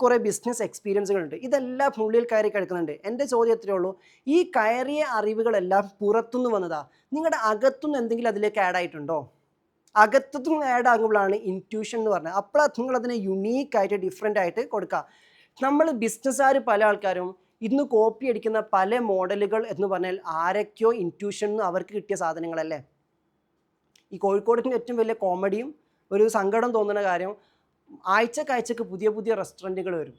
കുറേ ബിസിനസ് എക്സ്പീരിയൻസുകളുണ്ട്, ഇതെല്ലാം ഉള്ളിൽ കയറി കിടക്കുന്നുണ്ട്. എൻ്റെ ചോദ്യം എത്രയേ ഉള്ളൂ, ഈ കയറിയ അറിവുകളെല്ലാം പുറത്തുനിന്ന് വന്നതാ, നിങ്ങളുടെ അകത്തുനിന്ന് എന്തെങ്കിലും അതിലേക്ക് ആഡ് ആയിട്ടുണ്ടോ? അകത്തുനിന്ന് ആഡ് ആകുമ്പോഴാണ് ഇൻറ്റ്യൂഷൻ എന്ന് പറഞ്ഞത്. അപ്പോഴാണ് നിങ്ങളതിനെ യുണീക്കായിട്ട് ഡിഫറെൻ്റ് ആയിട്ട് കൊടുക്കുക. നമ്മൾ ബിസിനസ്സുകാർ പല ആൾക്കാരും ഇന്ന് കോപ്പി അടിക്കുന്ന പല മോഡലുകൾ എന്ന് പറഞ്ഞാൽ ആരൊക്കെയോ ഇൻറ്റ്യൂഷൻ അവർക്ക് കിട്ടിയ സാധനങ്ങളല്ലേ. ഈ കോഴിക്കോടിൻ്റെ ഏറ്റവും വലിയ കോമഡിയും ഒരു സങ്കടം തോന്നുന്ന കാര്യം, ആഴ്ചക്ക് പുതിയ പുതിയ റെസ്റ്റോറൻറ്റുകൾ വരും,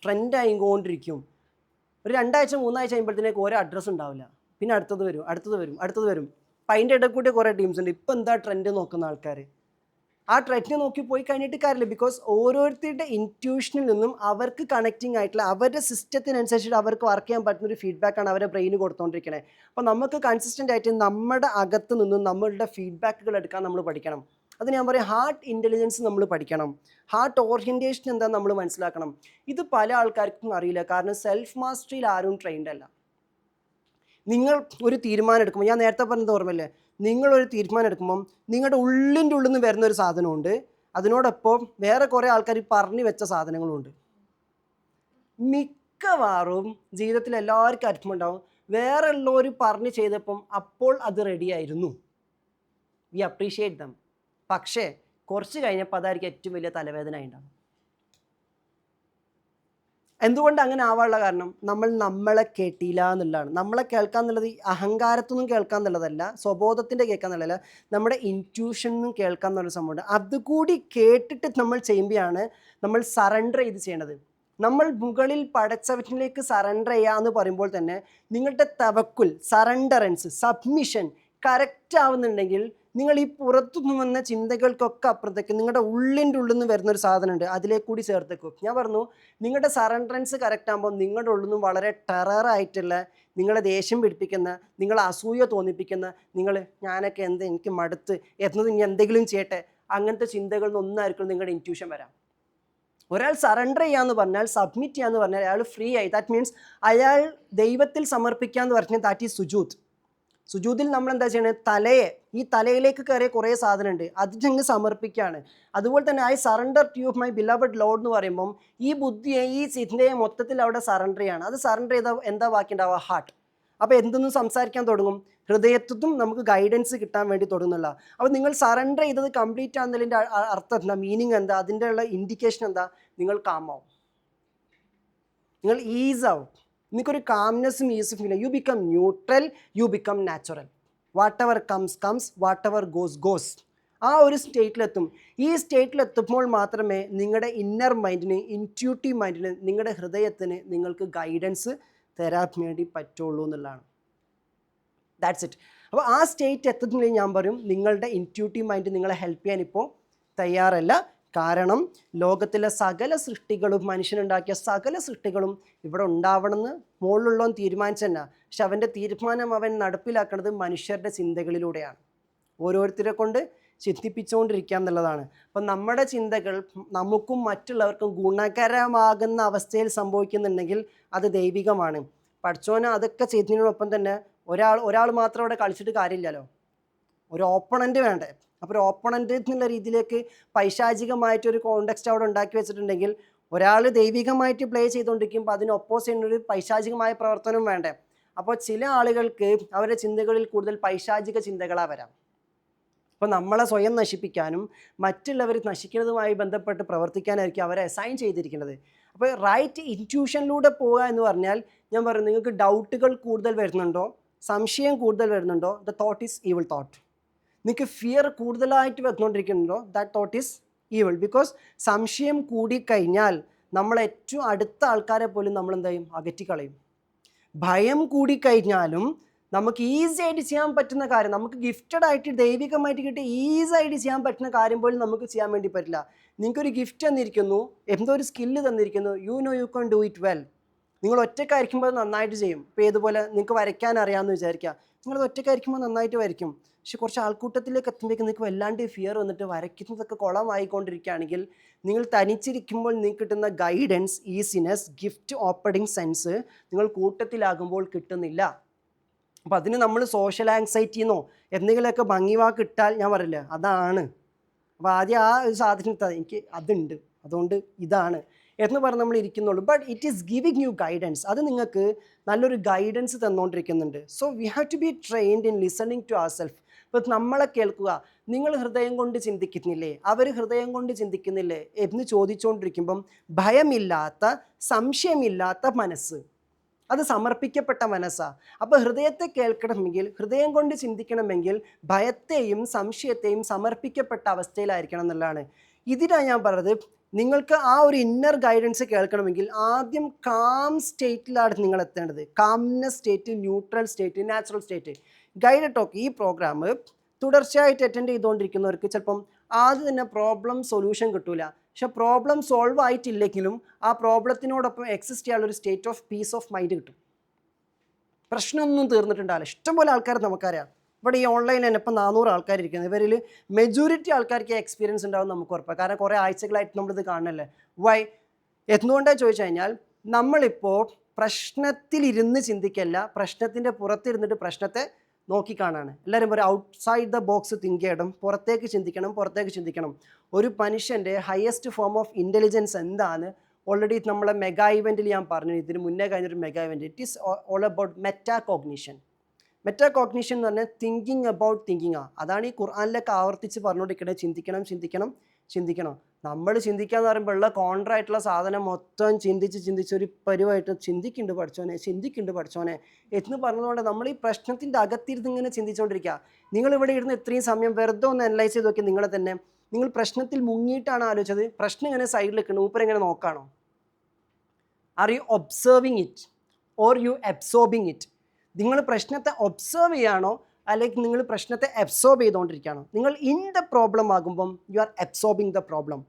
ട്രെൻഡ് ആയിക്കൊണ്ടിരിക്കും. ഒരു 2 ആഴ്ച 3 ആഴ്ച കഴിയുമ്പോഴത്തേക്ക് ഓരോ അഡ്രസ്സ് ഉണ്ടാവില്ല, പിന്നെ അടുത്തത് വരും. അപ്പം അതിൻ്റെ ഇടയിൽ കൂടി കുറേ ടീംസ് ഉണ്ട്. ഇപ്പം എന്താ ട്രെൻഡ് നോക്കുന്ന ആൾക്കാർ, ആ ട്രെൻഡ് നോക്കി പോയി കഴിഞ്ഞിട്ട് കാര്യമില്ല. ബിക്കോസ് ഓരോരുത്തരുടെ ഇൻറ്റ്യൂഷനിൽ നിന്നും അവർക്ക് കണക്റ്റിംഗ് ആയിട്ടുള്ള അവരുടെ സിസ്റ്റത്തിനനുസരിച്ചിട്ട് അവർക്ക് വർക്ക് ചെയ്യാൻ പറ്റുന്ന ഒരു ഫീഡ്ബാക്കാണ് അവരെ ബ്രെയിന് കൊടുത്തുകൊണ്ടിരിക്കുന്നത്. അപ്പോൾ നമുക്ക് കൺസിസ്റ്റൻ്റ് ആയിട്ട് നമ്മുടെ അകത്ത് നിന്നും നമ്മളുടെ ഫീഡ്ബാക്കുകൾ എടുക്കാൻ നമ്മൾ പഠിക്കണം. അത് ഞാൻ പറയും ഹാർട്ട് ഇൻ്റലിജൻസ് നമ്മൾ പഠിക്കണം, ഹാർട്ട് ഓറിയൻറ്റേഷൻ എന്താണെന്ന് നമ്മൾ മനസ്സിലാക്കണം. ഇത് പല ആൾക്കാർക്കും അറിയില്ല, കാരണം സെൽഫ് മാസ്റ്ററിയിൽ ആരും ട്രെയിൻഡ് അല്ല. നിങ്ങൾ ഒരു തീരുമാനം എടുക്കുമ്പോൾ, ഞാൻ നേരത്തെ പറഞ്ഞത് ഓർമ്മയില്ലേ, നിങ്ങളൊരു തീരുമാനം എടുക്കുമ്പം നിങ്ങളുടെ ഉള്ളിൽ നിന്ന് വരുന്നൊരു സാധനമുണ്ട്, അതിനോടൊപ്പം വേറെ കുറേ ആൾക്കാർ പറഞ്ഞു വെച്ച സാധനങ്ങളുമുണ്ട്. മിക്കവാറും ജീവിതത്തിൽ എല്ലാവർക്കും അർത്ഥമുണ്ടാവും, വേറെ ഉള്ളവർ പറഞ്ഞ് ചെയ്തപ്പം അപ്പോൾ അത് റെഡിയായിരുന്നു, വി അപ്രീഷിയേറ്റ് ദം. പക്ഷേ കുറച്ച് കഴിഞ്ഞപ്പോൾ അതായിരിക്കും ഏറ്റവും വലിയ തലവേദന ഉണ്ടാവും. എന്തുകൊണ്ട് അങ്ങനെ ആവാനുള്ള കാരണം നമ്മൾ നമ്മളെ കേട്ടില്ല എന്നുള്ളതാണ്. നമ്മളെ കേൾക്കുക എന്നുള്ളത് അഹങ്കാരത്തൊന്നും കേൾക്കുക എന്നുള്ളതല്ല, സ്വബോധത്തിൻ്റെ കേൾക്കുക എന്നുള്ളതല്ല, നമ്മുടെ ഇൻറ്റ്യൂഷനും കേൾക്കുക എന്നുള്ള സംഭവമുണ്ട്. അതുകൂടി കേട്ടിട്ട് നമ്മൾ ചെയ്യുമ്പോഴാണ് നമ്മൾ സറണ്ടർ ചെയ്ത് ചെയ്യേണ്ടത്. നമ്മൾ മുകളിൽ പടച്ചവനിലേക്ക് സറണ്ടർ ചെയ്യുക എന്ന് പറയുമ്പോൾ തന്നെ നിങ്ങളുടെ തവക്കുൽ, സറണ്ടറൻസ്, സബ്മിഷൻ കറക്റ്റ് ആവുന്നുണ്ടെങ്കിൽ നിങ്ങൾ ഈ പുറത്തുനിന്ന് വന്ന ചിന്തകൾക്കൊക്കെ അപ്പുറത്തേക്ക് നിങ്ങളുടെ ഉള്ളിൻ്റെ ഉള്ളിൽ നിന്ന് വരുന്നൊരു സാധനമുണ്ട്, അതിലേക്ക് കൂടി ചേർത്തേക്കും. ഞാൻ പറഞ്ഞു, നിങ്ങളുടെ സറണ്ടറൻസ് കറക്റ്റ് ആകുമ്പോൾ നിങ്ങളുടെ ഉള്ളിൽ നിന്നും വളരെ ടെററായിട്ടുള്ള, നിങ്ങളെ ദേഷ്യം പിടിപ്പിക്കുന്ന, നിങ്ങളെ അസൂയ തോന്നിപ്പിക്കുന്ന, ഞാനൊക്കെ എനിക്ക് മടുത്ത് എന്നത് ഇനി എന്തെങ്കിലും ചെയ്യട്ടെ, അങ്ങനത്തെ ചിന്തകളിൽ നിന്നൊന്നായിരിക്കും നിങ്ങളുടെ ഇൻറ്റ്യൂഷൻ വരാം. ഒരാൾ സറണ്ടർ ചെയ്യാന്ന് പറഞ്ഞാൽ, സബ്മിറ്റ് ചെയ്യാന്ന് പറഞ്ഞാൽ അയാൾ ഫ്രീ ആയി. ദാറ്റ് മീൻസ് അയാൾ ദൈവത്തിൽ സമർപ്പിക്കാന്ന് പറഞ്ഞാൽ ദാറ്റ് ഈസ് സുജൂദ്. സുജൂദിൽ നമ്മൾ എന്താ ചെയ്യണത്? ഈ തലയിലേക്ക് കയറിയ കുറേ സാധനമുണ്ട്, അതിനങ്ങ് സമർപ്പിക്കുകയാണ്. അതുപോലെ തന്നെ I surrender to my beloved lord എന്ന് പറയുമ്പം ഈ ബുദ്ധിയെ, ഈ ചിന്തയെ മൊത്തത്തിൽ അവിടെ സറണ്ടർ ചെയ്യാണ്. അത് സറണ്ടർ ചെയ്താൽ എന്താ ബാക്കി ഉണ്ടാവുക? ഹാർട്ട്. അപ്പോൾ എന്തൊന്നും സംസാരിക്കാൻ തുടങ്ങും? ഹൃദയത്തും നമുക്ക് ഗൈഡൻസ് കിട്ടാൻ വേണ്ടി തുടങ്ങുന്നില്ല. അപ്പോൾ നിങ്ങൾ സറണ്ടർ ചെയ്തത് കംപ്ലീറ്റ് ആകുന്നതിൻ്റെ അർത്ഥം എന്താ, മീനിങ് എന്താ, അതിൻ്റെ ഉള്ള ഇൻഡിക്കേഷൻ എന്താ? നിങ്ങൾ കാമാവും, നിങ്ങൾ ഈസ് ആവും, നിങ്ങൾക്കൊരു കാംനെസ്സും ഈസും feel. You become neutral, you become natural. Whatever comes comes, whatever goes goes. ആ ഒരു സ്റ്റേറ്റിലെത്തും. ഈ സ്റ്റേറ്റിലെത്തുമ്പോൾ മാത്രമേ നിങ്ങളുടെ ഇന്നർ മൈൻഡിന്, ഇൻറ്റ്യൂട്ടീവ് മൈൻഡിന്, നിങ്ങളുടെ ഹൃദയത്തിന് നിങ്ങൾക്ക് ഗൈഡൻസ് തരാൻ വേണ്ടി പറ്റുള്ളൂ എന്നുള്ളതാണ്. That's it. അപ്പോൾ ആ സ്റ്റേറ്റ് എത്തുന്നില്ലെങ്കിൽ ഞാൻ പറയും നിങ്ങളുടെ ഇൻറ്റ്യൂട്ടീവ് മൈൻഡ് നിങ്ങളെ ഹെൽപ്പ് ചെയ്യാൻ ഇപ്പോൾ തയ്യാറല്ല. കാരണം ലോകത്തിലെ സകല സൃഷ്ടികളും, മനുഷ്യനുണ്ടാക്കിയ സകല സൃഷ്ടികളും ഇവിടെ ഉണ്ടാവണമെന്ന് മുകളിലുള്ളവൻ തീരുമാനിച്ചു തന്നെ. പക്ഷെ അവൻ്റെ തീരുമാനം അവൻ നടപ്പിലാക്കുന്നത് മനുഷ്യരുടെ ചിന്തകളിലൂടെയാണ്. ഓരോരുത്തരെ കൊണ്ട് ചിന്തിപ്പിച്ചുകൊണ്ടിരിക്കുക എന്നുള്ളതാണ്. അപ്പം നമ്മുടെ ചിന്തകൾ നമുക്കും മറ്റുള്ളവർക്കും ഗുണകരമാകുന്ന അവസ്ഥയിൽ സംഭവിക്കുന്നുണ്ടെങ്കിൽ അത് ദൈവികമാണ്. പഠിച്ചോനെ അതൊക്കെ ചെയ്തതിനോടൊപ്പം തന്നെ ഒരാൾ മാത്രം അവിടെ കളിച്ചിട്ട് കാര്യമില്ലല്ലോ, ഒരു ഓപ്പണൻ്റ് വേണ്ടേ. അപ്പോൾ ഒരു ഓപ്പണൻ്റ് എന്നുള്ള രീതിയിലേക്ക് പൈശാചികമായിട്ടൊരു കോണ്ടെക്സ്റ്റ് അവിടെ ഉണ്ടാക്കി വെച്ചിട്ടുണ്ടെങ്കിൽ ഒരാൾ ദൈവികമായിട്ട് പ്ലേ ചെയ്തുകൊണ്ടിരിക്കുമ്പോൾ അതിന് ഒപ്പോസ് ചെയ്യുന്നൊരു പൈശാചികമായ പ്രവർത്തനം വേണ്ടേ. അപ്പോൾ ചില ആളുകൾക്ക് അവരുടെ ചിന്തകളിൽ കൂടുതൽ പൈശാചിക ചിന്തകളാണ് വരാം. അപ്പോൾ നമ്മളെ സ്വയം നശിപ്പിക്കാനും മറ്റുള്ളവർ നശിക്കുന്നതുമായി ബന്ധപ്പെട്ട് പ്രവർത്തിക്കാനായിരിക്കും അവരെ അസൈൻ ചെയ്തിരിക്കുന്നത്. അപ്പോൾ റൈറ്റ് ഇൻറ്റ്യൂഷനിലൂടെ പോവുക എന്ന് പറഞ്ഞാൽ, ഞാൻ പറയും, നിങ്ങൾക്ക് ഡൗട്ടുകൾ കൂടുതൽ വരുന്നുണ്ടോ, സംശയം കൂടുതൽ വരുന്നുണ്ടോ, the thought is evil thought. നിങ്ങൾക്ക് ഫിയർ കൂടുതലായിട്ട് വന്നുകൊണ്ടിരിക്കുന്നുണ്ടോ, that thought is evil. Because സംശയം കൂടിക്കഴിഞ്ഞാൽ നമ്മൾ ഏറ്റവും അടുത്ത ആൾക്കാരെ പോലും നമ്മൾ എന്ത് ചെയ്യും? അകറ്റിക്കളയും. ഭയം കൂടിക്കഴിഞ്ഞാലും നമുക്ക് ഈസി ആയിട്ട് ചെയ്യാൻ പറ്റുന്ന കാര്യം, നമുക്ക് ഗിഫ്റ്റഡ് ആയിട്ട് ദൈവികമായിട്ട് കിട്ടി ഈസി ആയിട്ട് ചെയ്യാൻ പറ്റുന്ന കാര്യം പോലും നമുക്ക് ചെയ്യാൻ വേണ്ടി പറ്റില്ല. നിങ്ങൾക്കൊരു ഗിഫ്റ്റ് തന്നിരിക്കുന്നു, എന്തോ ഒരു സ്കില്ല് തന്നിരിക്കുന്നു, you can do it well. നിങ്ങൾ ഒറ്റയ്ക്കായിരിക്കുമ്പോൾ അത് നന്നായിട്ട് ചെയ്യും. ഇപ്പോൾ ഏതുപോലെ നിങ്ങൾക്ക് വരയ്ക്കാൻ അറിയാമെന്ന് വിചാരിക്കുക, നിങ്ങളത് ഒറ്റയ്ക്കായിരിക്കുമ്പോൾ നന്നായിട്ട് വരയ്ക്കും. പക്ഷെ കുറച്ച് ആൾക്കൂട്ടത്തിലേക്ക് എത്തുമ്പോഴേക്കും നിങ്ങൾക്ക് വല്ലാണ്ട് ഫിയർ വന്നിട്ട് വരയ്ക്കുന്നതൊക്കെ കുളമായിക്കൊണ്ടിരിക്കുകയാണെങ്കിൽ, നിങ്ങൾ തനിച്ചിരിക്കുമ്പോൾ നിങ്ങൾക്ക് കിട്ടുന്ന guidance, easiness, gift opening sense നിങ്ങൾ കൂട്ടത്തിലാകുമ്പോൾ കിട്ടുന്നില്ല. അപ്പോൾ അതിന് നമ്മൾ സോഷ്യൽ ആങ്സൈറ്റിന്നോ എന്തെങ്കിലുമൊക്കെ ഭംഗിവാക്ക് ഇട്ടാൽ, ഞാൻ പറയില്ല, അതാണ്. അപ്പോൾ ആദ്യം ആ ഒരു സാധനം എനിക്ക് അതുണ്ട്, അതുകൊണ്ട് ഇതാണ് എന്ന് പറഞ്ഞ് നമ്മൾ ഇരിക്കുന്നുള്ളൂ. But it is giving you guidance. അത് നിങ്ങൾക്ക് നല്ലൊരു ഗൈഡൻസ് തന്നുകൊണ്ടിരിക്കുന്നുണ്ട്. So we have to be trained in listening to ourself. ഇപ്പോൾ നമ്മളെ കേൾക്കുക, നിങ്ങൾ ഹൃദയം കൊണ്ട് ചിന്തിക്കുന്നില്ലേ, അവർ ഹൃദയം കൊണ്ട് ചിന്തിക്കുന്നില്ലേ എന്ന് ചോദിച്ചുകൊണ്ടിരിക്കുമ്പം ഭയമില്ലാത്ത, സംശയമില്ലാത്ത മനസ്സ്, അത് സമർപ്പിക്കപ്പെട്ട മനസ്സാണ്. അപ്പോൾ ഹൃദയത്തെ കേൾക്കണമെങ്കിൽ, ഹൃദയം കൊണ്ട് ചിന്തിക്കണമെങ്കിൽ ഭയത്തെയും സംശയത്തെയും സമർപ്പിക്കപ്പെട്ട അവസ്ഥയിലായിരിക്കണം എന്നുള്ളതാണ്. ഇതിനാണ് ഞാൻ പറഞ്ഞത്, നിങ്ങൾക്ക് ആ ഒരു ഇന്നർ ഗൈഡൻസ് കേൾക്കണമെങ്കിൽ ആദ്യം കാം സ്റ്റേറ്റിലാണ് നിങ്ങൾ എത്തേണ്ടത്. Calmness state, neutral state, natural state. Guided talk ഈ പ്രോഗ്രാം തുടർച്ചയായിട്ട് അറ്റൻഡ് ചെയ്തുകൊണ്ടിരിക്കുന്നവർക്ക് ചിലപ്പം ആദ്യം തന്നെ പ്രോബ്ലം സൊല്യൂഷൻ കിട്ടൂല. പക്ഷെ പ്രോബ്ലം സോൾവ് ആയിട്ടില്ലെങ്കിലും ആ പ്രോബ്ലത്തിനോടൊപ്പം എക്സിസ്റ്റ് ചെയ്യാനുള്ളൊരു state of peace of mind കിട്ടും. പ്രശ്നമൊന്നും തീർന്നിട്ടുണ്ടാവില്ല. ഇഷ്ടംപോലെ ആൾക്കാർ നമുക്കറിയാം. ഇവിടെ ഈ ഓൺലൈൻ തന്നെ ഇപ്പം 400 ആൾക്കാർ ഇരിക്കുന്നത്. ഇവരിൽ മെജോറിറ്റി ആൾക്കാർക്ക് എക്സ്പീരിയൻസ് ഉണ്ടാവും നമുക്ക് ഉറപ്പാണ്. കാരണം കുറേ ആഴ്ചകളായിട്ട് നമ്മളിത് കാണണല്ലേ. വൈ എന്തുകൊണ്ടാണ് ചോദിച്ചു കഴിഞ്ഞാൽ, നമ്മളിപ്പോൾ പ്രശ്നത്തിലിരുന്ന് ചിന്തിക്കല്ല, പ്രശ്നത്തിൻ്റെ പുറത്തിരുന്നിട്ട് പ്രശ്നത്തെ നോക്കിക്കാണാണ്. എല്ലാവരും പറയും ഔട്ട്സൈഡ് ദ ബോക്സ് തിങ്ക് ചെയ്യണം, പുറത്തേക്ക് ചിന്തിക്കണം. ഒരു മനുഷ്യൻ്റെ ഹയസ്റ്റ് ഫോം ഓഫ് ഇൻ്റലിജൻസ് എന്താണ്? ഓൾറെഡി നമ്മളെ മെഗാ ഇവൻറ്റിൽ ഞാൻ പറഞ്ഞു, ഇതിന് മുന്നേ കഴിഞ്ഞൊരു mega event. It is all about metacognition. Metacognition എന്ന് പറഞ്ഞാൽ തിങ്കിങ് അബൌട്ട് തിങ്കിങ്. അതാണ് ഈ ഖുർആനിലൊക്കെ ആവർത്തിച്ച് പറഞ്ഞുകൊണ്ടിരിക്കുന്നത്. ചിന്തിക്കണം, ചിന്തിക്കണം. നമ്മൾ ചിന്തിക്കുക എന്ന് പറയുമ്പോൾ ഉള്ള കോൺട്രായിട്ടുള്ള സാധനം മൊത്തം ചിന്തിച്ച് ഒരു പരുവായിട്ട് ചിന്തിക്കുന്നുണ്ട് പഠിച്ചോനെ എന്ന് പറഞ്ഞതുകൊണ്ട് നമ്മൾ ഈ പ്രശ്നത്തിൻ്റെ അകത്തിരുന്ന് ഇങ്ങനെ ചിന്തിച്ചുകൊണ്ടിരിക്കുക. നിങ്ങളിവിടെ ഇരുന്ന് ഇത്രയും സമയം വെറുതെ ഒന്ന് അനലൈസ് ചെയ്ത് നോക്കി നിങ്ങളെ തന്നെ. നിങ്ങൾ പ്രശ്നത്തിൽ മുങ്ങിയിട്ടാണ് ആലോചിച്ചത്? പ്രശ്നം ഇങ്ങനെ സൈഡിൽ നിൽക്കണം, ഊപ്പരെങ്ങനെ നോക്കാണോ? Are you observing it or you absorbing it? നിങ്ങൾ പ്രശ്നത്തെ ഒബ്സർവ് ചെയ്യാണോ അല്ലെങ്കിൽ നിങ്ങൾ പ്രശ്നത്തെ അബ്സോർബ് ചെയ്തുകൊണ്ടിരിക്കുകയാണോ? നിങ്ങൾ ഇൻ ദ പ്രോബ്ലം ആകുമ്പം you are absorbing the problem.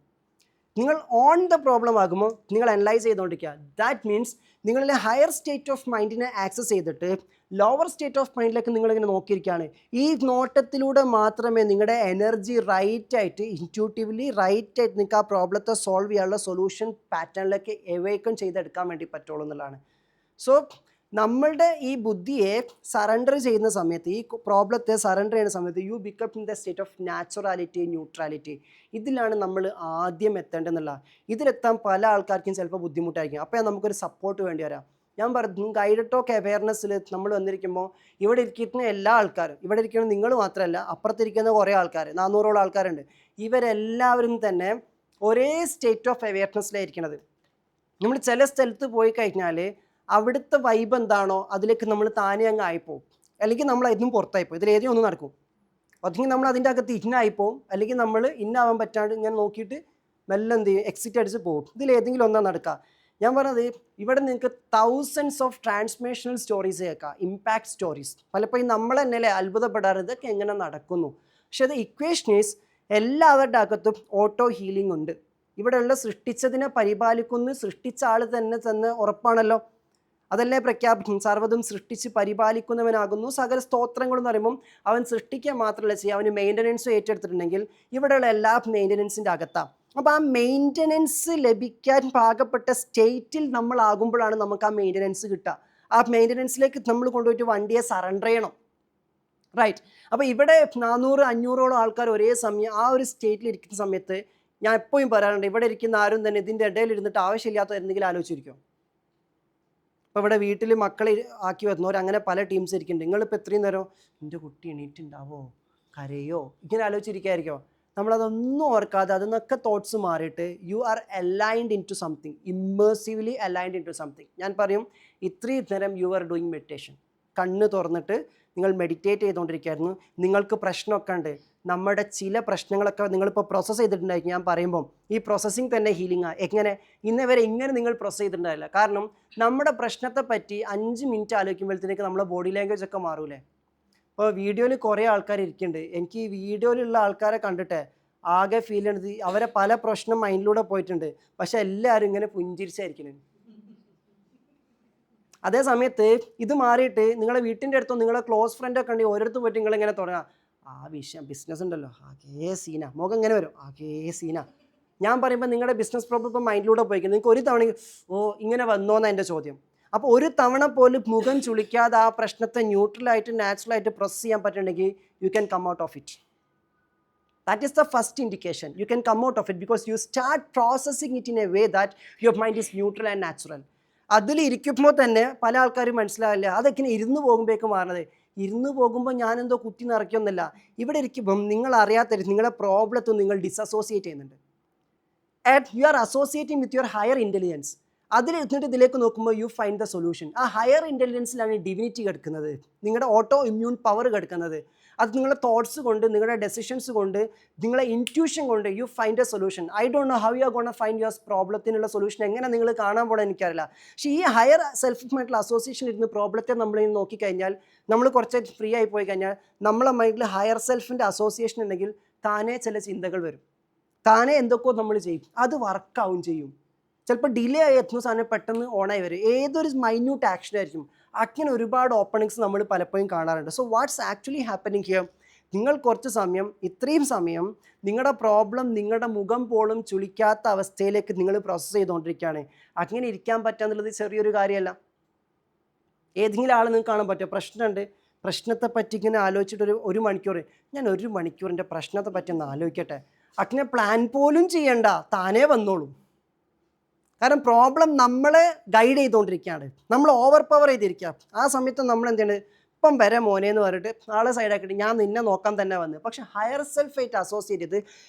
നിങ്ങൾ ഓൺ ദ പ്രോബ്ലം ആകുമ്പോൾ നിങ്ങൾ അനലൈസ് ചെയ്തുകൊണ്ടിരിക്കുക. ദാറ്റ് മീൻസ് നിങ്ങളുടെ ഹയർ സ്റ്റേറ്റ് ഓഫ് മൈൻഡിനെ ആക്സസ് ചെയ്തിട്ട് ലോവർ സ്റ്റേറ്റ് ഓഫ് മൈൻഡിലേക്ക് നിങ്ങളിങ്ങനെ നോക്കിയിരിക്കുകയാണ്. ഈ നോട്ടത്തിലൂടെ മാത്രമേ നിങ്ങളുടെ എനർജി റൈറ്റായിട്ട് ഇൻറ്റ്യൂട്ടീവ്ലി റൈറ്റായിട്ട് നിങ്ങൾക്ക് ആ പ്രോബ്ലത്തെ സോൾവ് ചെയ്യാനുള്ള സൊല്യൂഷൻ പാറ്റേണിലേക്ക് എവേക്കൺ ചെയ്തെടുക്കാൻ വേണ്ടി പറ്റുള്ളൂ എന്നുള്ളതാണ്. സോ നമ്മളുടെ ഈ ബുദ്ധിയെ സറണ്ടർ ചെയ്യുന്ന സമയത്ത്, ഈ പ്രോബ്ലത്തെ സറണ്ടർ ചെയ്യുന്ന സമയത്ത് you become in the state of naturality, neutrality. ഇതിലാണ് നമ്മൾ ആദ്യം എത്തേണ്ടതെന്നുള്ള. ഇതിലെത്താൻ പല ആൾക്കാർക്കും ചിലപ്പോൾ ബുദ്ധിമുട്ടായിരിക്കും. അപ്പോൾ നമുക്കൊരു സപ്പോർട്ട് വേണ്ടി വരാം. ഞാൻ പറഞ്ഞു ഗൈഡഡ് ടോക്ക് അവയർനെസ്സിൽ നമ്മൾ വന്നിരിക്കുമ്പോൾ ഇവിടെ ഇരിക്കുന്ന എല്ലാ ആൾക്കാരും, ഇവിടെ ഇരിക്കുന്ന നിങ്ങൾ മാത്രമല്ല അപ്പുറത്തിരിക്കുന്ന കുറേ ആൾക്കാർ, 400ഓളം ആൾക്കാരുണ്ട്. ഇവരെല്ലാവരും തന്നെ ഒരേ സ്റ്റേറ്റ് ഓഫ് അവയർനെസ്സിലായിരിക്കണത്. നമ്മൾ ചില സ്ഥലത്ത് പോയി കഴിഞ്ഞാൽ അവിടുത്തെ വൈബ് എന്താണോ അതിലേക്ക് നമ്മൾ താനെ അങ്ങ് ആയിപ്പോവും, അല്ലെങ്കിൽ നമ്മൾ അതിനും പുറത്തായിപ്പോവും. ഇതിലേതെങ്കിലും ഒന്നും നടക്കും. അല്ലെങ്കിൽ നമ്മൾ അതിൻ്റെ അകത്ത് ഇന്നായിപ്പോവും, അല്ലെങ്കിൽ നമ്മൾ ഇന്നാവാൻ പറ്റാണ്ട് ഇങ്ങനെ നോക്കിയിട്ട് മെല്ലെ എന്ത് ചെയ്യും, എക്സിറ്റ് അടിച്ച് പോകും. ഇതിലേതെങ്കിലും ഒന്നാണ് നടക്കുക. ഞാൻ പറഞ്ഞത് ഇവിടെ നിങ്ങൾക്ക് തൗസൻഡ്സ് ഓഫ് ട്രാൻസ്ഫോർമേഷണൽ സ്റ്റോറീസ് കേൾക്കാം, ഇമ്പാക്ട് സ്റ്റോറീസ്. പലപ്പോഴും നമ്മൾ തന്നെയല്ലേ അത്ഭുതപ്പെടാറ് ഇതൊക്കെ എങ്ങനെ നടക്കുന്നു. പക്ഷെ അത് ഇക്വേഷൻ ഈസ് എല്ലാവരുടെ അകത്തും ഓട്ടോ ഹീലിംഗ് ഉണ്ട്. ഇവിടെയുള്ള സൃഷ്ടിച്ചതിനെ പരിപാലിക്കുന്നു, സൃഷ്ടിച്ച ആൾ തന്നെ ഉറപ്പാണല്ലോ. അതല്ലേ പ്രഖ്യാപിക്കും, സർവ്വതും സൃഷ്ടിച്ച് പരിപാലിക്കുന്നവനാകുന്നു സകല സ്തോത്രങ്ങൾ എന്ന് പറയുമ്പം അവൻ സൃഷ്ടിക്കുക മാത്രമല്ല ചെയ്യുക, അവന് മെയിൻ്റനൻസും ഏറ്റെടുത്തിട്ടുണ്ടെങ്കിൽ ഇവിടെയുള്ള എല്ലാ മെയിൻ്റനൻസിൻ്റെ അകത്താണ്. അപ്പോൾ ആ മെയിൻ്റനൻസ് ലഭിക്കാൻ പാകപ്പെട്ട സ്റ്റേറ്റിൽ നമ്മളാകുമ്പോഴാണ് നമുക്ക് ആ മെയിൻ്റനൻസ് കിട്ടുക. ആ മെയിൻ്റനൻസിലേക്ക് നമ്മൾ കൊണ്ടുപോയിട്ട് വണ്ടിയെ സറണ്ടർ ചെയ്യണം, റൈറ്റ്? അപ്പോൾ ഇവിടെ 400-500ഓളം ആൾക്കാർ ഒരേ സമയം ആ ഒരു സ്റ്റേറ്റിൽ ഇരിക്കുന്ന സമയത്ത് ഞാൻ എപ്പോഴും പറയാറുണ്ട്, ഇവിടെ ഇരിക്കുന്ന ആരും തന്നെ ഇതിൻ്റെ ഇടയിൽ ഇരുന്നിട്ട് ആവശ്യമില്ലാത്ത എന്തെങ്കിലും ആലോചിച്ചിരിക്കും. ഇപ്പോൾ ഇവിടെ വീട്ടിൽ മക്കളെ ആക്കി വരുന്നവർ അങ്ങനെ പല ടീംസ് ഇരിക്കുന്നുണ്ട്. നിങ്ങളിപ്പോൾ എത്രയും നേരം എൻ്റെ കുട്ടി എണീറ്റുണ്ടാവോ, കരയോ, ഇങ്ങനെ ആലോചിച്ചിരിക്കുകയായിരിക്കോ. നമ്മളതൊന്നും ഓർക്കാതെ അതിന്നൊക്കെ തോട്ട്സ് മാറിയിട്ട് you are aligned into something, immersively aligned into something. ഞാൻ പറയും ഇത്രയും നേരം യു ആർ ഡൂയിങ് മെഡിറ്റേഷൻ. കണ്ണ് തുറന്നിട്ട് നിങ്ങൾ മെഡിറ്റേറ്റ് ചെയ്തുകൊണ്ടിരിക്കുകയായിരുന്നു. നിങ്ങൾക്ക് പ്രശ്നമൊക്കെ ഉണ്ട്, നമ്മുടെ ചില പ്രശ്നങ്ങളൊക്കെ നിങ്ങളിപ്പോൾ പ്രോസസ്സ് ചെയ്തിട്ടുണ്ടായിരിക്കും. ഞാൻ പറയുമ്പം ഈ പ്രോസസ്സിങ് തന്നെ ഹീലിംഗാണ്. എങ്ങനെ ഇന്നേ വരെ ഇങ്ങനെ നിങ്ങൾ പ്രോസസ്സ് ചെയ്തിട്ടുണ്ടായില്ല. കാരണം നമ്മുടെ പ്രശ്നത്തെ പറ്റി 5 മിനിറ്റ് ആലോചിക്കുമ്പോഴത്തേക്ക് നമ്മളെ ബോഡി ലാംഗ്വേജ് ഒക്കെ മാറൂലേ. ഇപ്പോൾ വീഡിയോയിൽ കുറേ ആൾക്കാർ ഇരിക്കുന്നുണ്ട്. എനിക്ക് ഈ വീഡിയോയിലുള്ള ആൾക്കാരെ കണ്ടിട്ട് ആകെ ഫീൽ ചെയ്യണത് അവരെ പല പ്രശ്നം മൈൻഡിലൂടെ പോയിട്ടുണ്ട്, പക്ഷെ എല്ലാവരും ഇങ്ങനെ പുഞ്ചിരിച്ചായിരിക്കണം. അതേ സമയത്ത് ഇത് മാറിയിട്ട് നിങ്ങളെ വീട്ടിൻ്റെ അടുത്തോ നിങ്ങളെ ക്ലോസ് ഫ്രണ്ടൊക്കെ ഉണ്ടെങ്കിൽ ഓരോരുത്തർ പോയിട്ട് നിങ്ങളിങ്ങനെ തുടങ്ങാം, ആ വിഷയം ബിസിനസ് ഉണ്ടല്ലോ ആകെ സീന, മുഖം ഇങ്ങനെ വരും ആകെ സീന. ഞാൻ പറയുമ്പോൾ നിങ്ങളുടെ ബിസിനസ് പ്രോബ്ലം ഇപ്പം മൈൻഡിലൂടെ പോയിക്കുന്നത് നിങ്ങൾക്ക് ഒരു തവണ ഇങ്ങനെ വന്നോന്നാണ് എൻ്റെ ചോദ്യം. അപ്പോൾ ഒരു തവണ പോലും മുഖം ചുളിക്കാതെ ആ പ്രശ്നത്തെ ന്യൂട്രലായിട്ട് നാച്ചുറലായിട്ട് പ്രോസസ് ചെയ്യാൻ പറ്റുന്നുണ്ടെങ്കിൽ you can come out of it. That is the first indication. You can come out of it because you start processing it in a way that your mind is neutral and natural. അതിൽ ഇരിക്കുമ്പോൾ തന്നെ പല ആൾക്കാരും മനസ്സിലാവില്ല അതൊക്കെ ഇരുന്ന് പോകുമ്പോഴേക്ക് മാറണത്. ഇരുന്ന് പോകുമ്പോൾ ഞാനെന്തോ കുത്തി നിറയ്ക്കൊന്നുമില്ല. ഇവിടെ ഇരിക്കുമ്പം നിങ്ങൾ അറിയാത്ത നിങ്ങളുടെ പ്രോബ്ലത്തും നിങ്ങൾ ഡിസസോസിയേറ്റ് ചെയ്യുന്നുണ്ട്. And you are associating with your higher intelligence. അതിലിരുന്നിട്ട് ഇതിലേക്ക് നോക്കുമ്പോൾ യു ഫൈൻഡ് ദ സൊല്യൂഷൻ. ആ ഹയർ ഇൻ്റലിജൻസിലാണ് ഡിവിനിറ്റി കിടക്കുന്നത്, നിങ്ങളുടെ ഓട്ടോ ഇമ്മ്യൂൺ പവർ കിടക്കുന്നത്. അത് നിങ്ങളുടെ തോട്ട്സ് കൊണ്ട്, നിങ്ങളുടെ ഡെസിഷൻസ് കൊണ്ട്, നിങ്ങളെ ഇൻറ്റ്യൂഷൻ കൊണ്ട് you find a solution. I don't know how you are gonna find your പ്രോബ്ലത്തിനുള്ള സൊല്യൂഷൻ എങ്ങനെ നിങ്ങൾ കാണാൻ പോകണം എനിക്കറിയില്ല. പക്ഷേ ഈ ഹയർ സെൽഫുമായിട്ടുള്ള അസോസിയേഷൻ ഇരുന്ന് പ്രോബ്ലത്തെ നമ്മൾ നോക്കിക്കഴിഞ്ഞാൽ, നമ്മൾ കുറച്ച് ഫ്രീ ആയി പോയി കഴിഞ്ഞാൽ നമ്മളെ മൈൻഡിൽ ഹയർ സെൽഫിൻ്റെ അസോസിയേഷൻ ഉണ്ടെങ്കിൽ താനേ ചില ചിന്തകൾ വരും, താനേ എന്തൊക്കെയോ നമ്മൾ ചെയ്യും, അത് വർക്കാവും ചെയ്യും. ചിലപ്പോൾ ഡിലേ ആയി എത്തുന്ന സാധനം പെട്ടെന്ന് ഓണായി വരും. ഏതൊരു മൈന്യൂട്ട് ആക്ഷൻ ആയിരിക്കും. അങ്ങനെ ഒരുപാട് ഓപ്പണിങ്സ് നമ്മൾ പലപ്പോഴും കാണാറുണ്ട്. So what's actually happening here, നിങ്ങൾ കുറച്ച് സമയം, ഇത്രയും സമയം നിങ്ങളുടെ പ്രോബ്ലം നിങ്ങളുടെ മുഖം പോലും ചുളിക്കാത്ത അവസ്ഥയിലേക്ക് നിങ്ങൾ പ്രോസസ്സ് ചെയ്തുകൊണ്ടിരിക്കുകയാണ്. അങ്ങനെ ഇരിക്കാൻ പറ്റുക എന്നുള്ളത് ചെറിയൊരു കാര്യമല്ല. ഏതെങ്കിലും ആൾ നിങ്ങൾക്ക് കാണാൻ പറ്റുമോ? പ്രശ്നമുണ്ട്, പ്രശ്നത്തെ പറ്റി ഇങ്ങനെ ആലോചിച്ചിട്ട് ഒരു മണിക്കൂർ, ഞാൻ 1 മണിക്കൂറിൻ്റെ പ്രശ്നത്തെ പറ്റി ഒന്ന് ആലോചിക്കട്ടെ, അങ്ങനെ പ്ലാൻ പോലും ചെയ്യണ്ട, താനേ വന്നോളൂ. കാരണം പ്രോബ്ലം നമ്മളെ ഗൈഡ് ചെയ്തുകൊണ്ടിരിക്കുകയാണ്, നമ്മൾ ഓവർ പവർ ചെയ്തിരിക്കുക. ആ സമയത്ത് നമ്മൾ എന്താണ് ഇപ്പം വരെ മോനെ എന്ന് പറഞ്ഞിട്ട് ആളെ സൈഡാക്കിയിട്ട് ഞാൻ നിന്നെ നോക്കാൻ തന്നെ വന്ന്. പക്ഷെ ഹയർ സെൽഫായിട്ട് അസോസിയേറ്റ് ചെയ്ത്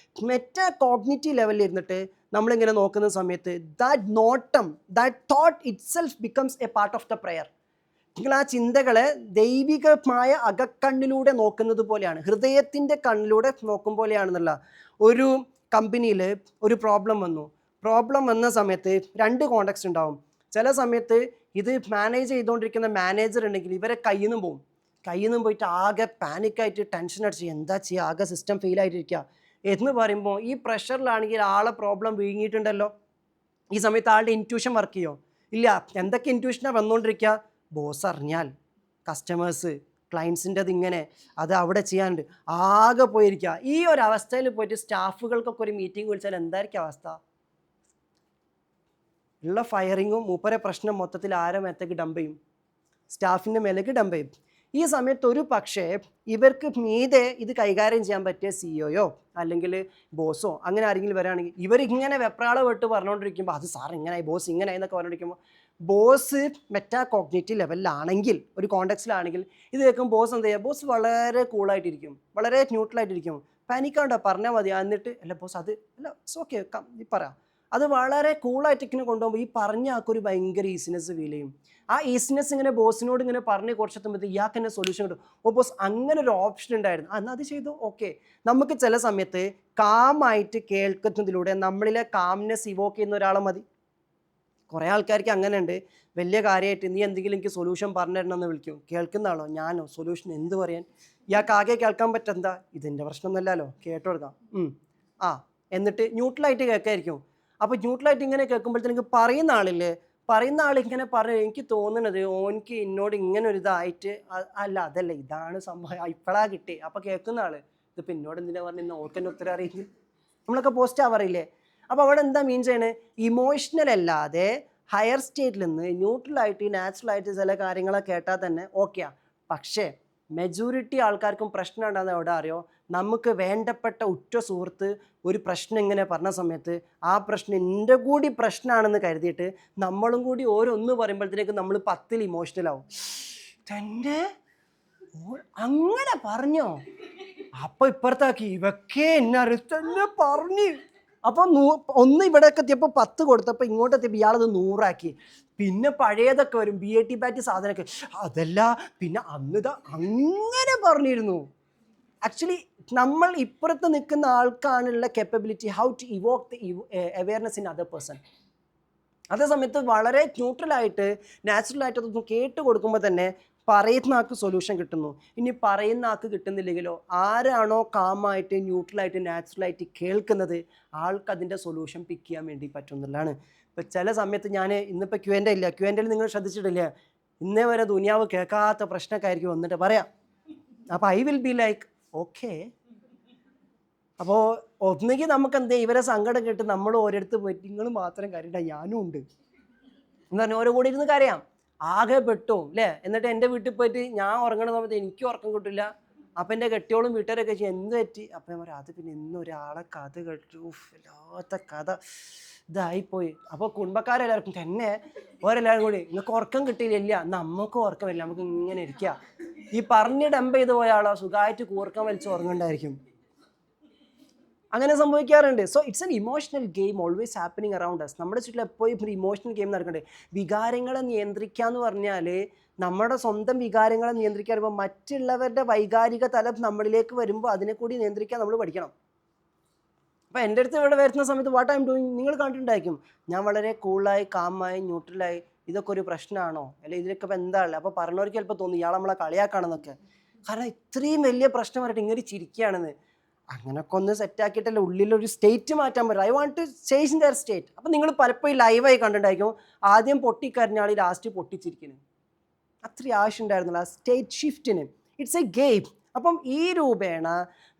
മെറ്റാ കോഗ്നിറ്റീവ് ലെവലിൽ ഇരുന്നിട്ട് നമ്മളിങ്ങനെ നോക്കുന്ന സമയത്ത് ദാറ്റ് നോട്ടം, that thought it self becomes A part of the prayer. നിങ്ങൾ ആ ചിന്തകളെ ദൈവികമായ അകക്കണ്ണിലൂടെ നോക്കുന്നത് പോലെയാണ്, ഹൃദയത്തിൻ്റെ കണ്ണിലൂടെ നോക്കും പോലെയാണെന്നുള്ള. ഒരു കമ്പനിയിൽ ഒരു പ്രോബ്ലം വന്ന സമയത്ത് 2 കോണ്ടെക്സ്റ്റ് ഉണ്ടാവും. ചില സമയത്ത് ഇത് മാനേജ് ചെയ്തുകൊണ്ടിരിക്കുന്ന മാനേജർ ഉണ്ടെങ്കിൽ ഇവരെ കയ്യിൽ നിന്നും പോയിട്ട് ആകെ പാനിക്കായിട്ട് ടെൻഷൻ അടിച്ച് എന്താ ചെയ്യുക, ആകെ സിസ്റ്റം ഫെയിൽ ആയിട്ടിരിക്കുക എന്ന് പറയുമ്പോൾ ഈ പ്രഷറിലാണെങ്കിൽ ആളെ പ്രോബ്ലം വീങ്ങിയിട്ടുണ്ടല്ലോ. ഈ സമയത്ത് ആളുടെ ഇൻറ്റ്യൂഷൻ വർക്ക് ചെയ്യോ? ഇല്ല. എന്തൊക്കെ ഇൻറ്റ്യൂഷനാണ് വന്നുകൊണ്ടിരിക്കുക? ബോസ് അറിഞ്ഞാൽ, കസ്റ്റമേഴ്സ്, ക്ലയൻസിൻ്റെ അതിങ്ങനെ അത് അവിടെ ചെയ്യാനുണ്ട്, ആകെ പോയിരിക്കുക. ഈ ഒരു അവസ്ഥയിൽ പോയിട്ട് സ്റ്റാഫുകൾക്കൊക്കെ ഒരു മീറ്റിംഗ് വിളിച്ചാൽ എന്തായിരിക്കും അവസ്ഥ? ഉള്ള ഫയറിങ്ങും മൂപ്പരെ പ്രശ്നം മൊത്തത്തിൽ ആരെ മേത്തേക്ക് ഡംപ് ചെയ്യും? സ്റ്റാഫിൻ്റെ മേലേക്ക് ഡംപ് ചെയ്യും. ഈ സമയത്ത് ഒരു പക്ഷേ ഇവർക്ക് മീതെ ഇത് കൈകാര്യം ചെയ്യാൻ പറ്റിയ സിഇഒയോ അല്ലെങ്കിൽ ബോസോ അങ്ങനെ ആരെങ്കിലും വരാണെങ്കിൽ ഇവരിങ്ങനെ വെപ്രാള വിട്ട് പറഞ്ഞുകൊണ്ടിരിക്കുമ്പോൾ അത് സാർ ഇങ്ങനായി, ബോസ് ഇങ്ങനായി എന്നൊക്കെ പറഞ്ഞുകൊണ്ടിരിക്കുമ്പോൾ ബോസ് മെറ്റാ കോഗ്നിറ്റീവ് ലെവലിലാണെങ്കിൽ, ഒരു കോണ്ടെക്സ്റ്റിലാണെങ്കിൽ ഇത് കേൾക്കും ബോസ് എന്ത് ചെയ്യുക? ബോസ് വളരെ കൂളായിട്ടിരിക്കും, വളരെ ന്യൂട്രലായിട്ടിരിക്കും. പാനിക്കാണ്ടോ, പറഞ്ഞാൽ മതി. എന്നിട്ട് അല്ല ബോസ് അത് അല്ല ഇറ്റ്സ് ഓക്കെ നീ പറയാം. അത് വളരെ കൂളായിട്ടിങ്ങനെ കൊണ്ടുപോകുമ്പോൾ ഈ പറഞ്ഞ ആൾക്കൊരു ഭയങ്കര ഈസിനെസ് ഫീൽ ചെയ്യും. ആ ഈസിനെസ് ഇങ്ങനെ ബോസിനോട് ഇങ്ങനെ പറഞ്ഞ് കുറച്ചെത്തുമ്പോഴത്തേക്ക് ഇയാൾക്ക് തന്നെ സൊല്യൂഷൻ കിട്ടും. ഓ ബോസ് അങ്ങനെ ഒരു ഓപ്ഷൻ ഉണ്ടായിരുന്നു, എന്നാൽ അത് ചെയ്തു. ഓക്കെ. നമുക്ക് ചില സമയത്ത് കാമായിട്ട് കേൾക്കുന്നതിലൂടെ നമ്മളിലെ കാംനെസ് ഇവോക്ക് ചെയ്യുന്ന ഒരാളെ മതി. കുറേ ആൾക്കാർക്ക് അങ്ങനെ ഉണ്ട്, വലിയ കാര്യമായിട്ട് നീ എന്തെങ്കിലും എനിക്ക് സൊല്യൂഷൻ പറഞ്ഞു തരണമെന്ന് വിളിക്കും. കേൾക്കുന്ന ആളോ ഞാനോ സൊല്യൂഷൻ എന്ത് പറയാൻ? ഇയാൾക്ക് ആകെ കേൾക്കാൻ പറ്റെന്താ, ഇതിൻ്റെ പ്രശ്നമൊന്നുമല്ലല്ലോ, കേട്ടോ കൊടുക്കാം എന്നിട്ട് ന്യൂട്രലായിട്ട് കേൾക്കായിരിക്കും. അപ്പോൾ ന്യൂട്രലായിട്ട് ഇങ്ങനെ കേൾക്കുമ്പോഴത്തേക്ക് പറയുന്ന ആളിങ്ങനെ പറഞ്ഞു എനിക്ക് തോന്നുന്നത് ഓനിക്ക് എന്നോട് ഇങ്ങനെ ഒരു ഇതായിട്ട് അല്ല അതല്ല ഇതാണ് സംഭവം, ഇപ്പോഴാണ് കിട്ടി. അപ്പോൾ കേൾക്കുന്ന ആൾ ഇതിപ്പോൾ എന്നോട് എന്തിനാ പറഞ്ഞ ഓർക്കെന്നെ ഉത്തരം അറിയില്ല, നമ്മളൊക്കെ പോസ്റ്റ് ആവാറില്ലേ? അപ്പോൾ അവിടെ എന്താ മീൻ ചെയ്യണേ? ഇമോഷണൽ അല്ലാതെ ഹയർ സ്റ്റേറ്റിൽ നിന്ന് ന്യൂട്രലായിട്ട് നാച്ചുറലായിട്ട് ചില കാര്യങ്ങളൊക്കെ കേട്ടാൽ തന്നെ ഓക്കെയാണ്. പക്ഷേ മെജോറിറ്റി ആൾക്കാർക്കും പ്രശ്നം ഉണ്ടാകുന്നത് എവിടെ അറിയോ? നമുക്ക് വേണ്ടപ്പെട്ട ഉറ്റ സുഹൃത്ത് ഒരു പ്രശ്നം ഇങ്ങനെ പറഞ്ഞ സമയത്ത് ആ പ്രശ്നം എൻ്റെ കൂടി പ്രശ്നമാണെന്ന് കരുതിയിട്ട് നമ്മളും കൂടി ഓരോന്ന് പറയുമ്പോഴത്തേക്ക് നമ്മൾ 10ൽ ഇമോഷണലാവും. തന്നെ അങ്ങനെ പറഞ്ഞോ, അപ്പോൾ ഇപ്പുറത്താക്കി ഇവക്കെ എന്നെ തന്നെ പറഞ്ഞു. അപ്പോൾ ഒന്ന് ഇവിടെയൊക്കെ എത്തിയപ്പോൾ 10 കൊടുത്തപ്പോൾ ഇങ്ങോട്ട് എത്തിയപ്പോൾ ഇയാളത് 100 ആക്കി. പിന്നെ പഴയതൊക്കെ വരും, BAT ബാറ്റ് സാധനമൊക്കെ, അതല്ല പിന്നെ അന്നിതാ അങ്ങനെ പറഞ്ഞിരുന്നു. ആക്ച്വലി നമ്മൾ ഇപ്പുറത്ത് നിൽക്കുന്ന ആൾക്കാണുള്ള capability how to evoke the awareness in other person. അതേ സമയത്ത് വളരെ ന്യൂട്രലായിട്ട് നാച്ചുറലായിട്ട് അതൊന്നും കേട്ട് കൊടുക്കുമ്പോൾ തന്നെ പറയുന്ന ആൾക്ക് സൊല്യൂഷൻ കിട്ടുന്നു. ഇനി പറയുന്ന ആൾക്ക് കിട്ടുന്നില്ലെങ്കിലോ ആരാണോ കാമായിട്ട് ന്യൂട്രലായിട്ട് നാച്ചുറലായിട്ട് കേൾക്കുന്നത് ആൾക്ക് അതിൻ്റെ സൊല്യൂഷൻ പിക്ക് ചെയ്യാൻ വേണ്ടി പറ്റുന്നതാണ്. ഇപ്പം ചില സമയത്ത് ഞാൻ ഇന്നിപ്പോൾ Q&A ഇല്ല, Q&Aയിൽ നിങ്ങൾ ശ്രദ്ധിച്ചിട്ടില്ല, ഇന്നേ വരെ ദുനിയാവ് കേൾക്കാത്ത പ്രശ്നമൊക്കെ ആയിരിക്കും വന്നിട്ട് പറയാം. അപ്പോൾ I will be like okay. അപ്പോൾ ഒന്നുകിൽ നമുക്ക് എന്താ ഇവരെ സങ്കടം കേട്ട് നമ്മൾ ഓരോരുത്ത് പോയിട്ട് നിങ്ങൾ മാത്രം കരയണ്ട ഞാനും ഉണ്ട് എന്ന് പറഞ്ഞാൽ ഓരോ കൂടി ഇരുന്ന് കരയാം, ആകെ പെട്ടു അല്ലേ. എന്നിട്ട് എൻ്റെ വീട്ടിൽ പോയിട്ട് ഞാൻ ഉറങ്ങണ സമയത്ത് എനിക്ക് ഉറക്കം കിട്ടില്ല. അപ്പം എൻ്റെ കെട്ടിയോളും വീട്ടുകാരൊക്കെ ചെയ്യും എന്ത് പറ്റി? അപ്പം ഞാൻ പറയാം അത് പിന്നെ ഇന്നൊരാളെ കഥ കേട്ടു, വല്ലാത്ത കഥ ഇതായിപ്പോയി. അപ്പോൾ കുടുംബക്കാരെല്ലാവർക്കും തന്നെ ഓരെല്ലാവരും കൂടി നിങ്ങൾക്ക് ഉറക്കം കിട്ടിയില്ല, നമുക്ക് ഉറക്കമില്ല, നമുക്ക് ഇങ്ങനെ ഇരിക്കുക. ഈ പറഞ്ഞ് ഡംപ് ചെയ്ത് പോയ ആളോ സുഖമായിട്ട് കൂർക്കം വലിച്ച് ഉറങ്ങണ്ടായിരിക്കും. അങ്ങനെ സംഭവിക്കാറുണ്ട്. So it's an emotional game always happening around us. നമ്മുടെ ചുറ്റിൽ എപ്പോഴും ഒരു ഇമോഷണൽ ഗെയിം നടക്കണ്ടേ. വികാരങ്ങളെ നിയന്ത്രിക്കുക എന്ന് പറഞ്ഞാൽ നമ്മുടെ സ്വന്തം വികാരങ്ങളെ നിയന്ത്രിക്കാൻ വരുമ്പോൾ മറ്റുള്ളവരുടെ വൈകാരിക തലം നമ്മളിലേക്ക് വരുമ്പോൾ അതിനെ കൂടി നിയന്ത്രിക്കാൻ നമ്മൾ പഠിക്കണം. അപ്പോൾ എൻ്റെ അടുത്ത് ഇവിടെ വരുന്ന സമയത്ത് വാട്ട് ഐ എം ഡൂയിങ് നിങ്ങൾ കണ്ടിട്ടുണ്ടായിരിക്കും, ഞാൻ വളരെ കൂളായി കാമായി ന്യൂട്രലായി ഇതൊക്കെ ഒരു പ്രശ്നമാണോ അല്ലെങ്കിൽ ഇതിലൊക്കെ ഇപ്പോൾ എന്താണ്. അപ്പോൾ പറഞ്ഞവർക്ക് ചിലപ്പോൾ തോന്നി ഇയാൾ നമ്മളെ കളിയാക്കാണെന്നൊക്കെ, കാരണം ഇത്രയും വലിയ പ്രശ്നം വരട്ടെ ഇങ്ങനെ ചിരിക്കുകയാണെന്ന്. അങ്ങനെയൊക്കെ ഒന്ന് സെറ്റാക്കിയിട്ടല്ലേ ഉള്ളിലൊരു സ്റ്റേറ്റ് മാറ്റാൻ പറ്റും. I want to change their state. അപ്പം നിങ്ങൾ പലപ്പോഴും ലൈവായി കണ്ടിട്ടുണ്ടായിരിക്കും, ആദ്യം പൊട്ടിക്കരഞ്ഞാൽ ലാസ്റ്റ് പൊട്ടിച്ചിരിക്കുന്നത്. അത്രയും ആവശ്യം ഉണ്ടായിരുന്നില്ല ആ സ്റ്റേറ്റ് ഷിഫ്റ്റിന്. It's a game. അപ്പം ഈ രൂപേണ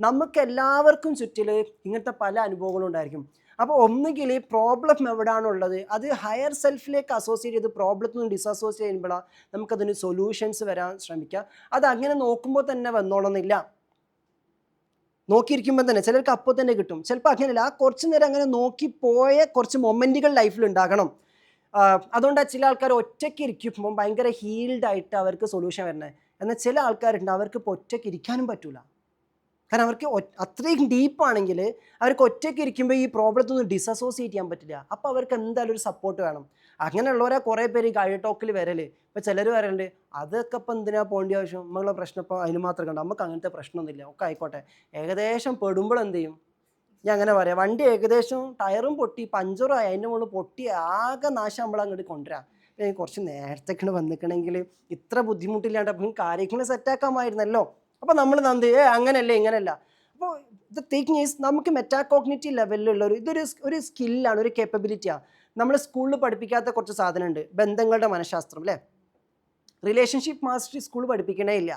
നമുക്ക് എല്ലാവർക്കും ചുറ്റിൽ ഇങ്ങനത്തെ പല അനുഭവങ്ങളും ഉണ്ടായിരിക്കും. അപ്പോൾ ഒന്നുകിൽ പ്രോബ്ലം എവിടെയാണുള്ളത് അത് ഹയർ സെൽഫിലേക്ക് അസോസിയേറ്റ് ചെയ്ത് പ്രോബ്ലത്തിൽ നിന്ന് ഡിസസോസിയേറ്റ് ചെയ്യുമ്പോഴാണ് നമുക്കതിന് സൊല്യൂഷൻസ് വരാൻ ശ്രമിക്കുക. അത് അങ്ങനെ നോക്കുമ്പോൾ തന്നെ വന്നോളന്നില്ല, നോക്കിയിരിക്കുമ്പോൾ തന്നെ ചിലർക്ക് അപ്പോൾ തന്നെ കിട്ടും, ചിലപ്പോൾ അങ്ങനെയല്ല. ആ കുറച്ച് നേരം അങ്ങനെ നോക്കിപ്പോയ കുറച്ച് മൊമെൻറ്റുകൾ ലൈഫിൽ ഉണ്ടാകണം. അതുകൊണ്ടാണ് ചില ആൾക്കാർ ഒറ്റയ്ക്ക് ഇരിക്കുമ്പോൾ ഭയങ്കര ഹീൽഡായിട്ട് അവർക്ക് സൊല്യൂഷൻ വരുന്നത്. എന്നാൽ ചില ആൾക്കാരുണ്ട് അവർക്ക് ഇപ്പോൾ ഒറ്റയ്ക്ക് ഇരിക്കാനും പറ്റില്ല. കാരണം അവർക്ക് അത്രയും ഡീപ്പാണെങ്കിൽ അവർക്ക് ഒറ്റയ്ക്ക് ഇരിക്കുമ്പോൾ ഈ പ്രോബ്ലത്തിൽ നിന്ന് ഡിസസോസിയേറ്റ് ചെയ്യാൻ പറ്റില്ല. അപ്പോൾ അവർക്ക് എന്തായാലും ഒരു സപ്പോർട്ട് വേണം. അങ്ങനെയുള്ളവരെ കുറേ പേര് ഗൈഡ് ടോക്കിൽ വരൽ. ഇപ്പോൾ ചിലർ വരലുണ്ട്, അതൊക്കെ ഇപ്പം എന്തിനാ പോകേണ്ട ആവശ്യം, നമ്മളെ പ്രശ്നം ഇപ്പോൾ അതിന് മാത്രം കണ്ടു, നമുക്ക് അങ്ങനത്തെ പ്രശ്നമൊന്നുമില്ല, ഒക്കെ ആയിക്കോട്ടെ. ഏകദേശം പെടുമ്പോൾ എന്ത് ചെയ്യും, ഞാൻ അങ്ങനെ പറയാം, വണ്ടി ഏകദേശം ടയറും പൊട്ടി പഞ്ചറും ആയി അതിൻ്റെ മുകളിൽ പൊട്ടി ആകെ നാശം നമ്മൾ അങ്ങോട്ട് കൊണ്ടുവരാം. കുറച്ച് നേരത്തേക്കാണ് വന്നിക്കണമെങ്കിൽ ഇത്ര ബുദ്ധിമുട്ടില്ലാണ്ട് അപ്പം കാര്യങ്ങൾ സെറ്റാക്കാമായിരുന്നല്ലോ. അപ്പോൾ നമ്മൾ നന്ദി അങ്ങനെയല്ലേ ഇങ്ങനെയല്ല. അപ്പോൾ ദ തിങ് ഈസ് നമുക്ക് മെറ്റാകോഗ്നിറ്റീവ് ലെവലിലുള്ള ഇതൊരു സ്കില്ലാണ്, ഒരു കേപ്പബിലിറ്റിയാണ്. നമ്മൾ സ്കൂളിൽ പഠിപ്പിക്കാത്ത കുറച്ച് സാധനമുണ്ട്. ബന്ധങ്ങളുടെ മനഃശാസ്ത്രം അല്ലേ, റിലേഷൻഷിപ്പ് മാസ്റ്ററി സ്കൂൾ പഠിപ്പിക്കണേ ഇല്ല.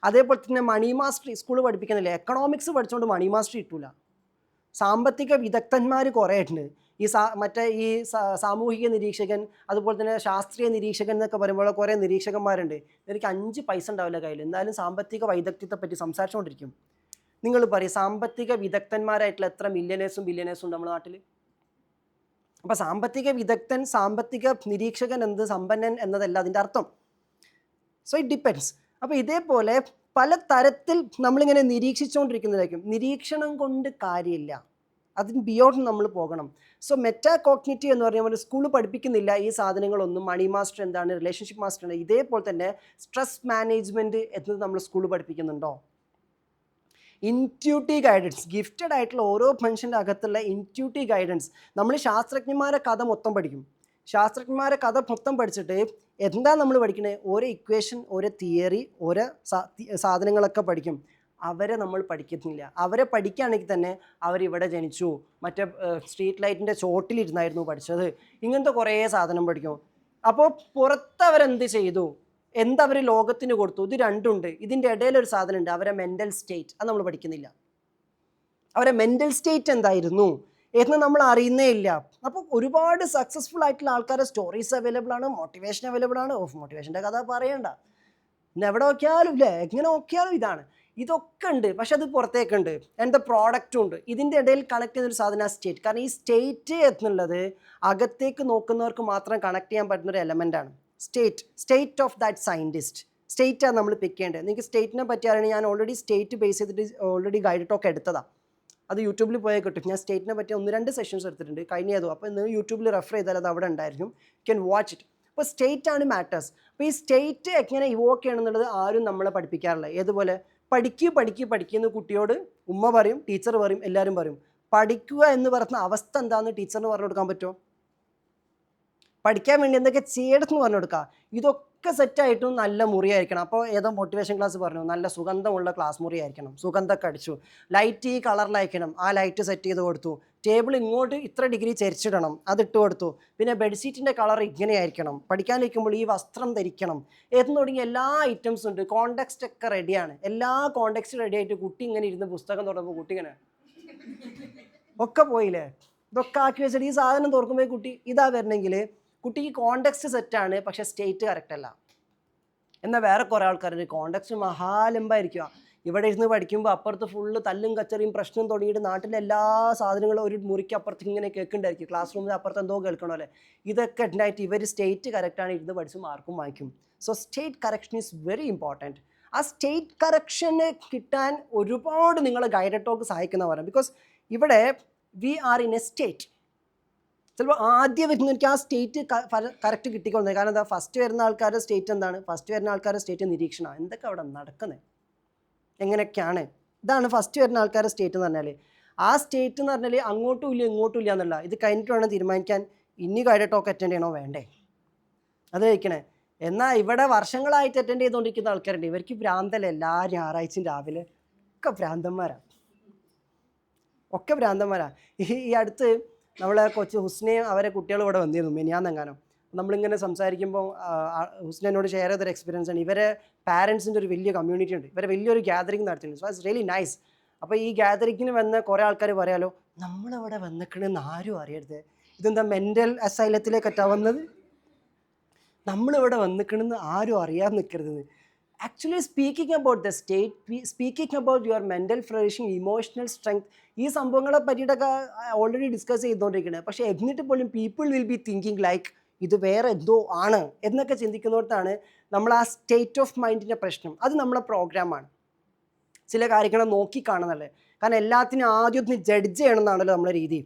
അതേപോലെ തന്നെ മണി മാസ്റ്ററി സ്കൂൾ പഠിപ്പിക്കുന്നില്ല. എക്കണോമിക്സ് പഠിച്ചുകൊണ്ട് മണി മാസ്റ്ററി കിട്ടൂല. സാമ്പത്തിക വിദഗ്ധന്മാർ കുറേ ഉണ്ട്. ഈ സാമൂഹിക നിരീക്ഷകൻ, അതുപോലെ തന്നെ ശാസ്ത്രീയ നിരീക്ഷകൻ എന്നൊക്കെ പറയുമ്പോൾ കുറേ നിരീക്ഷകന്മാരുണ്ട്. എനിക്ക് 5 പൈസ ഉണ്ടാവില്ല കയ്യിൽ, എന്നാലും സാമ്പത്തിക വൈദഗ്ധ്യത്തെ പറ്റി സംസാരിച്ചുകൊണ്ടിരിക്കും. നിങ്ങൾ പറയും, സാമ്പത്തിക വിദഗ്ധന്മാരായിട്ടുള്ള എത്ര മില്യനേഴ്സും ബില്യനേഴ്സും ഉണ്ട് നമ്മുടെ നാട്ടിൽ? അപ്പോൾ സാമ്പത്തിക വിദഗ്ധൻ, സാമ്പത്തിക നിരീക്ഷകൻ എന്ത് സമ്പന്നൻ എന്നതല്ല അതിൻ്റെ അർത്ഥം. So it depends. അപ്പോൾ ഇതേപോലെ പല തരത്തിൽ നമ്മളിങ്ങനെ നിരീക്ഷിച്ചുകൊണ്ടിരിക്കുന്നതായിരിക്കും. നിരീക്ഷണം കൊണ്ട് കാര്യമില്ല, അതിന് ബിയോണ്ട് നമ്മൾ പോകണം. സോ മെറ്റാകോഗ്നിറ്റീവ് എന്ന് പറഞ്ഞാൽ നമ്മൾ സ്കൂളിൽ പഠിപ്പിക്കുന്നില്ല ഈ സാധനങ്ങളൊന്നും. മണി മാസ്റ്റർ എന്താണ്, റിലേഷൻഷിപ്പ് മാസ്റ്റർ എന്താണ്, ഇതേപോലെ തന്നെ സ്ട്രെസ് മാനേജ്മെൻറ്റ് എന്നത് നമ്മൾ സ്കൂളിൽ പഠിപ്പിക്കുന്നുണ്ടോ? ഇൻറ്റ്യൂട്ടീവ് ഗൈഡൻസ്, ഗിഫ്റ്റഡ് ആയിട്ടുള്ള ഓരോ മനുഷ്യൻ്റെ അകത്തുള്ള ഇൻറ്റ്യൂട്ടീവ് ഗൈഡൻസ്. നമ്മൾ ശാസ്ത്രജ്ഞന്മാരെ കഥ മൊത്തം പഠിക്കും. ശാസ്ത്രജ്ഞന്മാരെ കഥ മൊത്തം പഠിച്ചിട്ട് എന്താ നമ്മൾ പഠിക്കുന്നത്? ഓരോ ഇക്വേഷൻ, ഓരോ തിയറി, ഓരോ സാധനങ്ങളൊക്കെ പഠിക്കും. അവരെ നമ്മൾ പഠിക്കുന്നില്ല. അവരെ പഠിക്കുകയാണെങ്കിൽ തന്നെ അവരിവിടെ ജനിച്ചു, മറ്റേ സ്ട്രീറ്റ് ലൈറ്റിൻ്റെ ചോട്ടിലിരുന്നായിരുന്നു പഠിച്ചത്, ഇങ്ങനത്തെ കുറേ സാധനം പഠിക്കും. അപ്പോൾ പുറത്തവരെന്ത് ചെയ്തു, എന്തവർ ലോകത്തിന് കൊടുത്തു, ഇത് രണ്ടുണ്ട്. ഇതിൻ്റെ ഇടയിലൊരു സാധനമുണ്ട്, അവരെ മെൻ്റൽ സ്റ്റേറ്റ്. അത് നമ്മൾ പഠിക്കുന്നില്ല. അവരെ മെൻ്റൽ സ്റ്റേറ്റ് എന്തായിരുന്നു എന്ന് നമ്മൾ അറിയുന്നേ ഇല്ല. അപ്പോൾ ഒരുപാട് സക്സസ്ഫുൾ ആയിട്ടുള്ള ആൾക്കാരുടെ സ്റ്റോറീസ് അവൈലബിൾ ആണ്, മോട്ടിവേഷൻ അവൈലബിൾ ആണ്. മോട്ടിവേഷൻ്റെ കഥ പറയണ്ട, ഇന്ന് എവിടെ നോക്കിയാലും ഇല്ലേ, എങ്ങനെ നോക്കിയാലും ഇതാണ്, ഇതൊക്കെ ഉണ്ട്. പക്ഷെ അത് പുറത്തേക്കുണ്ട്, എൻ്റെ പ്രോഡക്റ്റും ഉണ്ട്. ഇതിൻ്റെ ഇടയിൽ കണക്ട് ചെയ്യുന്നൊരു സാധനം സ്റ്റേറ്റ്. കാരണം ഈ സ്റ്റേറ്റ് എന്നുള്ളത് അകത്തേക്ക് നോക്കുന്നവർക്ക് മാത്രം കണക്ട് ചെയ്യാൻ പറ്റുന്നൊരു എലമെൻ്റാണ്. State of that scientist. സ്റ്റേറ്റാണ് നമ്മൾ പിക്ക് ചെയ്യേണ്ടത്. നിങ്ങൾക്ക് സ്റ്റേറ്റിനെ പറ്റി അറിയണം. ഞാൻ ഓൾറെഡി സ്റ്റേറ്റ് ബേസ് ചെയ്തിട്ട് ഓൾറെഡി ഗൈഡ് ടോക്ക് എടുത്തതാണ്. അത് യൂട്യൂബിൽ പോയാൽ കിട്ടും. ഞാൻ സ്റ്റേറ്റിനെ പറ്റി 1-2 സെഷൻസ് എടുത്തിട്ടുണ്ട് കഴിഞ്ഞതോ. അപ്പോൾ നിങ്ങൾ യൂട്യൂബിൽ റെഫർ ചെയ്താൽ അത് അവിടെ ഉണ്ടായിരിക്കും. You can watch it. അപ്പോൾ സ്റ്റേറ്റ് ആണ് മാറ്റേഴ്സ്. അപ്പോൾ ഈ സ്റ്റേറ്റ് എങ്ങനെ ഇവോക്ക് ചെയ്യണം എന്നുള്ളത് ആരും നമ്മളെ പഠിപ്പിക്കാറില്ല. ഏതുപോലെ പഠിക്കുന്ന കുട്ടിയോട് ഉമ്മ പറയും, ടീച്ചർ പറയും, എല്ലാവരും പറയും. പഠിക്കുക എന്ന് പറയുന്ന അവസ്ഥ എന്താണെന്ന് ടീച്ചറിന് പറഞ്ഞു കൊടുക്കാൻ പറ്റുമോ? പഠിക്കാൻ വേണ്ടി എന്തൊക്കെ ചെയ്യണമെന്ന് പറഞ്ഞു കൊടുക്കുക. ഇതൊക്കെ സെറ്റായിട്ടും നല്ല മുറിയായിരിക്കണം. അപ്പോൾ ഏതോ മോട്ടിവേഷൻ ക്ലാസ് പറഞ്ഞു, നല്ല സുഗന്ധമുള്ള ക്ലാസ് മുറി ആയിരിക്കണം. സുഗന്ധമൊക്കെ അടിച്ചു, ലൈറ്റ് ഈ കളറിലായിരിക്കണം, ആ ലൈറ്റ് സെറ്റ് ചെയ്ത് കൊടുത്തു. ടേബിൾ ഇങ്ങോട്ട് ഇത്ര ഡിഗ്രി ചരിച്ചിടണം, അതിട്ട് കൊടുത്തു. പിന്നെ ബെഡ്ഷീറ്റിൻ്റെ കളർ ഇങ്ങനെയായിരിക്കണം. പഠിക്കാനിരിക്കുമ്പോൾ ഈ വസ്ത്രം ധരിക്കണം എന്ന് തുടങ്ങി എല്ലാ ഐറ്റംസും ഉണ്ട്. കോണ്ടെക്സ്റ്റ് ഒക്കെ റെഡിയാണ്. എല്ലാ കോണ്ടെക്സ്റ്റ് റെഡി ആയിട്ട് കുട്ടി ഇങ്ങനെ ഇരുന്ന് പുസ്തകം തുറന്നപ്പോൾ കുട്ടി ഇങ്ങനെ ഒക്കെ പോയില്ലേ. ഇതൊക്കെ ആക്കി വെച്ചിട്ട് ഈ സാധനം തുറക്കുമ്പോൾ കുട്ടി ഇതാ വരണമെങ്കിൽ കുട്ടിക്ക് കോണ്ടെക്സ്റ്റ് സെറ്റാണ്, പക്ഷേ സ്റ്റേറ്റ് കറക്റ്റ് അല്ല. എന്നാൽ വേറെ കുറേ ആൾക്കാരുടെ കോണ്ടെക്സ്റ്റ് മഹാലംബായിരിക്കുക. ഇവിടെ ഇരുന്ന് പഠിക്കുമ്പോൾ അപ്പുറത്ത് ഫുള്ള് തല്ലും കച്ചറിയും പ്രശ്നം തുടങ്ങിയിട്ട് നാട്ടിലെ എല്ലാ സാധനങ്ങളും ഒരു മുറിക്ക് അപ്പുറത്ത് ഇങ്ങനെ കേൾക്കുന്നുണ്ടായിരിക്കും. ക്ലാസ് റൂമിൽ അപ്പുറത്ത് എന്തോ കേൾക്കണമല്ലേ. ഇതൊക്കെ ഉണ്ടായിട്ട് ഇവർ സ്റ്റേറ്റ് കറക്റ്റാണ് ഇരുന്ന് പഠിച്ച് മാർക്കും വാങ്ങിക്കും. So state correction is very important. ആ സ്റ്റേറ്റ് കറക്ഷന് കിട്ടാൻ ഒരുപാട് നിങ്ങളെ ഗൈഡഡ് ടോക്ക് സഹായിക്കുന്നവരാണ്. ബിക്കോസ് ഇവിടെ we are in a state. ചിലപ്പോൾ ആദ്യം വരുന്ന എനിക്ക് ആ സ്റ്റേറ്റ് കറക്റ്റ് കിട്ടിക്കൊള്ളുന്നത്. കാരണം എന്താ, ഫസ്റ്റ് വരുന്ന ആൾക്കാരുടെ സ്റ്റേറ്റ് എന്താണ്? ഫസ്റ്റ് വരുന്ന ആൾക്കാരുടെ സ്റ്റേറ്റ് നിരീക്ഷണമാണ്. എന്തൊക്കെ അവിടെ നടക്കുന്നത്, എങ്ങനെയൊക്കെയാണ്, ഇതാണ് ഫസ്റ്റ് വരുന്ന ആൾക്കാരുടെ സ്റ്റേറ്റ് എന്ന് പറഞ്ഞാൽ. ആ സ്റ്റേറ്റ് എന്ന് പറഞ്ഞാൽ അങ്ങോട്ടും ഇല്ല ഇങ്ങോട്ടും ഇല്ല എന്നുള്ള. ഇത് കഴിഞ്ഞിട്ട് വേണം തീരുമാനിക്കാൻ ഇനി ഗൈഡഡ് ടോക്ക് അറ്റൻഡ് ചെയ്യണോ വേണ്ടേ, അത് കഴിക്കണേ. എന്നാൽ ഇവിടെ വർഷങ്ങളായിട്ട് അറ്റൻഡ് ചെയ്തുകൊണ്ടിരിക്കുന്ന ആൾക്കാരുണ്ട്. ഇവർക്ക് ഭ്രാന്തല്ല. എല്ലാ ഞായറാഴ്ചയും രാവിലെ ഒക്കെ ഭ്രാന്തന്മാരാണ്. ഈ അടുത്ത് നമ്മളെ കൊച്ചു ഹുസ്നയും അവരെ കുട്ടികളും ഇവിടെ വന്നിരുന്നു മിനിയാന്നെങ്ങാനും. നമ്മളിങ്ങനെ സംസാരിക്കുമ്പോൾ ഹുസ്നോട് ഷെയർ ചെയ്തൊരു എക്സ്പീരിയൻസ് ആണ്. ഇവരെ പാരൻസിൻ്റെ ഒരു വലിയ കമ്മ്യൂണിറ്റി ഉണ്ട്. ഇവരെ വലിയൊരു ഗ്യാതറിങ് നടത്തുന്നുണ്ട്. So it's really nice. അപ്പോൾ ഈ ഗ്യാതറിങ്ങിന് വന്ന കുറേ ആൾക്കാർ പറയാലോ, നമ്മളിവിടെ വന്നിക്കണമെന്ന് ആരും അറിയരുത്, ഇതെന്താ മെൻ്റൽ അസൈലത്തിലേക്കറ്റാ വന്നത്, നമ്മളിവിടെ വന്നിക്കണമെന്ന് ആരും അറിയാതെ നിൽക്കരുതെന്ന്. Actually speaking about the state, speaking about your mental flourishing, emotional strength, ഈ സംഭവങ്ങളെ പറ്റിയിട്ടൊക്കെ ഓൾറെഡി ഡിസ്കസ് ചെയ്തുകൊണ്ടിരിക്കുന്നത്. പക്ഷേ എന്നിട്ട് പോലും people will be thinking like ഇത് വേറെ എന്തോ ആണ് എന്നൊക്കെ ചിന്തിക്കുന്നിടത്താണ് നമ്മൾ ആ സ്റ്റേറ്റ് ഓഫ് മൈൻഡിൻ്റെ പ്രശ്നം അത് നമ്മളെ പ്രോഗ്രാമാണ്. ചില കാര്യങ്ങളെ നോക്കി കാണുന്നതല്ലേ. കാരണം എല്ലാത്തിനും ആദ്യം ഒന്ന് ജഡ്ജ് ചെയ്യണം എന്നാണല്ലോ നമ്മളെ രീതി.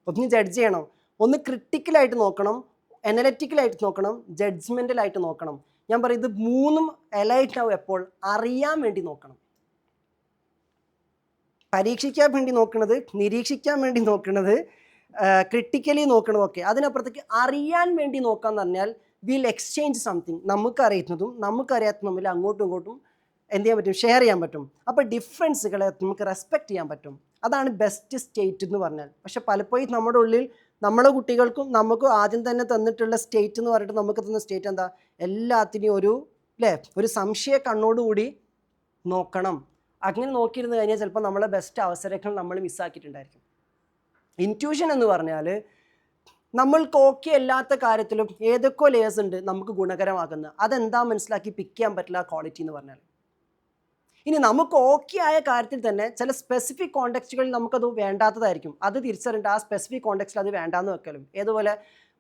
ഒന്ന് ജഡ്ജ് ചെയ്യണം, ഒന്ന് ക്രിട്ടിക്കലായിട്ട് നോക്കണം, അനലറ്റിക്കലായിട്ട് നോക്കണം, ജഡ്ജ്മെൻ്റലായിട്ട് നോക്കണം. ഞാൻ പറയും ഇത് മൂന്നും എലൈറ്റാവും എപ്പോൾ അറിയാൻ വേണ്ടി നോക്കണം. പരീക്ഷിക്കാൻ വേണ്ടി നോക്കുന്നത്, നിരീക്ഷിക്കാൻ വേണ്ടി നോക്കുന്നത്, ക്രിട്ടിക്കലി നോക്കണതൊക്കെ. അതിനപ്പുറത്തേക്ക് അറിയാൻ വേണ്ടി നോക്കാന്ന് പറഞ്ഞാൽ വിൽ എക്സ്ചേഞ്ച് സംതിങ്. നമുക്കറിയുന്നതും നമുക്കറിയാത്തതും തമ്മിൽ അങ്ങോട്ടും ഇങ്ങോട്ടും എന്ത് ചെയ്യാൻ പറ്റും, ഷെയർ ചെയ്യാൻ പറ്റും. അപ്പോൾ ഡിഫറൻസുകളെ നമുക്ക് റെസ്പെക്റ്റ് ചെയ്യാൻ പറ്റും. അതാണ് ബെസ്റ്റ് സ്റ്റേറ്റ് എന്ന് പറഞ്ഞാൽ. പക്ഷെ പലപ്പോഴും നമ്മുടെ ഉള്ളിൽ നമ്മുടെ കുട്ടികൾക്കും നമുക്കും ആദ്യം തന്നെ തന്നിട്ടുള്ള സ്റ്റേറ്റ് എന്ന് പറഞ്ഞിട്ട് നമുക്ക് തന്ന സ്റ്റേറ്റ് എന്താ, എല്ലാത്തിനെയും ഒരു സംശയ കണ്ണോടുകൂടി നോക്കണം. അങ്ങനെ നോക്കിയിരുന്നു കഴിഞ്ഞാൽ ചിലപ്പോൾ നമ്മളെ ബെസ്റ്റ് അവസരങ്ങൾ നമ്മൾ മിസ്സാക്കിയിട്ടുണ്ടായിരിക്കും. ഇൻറ്റ്യൂഷൻ എന്ന് പറഞ്ഞാൽ നമ്മൾക്ക് ഓക്കെ അല്ലാത്ത കാര്യത്തിലും ഏതൊക്കെ ലേയേഴ്സ് ഉണ്ട് നമുക്ക് ഗുണകരമാകുന്നത്, അതെന്താ മനസ്സിലാക്കി പിക്ക് ചെയ്യാൻ പറ്റില്ല ക്വാളിറ്റി എന്ന് പറഞ്ഞാൽ. ഇനി നമുക്ക് ഓക്കെ ആയ കാര്യത്തിൽ തന്നെ ചില സ്പെസിഫിക് കോണ്ടെക്സ്റ്റുകളിൽ നമുക്കത് വേണ്ടാത്തതായിരിക്കും. അത് തിരിച്ചറിഞ്ഞിട്ട് ആ സ്പെസിഫിക് കോണ്ടെക്സ്റ്റിൽ അത് വേണ്ടാന്ന് വെക്കലും. ഏതുപോലെ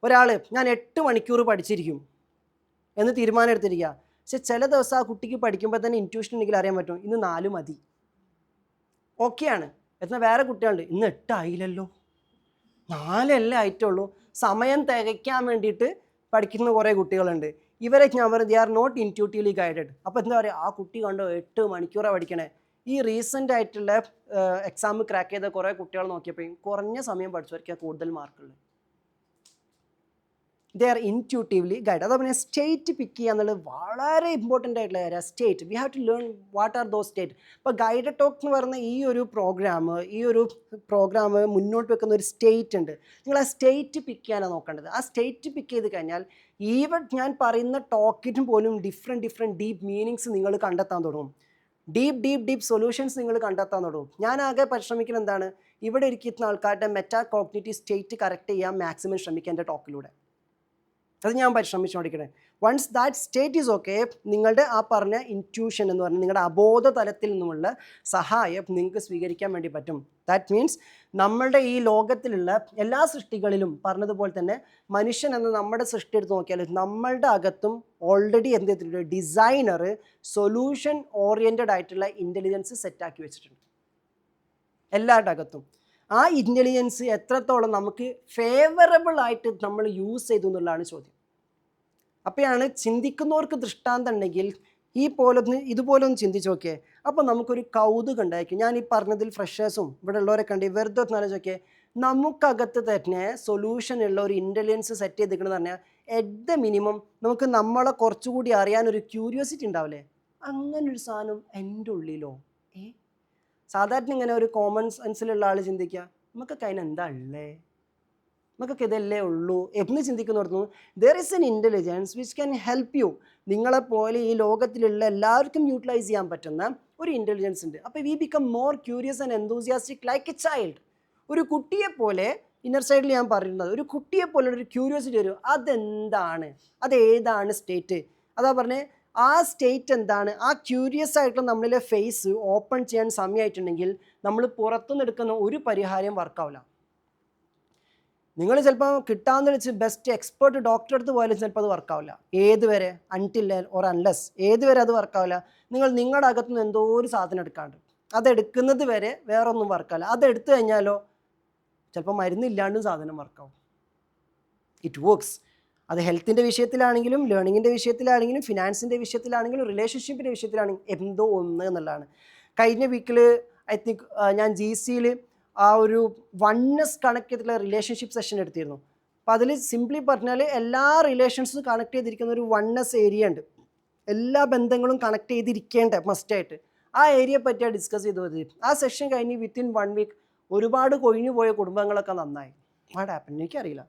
ഒരാൾ ഞാൻ 8 മണിക്കൂർ പഠിച്ചിരിക്കും എന്ന് തീരുമാനം എടുത്തിരിക്കുക. പക്ഷെ ചില ദിവസം ആ കുട്ടിക്ക് പഠിക്കുമ്പോൾ തന്നെ ഇൻറ്റ്യൂഷൻ ഉണ്ടെങ്കിൽ അറിയാൻ പറ്റും ഇന്ന് 4 മതി, ഓക്കെയാണ്. എന്നാൽ വേറെ കുട്ടികളുണ്ട് ഇന്ന് 8 ആയില്ലല്ലോ, 4 ആയിട്ടുള്ളൂ. സമയം തികയ്ക്കാൻ വേണ്ടിയിട്ട് പഠിക്കുന്ന കുറേ കുട്ടികളുണ്ട്. ഇവരെ ഞാൻ പറയും they are not intuitively guided. അപ്പോൾ എന്താ പറയുക, ആ കുട്ടി കണ്ടോ 8 മണിക്കൂറാണ് പഠിക്കണേ. ഈ റീസെൻ്റ് ആയിട്ടുള്ള എക്സാം ക്രാക്ക് ചെയ്ത കുറേ കുട്ടികൾ നോക്കിയപ്പോൾ കുറഞ്ഞ സമയം പഠിച്ചവർക്ക് കൂടുതൽ മാർക്കുള്ളത്. They are intuitively guide. അതേപോലെ സ്റ്റേറ്റ് പിക്ക് ചെയ്യുക എന്നുള്ളത് വളരെ ഇമ്പോർട്ടൻ്റ് ആയിട്ടുള്ള കാര്യം. State we have to learn what are those state. ഇപ്പോൾ ഗൈഡഡ് ടോക്ക് എന്ന് പറയുന്ന ഈ ഒരു പ്രോഗ്രാം മുന്നോട്ട് വെക്കുന്ന ഒരു സ്റ്റേറ്റ് ഉണ്ട്. നിങ്ങൾ ആ സ്റ്റേറ്റ് പിക്ക് ചെയ്യാനാണ് നോക്കേണ്ടത്. ആ സ്റ്റേറ്റ് പിക്ക് ചെയ്ത് കഴിഞ്ഞാൽ ഈവൻ ഞാൻ പറയുന്ന ടോക്കിനും പോലും ഡിഫറെൻറ്റ് ഡീപ്പ് മീനിങ്സ് നിങ്ങൾ കണ്ടെത്താൻ തുടങ്ങും. ഡീപ്പ് സൊല്യൂഷൻസ് നിങ്ങൾ കണ്ടെത്താൻ തുടങ്ങും. ഞാൻ ആകെ പരിശ്രമിക്കുന്നത് എന്താണ്, ഇവിടെ ഇരിക്കുന്ന ആൾക്കാരുടെ മെറ്റാ കോഗ്നിറ്റീവ് സ്റ്റേറ്റ് കറക്റ്റ് ചെയ്യാൻ മാക്സിമം ശ്രമിക്കുക എൻ്റെ ടോക്കിലൂടെ. അത് ഞാൻ പരിശ്രമിച്ചുകൊണ്ടിരിക്കണേ. Once that state is okay, നിങ്ങളുടെ ആ പറഞ്ഞ ഇൻറ്റ്യൂഷൻ എന്ന് പറഞ്ഞാൽ നിങ്ങളുടെ അബോധ തലത്തിൽ നിന്നുമുള്ള സഹായം നിങ്ങൾക്ക് സ്വീകരിക്കാൻ വേണ്ടി പറ്റും. ദാറ്റ് മീൻസ് നമ്മളുടെ ഈ ലോകത്തിലുള്ള എല്ലാ സൃഷ്ടികളിലും പറഞ്ഞതുപോലെ തന്നെ മനുഷ്യൻ എന്ന നമ്മുടെ സൃഷ്ടി എടുത്ത് നോക്കിയാൽ നമ്മളുടെ അകത്തും ഓൾറെഡി എന്ത് ചെയ്തിട്ടുണ്ട്, ഡിസൈനർ സൊല്യൂഷൻ ഓറിയൻറ്റഡ് ആയിട്ടുള്ള ഇൻ്റലിജൻസ് സെറ്റാക്കി വെച്ചിട്ടുണ്ട് എല്ലാവരുടെ അകത്തും. ആ ഇൻ്റലിജൻസ് എത്രത്തോളം നമുക്ക് ഫേവറബിൾ ആയിട്ട് നമ്മൾ യൂസ് ചെയ്തു എന്നുള്ളതാണ് ചോദ്യം. അപ്പോഴാണ് ചിന്തിക്കുന്നവർക്ക് ദൃഷ്ടാന്തം ഉണ്ടെങ്കിൽ ഇതുപോലൊന്ന് ചിന്തിച്ച് നോക്കിയേ. അപ്പോൾ നമുക്കൊരു കൗതുകം ഉണ്ടായിരിക്കും. ഞാൻ ഈ പറഞ്ഞതിൽ ഫ്രഷേഴ്സും ഇവിടെ ഉള്ളവരൊക്കെ ഉണ്ട്, വെറുതെ ഒന്ന് ആലോചിച്ച് നോക്കിയേ. നമുക്കകത്ത് തന്നെ സൊല്യൂഷൻ ഉള്ള ഒരു ഇൻ്റലിജൻസ് സെറ്റ് ചെയ്തിരിക്കണമെന്ന് പറഞ്ഞാൽ അറ്റ് ദ മിനിമം നമുക്ക് നമ്മളെ കുറച്ചുകൂടി അറിയാനൊരു ക്യൂരിയോസിറ്റി ഉണ്ടാവില്ലേ? അങ്ങനൊരു സാധനം എൻ്റെ ഉള്ളിലോ? സാധാരണ ഇങ്ങനെ ഒരു കോമൺ സെൻസിലുള്ള ആൾ ചിന്തിക്കുക നമുക്കൊക്കെ അതിനെന്താ ഉള്ളേ, നമുക്കൊക്കെ ഇതല്ലേ ഉള്ളൂ എന്ന് ചിന്തിക്കുന്നവർന്നു there is an intelligence which can help you. നിങ്ങളെപ്പോലെ ഈ ലോകത്തിലുള്ള എല്ലാവർക്കും യൂട്ടിലൈസ് ചെയ്യാൻ പറ്റുന്ന ഒരു ഇൻ്റലിജൻസ് ഉണ്ട്. അപ്പോൾ we become more curious and enthusiastic like A child. ഒരു കുട്ടിയെപ്പോലെ ഇന്നർ സൈഡിൽ ഞാൻ പറയുന്നത് ഒരു കുട്ടിയെപ്പോലെ ഒരു ക്യൂരിയോസിറ്റി വരും. അതെന്താണ്, അതേതാണ് സ്റ്റേറ്റ്, അതാ പറഞ്ഞേ ആ സ്റ്റേറ്റ് എന്താണ്, ആ ക്യൂരിയസ് ആയിട്ടുള്ള നമ്മളിലെ ഫേസ് ഓപ്പൺ ചെയ്യാൻ സമയമായിട്ടുണ്ടെങ്കിൽ നമ്മൾ പുറത്തുനിന്ന് എടുക്കുന്ന ഒരു പരിഹാരം വർക്കാവില്ല. നിങ്ങൾ ചിലപ്പോൾ കിട്ടാമെന്ന് വെച്ച് ബെസ്റ്റ് എക്സ്പേർട്ട് ഡോക്ടറെ അടുത്ത് പോയാലും ചിലപ്പോൾ അത് വർക്കാവില്ല. ഏതുവരെ, അൺടിൽ ഓർ അൺലെസ്, ഏതുവരെ അത് വർക്കാവില്ല. നിങ്ങളുടെ അകത്തുനിന്ന് എന്തോ ഒരു സാധനം എടുക്കാണ്ട് അതെടുക്കുന്നത് വരെ വേറൊന്നും വർക്കാവില്ല. അതെടുത്തു കഴിഞ്ഞാലോ ചിലപ്പോൾ മരുന്നില്ലാണ്ടും സാധനം വർക്കാവും. It works. അത് ഹെൽത്തിൻ്റെ വിഷയത്തിലാണെങ്കിലും ലേണിങ്ങിൻ്റെ വിഷയത്തിലാണെങ്കിലും ഫിനാൻസിൻ്റെ വിഷയത്തിലാണെങ്കിലും റിലേഷൻഷിപ്പിൻ്റെ വിഷയത്തിലാണെങ്കിലും എന്തോ ഒന്ന് എന്നുള്ളതാണ്. കഴിഞ്ഞ വീക്കിൽ ഐ തിങ്ക് ഞാൻ GCയിൽ ആ ഒരു വൺനെസ് കണക്ട് ചെയ്തിട്ടുള്ള റിലേഷൻഷിപ്പ് സെഷൻ എടുത്തിരുന്നു. അപ്പോൾ അതിൽ സിംപ്ലി പറഞ്ഞാൽ എല്ലാ റിലേഷൻസും കണക്ട് ചെയ്തിരിക്കുന്ന ഒരു വൺനെസ് ഏരിയ ഉണ്ട്. എല്ലാ ബന്ധങ്ങളും കണക്ട് ചെയ്തിരിക്കേണ്ട മസ്റ്റായിട്ട് ആ ഏരിയയെ പറ്റിയാണ് ഡിസ്കസ് ചെയ്തത്. ആ സെഷൻ കഴിഞ്ഞ് വിത്തിൻ 1 വീക്ക് ഒരുപാട് കൊഴിഞ്ഞു പോയ കുടുംബങ്ങളൊക്കെ നന്നായി. വാട്ട് ഹാപ്പൻ എനിക്കറിയില്ല.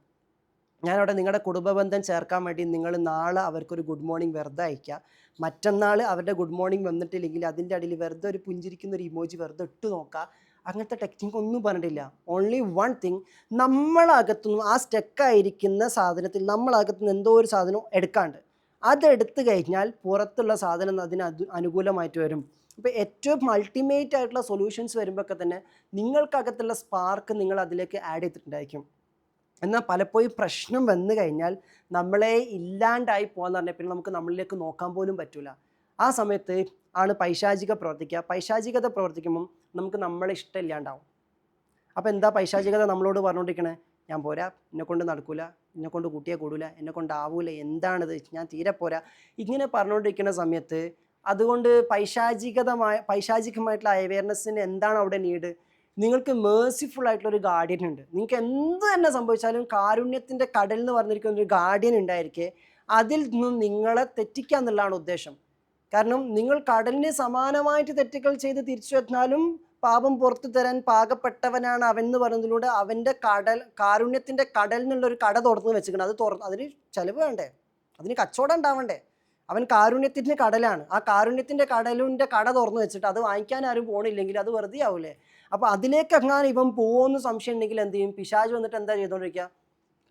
ഞാനവിടെ നിങ്ങളുടെ കുടുംബ ബന്ധം ചേർക്കാൻ വേണ്ടി നിങ്ങൾ നാളെ അവർക്കൊരു ഗുഡ് മോർണിംഗ് വെറുതെ അയക്കുക, മറ്റന്നാൾ അവരുടെ ഗുഡ് മോർണിംഗ് വന്നിട്ടില്ലെങ്കിൽ അതിൻ്റെ അടിയിൽ വെറുതെ ഒരു പുഞ്ചിരിക്കുന്ന ഒരു ഇമോജി വെറുതെ ഇട്ട് നോക്കുക. അങ്ങനത്തെ ടെക്നിക്ക് ഒന്നും പറഞ്ഞിട്ടില്ല. ഓൺലി വൺ തിങ്, നമ്മളകത്തുനിന്ന് ആ സ്റ്റക്കായിരിക്കുന്ന സാധനത്തിൽ നമ്മളകത്തുനിന്ന് എന്തോ ഒരു സാധനം എടുക്കാണ്ട് അതെടുത്തു കഴിഞ്ഞാൽ പുറത്തുള്ള സാധനം അതിന് അനുകൂലമായിട്ട് വരും. അപ്പോൾ ഏറ്റവും അൾട്ടിമേറ്റ് ആയിട്ടുള്ള സൊല്യൂഷൻസ് വരുമ്പോഴൊക്കെ തന്നെ നിങ്ങൾക്കകത്തുള്ള സ്പാർക്ക് നിങ്ങൾ അതിലേക്ക് ആഡ് ചെയ്തിട്ടുണ്ടായിരിക്കും. എന്നാൽ പലപ്പോഴും പ്രശ്നം വന്നു കഴിഞ്ഞാൽ നമ്മളെ ഇല്ലാണ്ടായി പോകാന്ന് പറഞ്ഞാൽ പിന്നെ നമുക്ക് നമ്മളിലേക്ക് നോക്കാൻ പോലും പറ്റില്ല. ആ സമയത്ത് ആണ് പൈശാചിക പ്രവർത്തിക്കുക. പൈശാചികത പ്രവർത്തിക്കുമ്പം നമുക്ക് നമ്മളെ ഇഷ്ടമില്ലാണ്ടാവും. അപ്പോൾ എന്താ പൈശാചികത നമ്മളോട് പറഞ്ഞുകൊണ്ടിരിക്കണേ? ഞാൻ പോരാ, എന്നെക്കൊണ്ട് നടക്കൂല, എന്നെക്കൊണ്ട് കൂട്ടിയേ കൂടൂല, എന്നെക്കൊണ്ടാവൂല, എന്താണിത്, ഞാൻ തീരെ പോരാ, ഇങ്ങനെ പറഞ്ഞുകൊണ്ടിരിക്കുന്ന സമയത്ത് അതുകൊണ്ട് പൈശാചികമായിട്ടുള്ള അവയർനെസ്സിന് എന്താണ് അവിടെ നീഡ്? നിങ്ങൾക്ക് മേഴ്സിഫുൾ ആയിട്ടുള്ളൊരു ഗാർഡിയൻ ഉണ്ട്. നിങ്ങൾക്ക് എന്ത് തന്നെ സംഭവിച്ചാലും കാരുണ്യത്തിൻ്റെ കടൽ എന്ന് പറഞ്ഞിരിക്കുന്ന ഒരു ഗാർഡിയൻ ഉണ്ടായിരിക്കെ അതിൽ നിന്നും നിങ്ങളെ തെറ്റിക്കുക എന്നുള്ളതാണ് ഉദ്ദേശം. കാരണം നിങ്ങൾ കടലിന് സമാനമായിട്ട് തെറ്റുകൾ ചെയ്ത് തിരിച്ചു വന്നാലും പാപം പുറത്തു തരാൻ പാകപ്പെട്ടവനാണ് അവൻ എന്ന് പറയുന്നതിലൂടെ അവൻ്റെ കാരുണ്യത്തിൻ്റെ കടൽ എന്നുള്ളൊരു കട തുറന്ന് വെച്ചിരിക്കണം. അതിന് ചെലവ് വേണ്ടേ? അതിന് കച്ചവടം ഉണ്ടാവണ്ടേ? അവൻ കാരുണ്യത്തിൻ്റെ കടലാണ്. ആ കാരുണ്യത്തിൻ്റെ കടലിൻ്റെ കട തുറന്നു വെച്ചിട്ട് അത് വാങ്ങിക്കാൻ ആരും പോകണില്ലെങ്കിൽ അത് വെറുതെ ആവൂലേ? അപ്പോൾ അതിലേക്ക് എങ്ങാനും ഇവൻ പോകുമെന്ന് സംശയം ഉണ്ടെങ്കിൽ എന്ത് ചെയ്യും? പിശാച് വന്നിട്ട് എന്താ ചെയ്തുകൊണ്ടിരിക്കുക?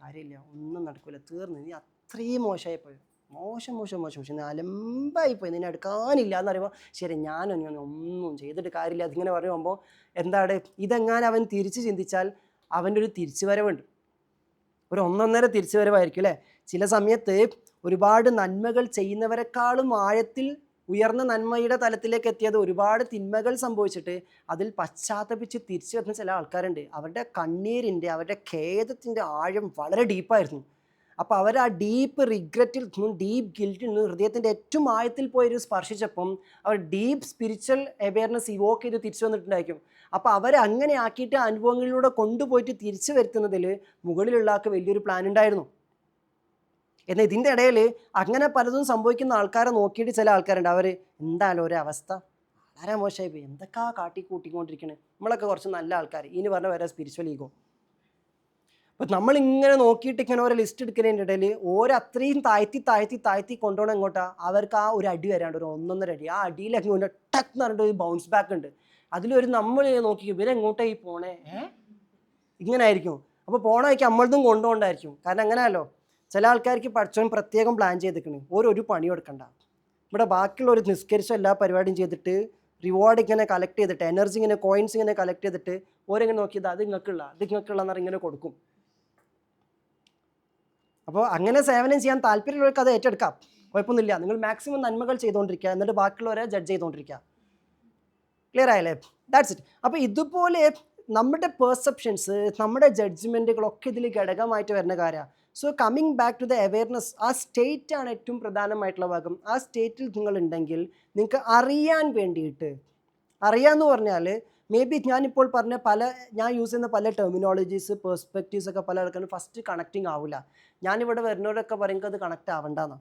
കാര്യമില്ല, ഒന്നും നടക്കില്ല, തീർന്ന്, നീ അത്രയും മോശമായിപ്പോയി, മോശം അലമ്പായിപ്പോയി, നിന്നെ എടുക്കാനില്ല എന്ന് പറയുമ്പോൾ ശരി ഒന്നും ചെയ്തിട്ട് കാര്യമില്ല അതിങ്ങനെ പറയുമ്പോൾ എന്താണ് ഇതെങ്ങാനും അവൻ തിരിച്ച് ചിന്തിച്ചാൽ അവൻ്റെ ഒരു തിരിച്ചുവരവുണ്ട്, ഒരു ഒന്നൊന്നര തിരിച്ചുവരവായിരിക്കും അല്ലേ? ചില സമയത്ത് ഒരുപാട് നന്മകൾ ചെയ്യുന്നവരെക്കാളും ആഴത്തിൽ ഉയർന്ന നന്മയുടെ തലത്തിലേക്ക് എത്തിയത് ഒരുപാട് തിന്മകൾ സംഭവിച്ചിട്ട് അതിൽ പശ്ചാത്തപിച്ച് തിരിച്ചു വരുന്ന ചില ആൾക്കാരുണ്ട്. അവരുടെ കണ്ണീരിൻ്റെ, അവരുടെ ഖേദത്തിൻ്റെ ആഴം വളരെ ഡീപ്പായിരുന്നു. അപ്പോൾ അവർ ആ ഡീപ്പ് റിഗ്രറ്റിൽ നിന്നും ഡീപ്പ് ഗിൽറ്റിൽ നിന്നും ഹൃദയത്തിൻ്റെ ഏറ്റവും ആഴത്തിൽ പോയൊരു സ്പർശിച്ചപ്പം അവർ ഡീപ്പ് സ്പിരിച്വൽ അവയർനെസ് ഇവോക്ക് ചെയ്ത് തിരിച്ചു വന്നിട്ടുണ്ടായിരിക്കും. അപ്പോൾ അവരെ അങ്ങനെ ആക്കിയിട്ട് അനുഭവങ്ങളിലൂടെ കൊണ്ടുപോയിട്ട് തിരിച്ചു വരുത്തുന്നതിൽ മുകളിലുള്ള ആൾക്ക് വലിയൊരു പ്ലാൻ ഉണ്ടായിരുന്നു. എന്നാൽ ഇതിൻ്റെ ഇടയിൽ അങ്ങനെ പലതും സംഭവിക്കുന്ന ആൾക്കാരെ നോക്കിയിട്ട് ചില ആൾക്കാരുണ്ട്, അവർ എന്തായാലും ഒരവസ്ഥ വളരെ മോശമായി പോയി, എന്തൊക്കെ കൂട്ടിക്കൊണ്ടിരിക്കണേ, നമ്മളൊക്കെ കുറച്ച് നല്ല ആൾക്കാർ, ഇനി പറഞ്ഞ വരെ സ്പിരിച്വൽ ഈഗോ. അപ്പോൾ നമ്മളിങ്ങനെ നോക്കിയിട്ട് ഇങ്ങനെ ഓരോ ലിസ്റ്റ് എടുക്കുന്നതിൻ്റെ ഇടയിൽ ഓരോ അത്രയും താഴ്ത്തി കൊണ്ടുപോകണം എങ്ങോട്ടാ? അവർക്ക് ആ ഒരു അടി വരാണ്ട്, ഒരു 1.5 അടി, ആ അടിയിൽ അങ്ങോട്ട് ടക്ക് എന്ന് പറഞ്ഞിട്ട് ഒരു ബൗൺസ് ബാക്ക് ഉണ്ട്. അതിലൊരു നമ്മൾ നോക്കി ഇവരെങ്ങോട്ടായി പോണേ, ഇങ്ങനെ ആയിരിക്കും. അപ്പോൾ പോണേക്ക് നമ്മളതും കൊണ്ടുപോകണ്ടായിരിക്കും. കാരണം അങ്ങനെയല്ലോ, ചില ആൾക്കാർക്ക് പഠിച്ചവൻ പ്രത്യേകം പ്ലാൻ ചെയ്തിരിക്കണ്, ഒരു പണി കൊടുക്കണ്ട, ഇവിടെ ബാക്കിയുള്ളവർ നിസ്കരിച്ച എല്ലാ പരിപാടിയും ചെയ്തിട്ട് റിവാർഡ് ഇങ്ങനെ കളക്ട് ചെയ്തിട്ട്, എനർജി ഇങ്ങനെ കോയിൻസ് ഇങ്ങനെ കളക്ട് ചെയ്തിട്ട് ഓരെങ്ങനെ നോക്കിയത് അത് നിങ്ങൾക്കുള്ള എന്ന് പറഞ്ഞാൽ ഇങ്ങനെ കൊടുക്കും. അപ്പോൾ അങ്ങനെ സേവനം ചെയ്യാൻ താല്പര്യമുള്ളവർക്ക് അത് ഏറ്റെടുക്കാം, കുഴപ്പമൊന്നുമില്ല. നിങ്ങൾ മാക്സിമം നന്മകൾ ചെയ്തുകൊണ്ടിരിക്കുക, എന്നിട്ട് ബാക്കിയുള്ളവരെ ജഡ്ജ് ചെയ്തുകൊണ്ടിരിക്കുക. ക്ലിയർ ആയല്ലേ? That's it. അപ്പോൾ ഇതുപോലെ നമ്മുടെ പെർസെപ്ഷൻസ്, നമ്മുടെ ജഡ്ജ്മെൻറ്റുകളൊക്കെ ഇതിൽ ഘടകമായിട്ട് വരുന്ന കാര്യമാണ്. So coming back to the awareness, ആ സ്റ്റേറ്റ് ആണ് ഏറ്റവും പ്രധാനമായിട്ടുള്ള ഭാഗം. ആ സ്റ്റേറ്റിൽ നിങ്ങളുണ്ടെങ്കിൽ നിങ്ങൾക്ക് അറിയാൻ വേണ്ടിയിട്ട്, അറിയാമെന്ന് പറഞ്ഞാൽ മേ ബി ഞാനിപ്പോൾ പറഞ്ഞ ഞാൻ യൂസ് ചെയ്യുന്ന പല ടെർമിനോളജീസ്, പെർസ്പെക്റ്റീവ്സ് ഒക്കെ പല ആൾക്കാരും ഫസ്റ്റ് കണക്റ്റിംഗ് ആവില്ല. ഞാനിവിടെ വരുന്നവരൊക്കെ പറയുമ്പോൾ അത് കണക്റ്റ് ആവണ്ടെന്നാണ്.